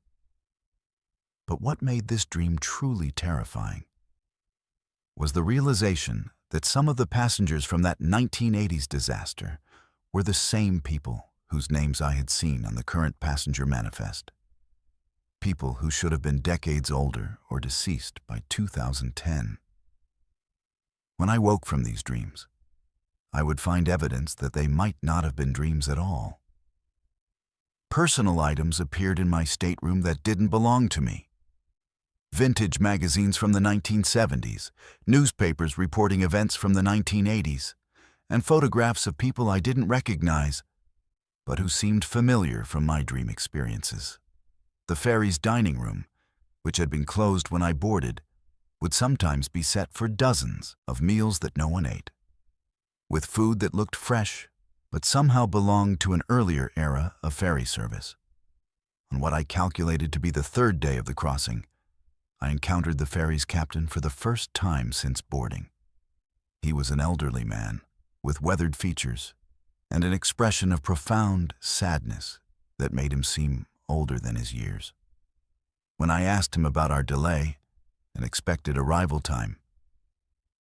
But what made this dream truly terrifying was the realization that some of the passengers from that 1980s disaster were the same people whose names I had seen on the current passenger manifest. People who should have been decades older or deceased by 2010. When I woke from these dreams, I would find evidence that they might not have been dreams at all. Personal items appeared in my stateroom that didn't belong to me. Vintage magazines from the 1970s, newspapers reporting events from the 1980s, and photographs of people I didn't recognize, but who seemed familiar from my dream experiences. The ferry's dining room, which had been closed when I boarded, would sometimes be set for dozens of meals that no one ate, with food that looked fresh but somehow belonged to an earlier era of ferry service. On what I calculated to be the third day of the crossing, I encountered the ferry's captain for the first time since boarding. He was an elderly man with weathered features and an expression of profound sadness that made him seem older than his years. When I asked him about our delay and expected arrival time,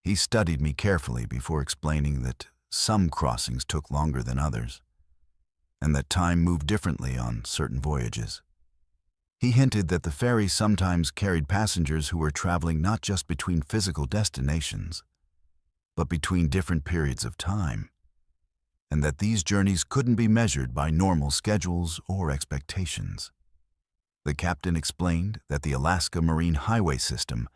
he studied me carefully before explaining that some crossings took longer than others, and that time moved differently on certain voyages. He hinted that the ferry sometimes carried passengers who were traveling not just between physical destinations, but between different periods of time, and that these journeys couldn't be measured by normal schedules or expectations. The captain explained that the Alaska Marine Highway System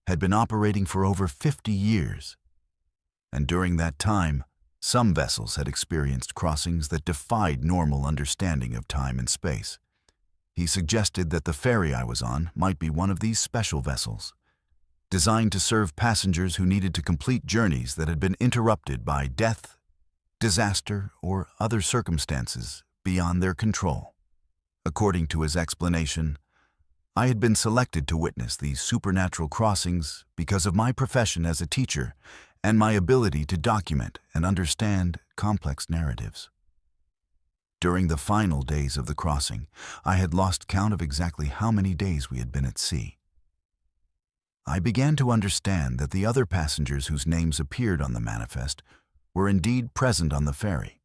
had been operating for over 50 years, and during that time, some vessels had experienced crossings that defied normal understanding of time and space. He suggested that the ferry I was on might be one of these special vessels, designed to serve passengers who needed to complete journeys that had been interrupted by death, disaster, or other circumstances beyond their control. According to his explanation, I had been selected to witness these supernatural crossings because of my profession as a teacher and my ability to document and understand complex narratives. During the final days of the crossing, I had lost count of exactly how many days we had been at sea. I began to understand that the other passengers whose names appeared on the manifest were indeed present on the ferry,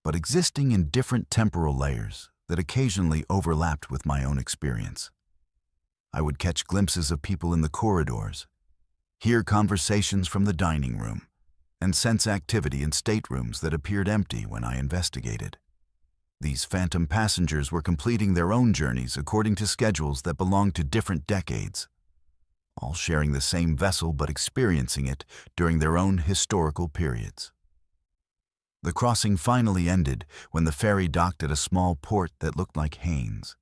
but existing in different temporal layers that occasionally overlapped with my own experience. I would catch glimpses of people in the corridors, hear conversations from the dining room, and sense activity in staterooms that appeared empty when I investigated. These phantom passengers were completing their own journeys according to schedules that belonged to different decades, all sharing the same vessel but experiencing it during their own historical periods. The crossing finally ended when the ferry docked at a small port that looked like Haines,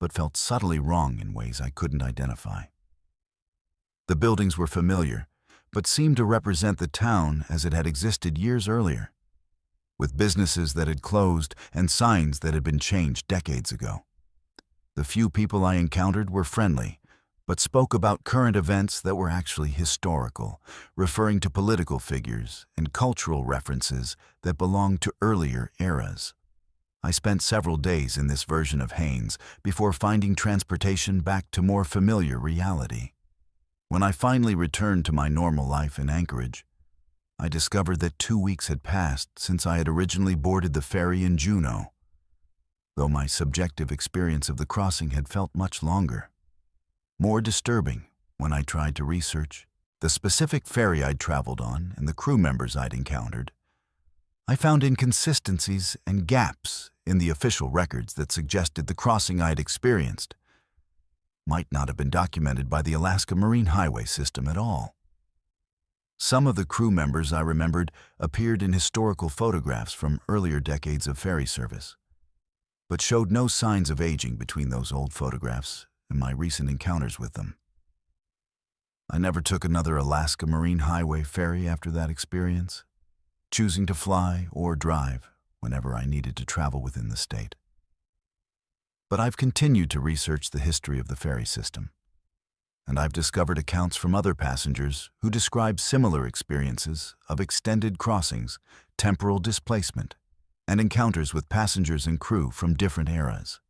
but felt subtly wrong in ways I couldn't identify. The buildings were familiar, but seemed to represent the town as it had existed years earlier, with businesses that had closed and signs that had been changed decades ago. The few people I encountered were friendly, but spoke about current events that were actually historical, referring to political figures and cultural references that belonged to earlier eras. I spent several days in this version of Haines before finding transportation back to more familiar reality. When I finally returned to my normal life in Anchorage, I discovered that 2 weeks had passed since I had originally boarded the ferry in Juneau, though my subjective experience of the crossing had felt much longer, more disturbing when I tried to research the specific ferry I'd traveled on, and the crew members I'd encountered, I found inconsistencies and gaps in the official records that suggested the crossing I'd experienced might not have been documented by the Alaska Marine Highway System at all. Some of the crew members I remembered appeared in historical photographs from earlier decades of ferry service, but showed no signs of aging between those old photographs and my recent encounters with them. I never took another Alaska Marine Highway ferry after that experience, choosing to fly or drive whenever I needed to travel within the state. But I've continued to research the history of the ferry system, and I've discovered accounts from other passengers who describe similar experiences of extended crossings, temporal displacement, and encounters with passengers and crew from different eras.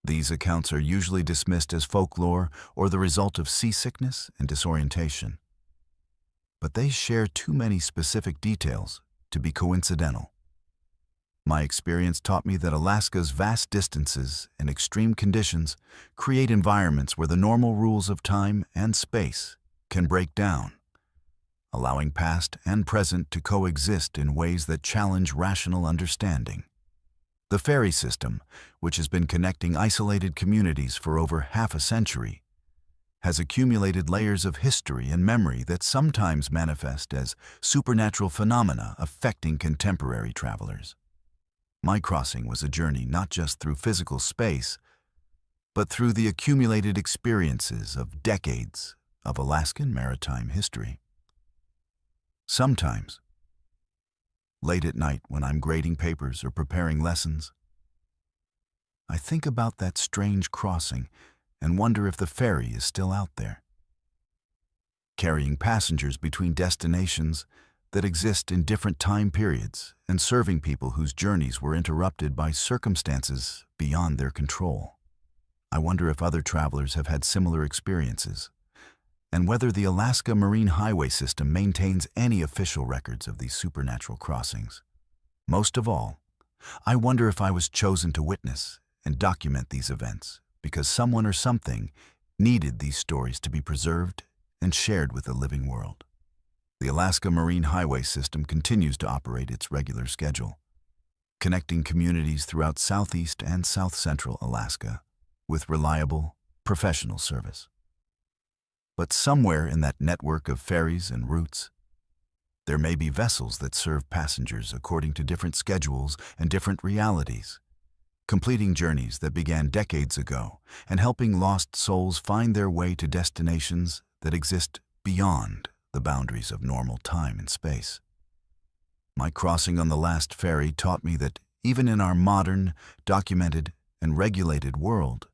These accounts are usually dismissed as folklore or the result of seasickness and disorientation, but they share too many specific details to be coincidental. My experience taught me that Alaska's vast distances and extreme conditions create environments where the normal rules of time and space can break down, allowing past and present to coexist in ways that challenge rational understanding. The ferry system, which has been connecting isolated communities for over half a century, has accumulated layers of history and memory that sometimes manifest as supernatural phenomena affecting contemporary travelers. My crossing was a journey not just through physical space, but through the accumulated experiences of decades of Alaskan maritime history. Sometimes, late at night when I'm grading papers or preparing lessons, I think about that strange crossing and wonder if the ferry is still out there, carrying passengers between destinations that exist in different time periods and serving people whose journeys were interrupted by circumstances beyond their control. I wonder if other travelers have had similar experiences, and whether the Alaska Marine Highway System maintains any official records of these supernatural crossings. Most of all, I wonder if I was chosen to witness and document these events because someone or something needed these stories to be preserved and shared with the living world. The Alaska Marine Highway System continues to operate its regular schedule, connecting communities throughout southeast and south-central Alaska with reliable, professional service. But somewhere in that network of ferries and routes, there may be vessels that serve passengers according to different schedules and different realities, completing journeys that began decades ago and helping lost souls find their way to destinations that exist beyond the boundaries of normal time and space. My crossing on the last ferry taught me that even in our modern, documented, and regulated world,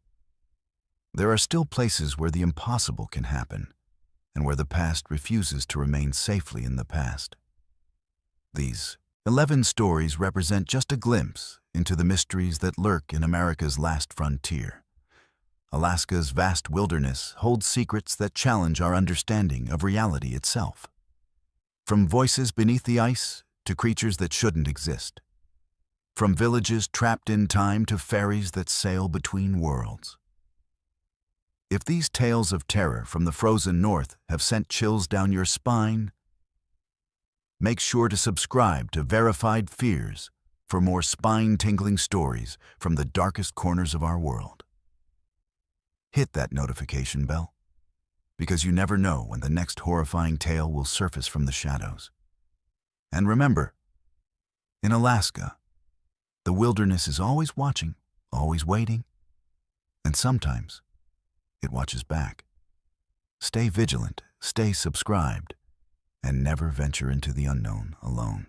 there are still places where the impossible can happen and where the past refuses to remain safely in the past. These 11 stories represent just a glimpse into the mysteries that lurk in America's last frontier. Alaska's vast wilderness holds secrets that challenge our understanding of reality itself. From voices beneath the ice to creatures that shouldn't exist. From villages trapped in time to ferries that sail between worlds. If these tales of terror from the frozen north have sent chills down your spine, make sure to subscribe to Verified Fears for more spine-tingling stories from the darkest corners of our world. Hit that notification bell, because you never know when the next horrifying tale will surface from the shadows. And remember, in Alaska, the wilderness is always watching, always waiting, and sometimes it watches back. Stay vigilant, stay subscribed, and never venture into the unknown alone.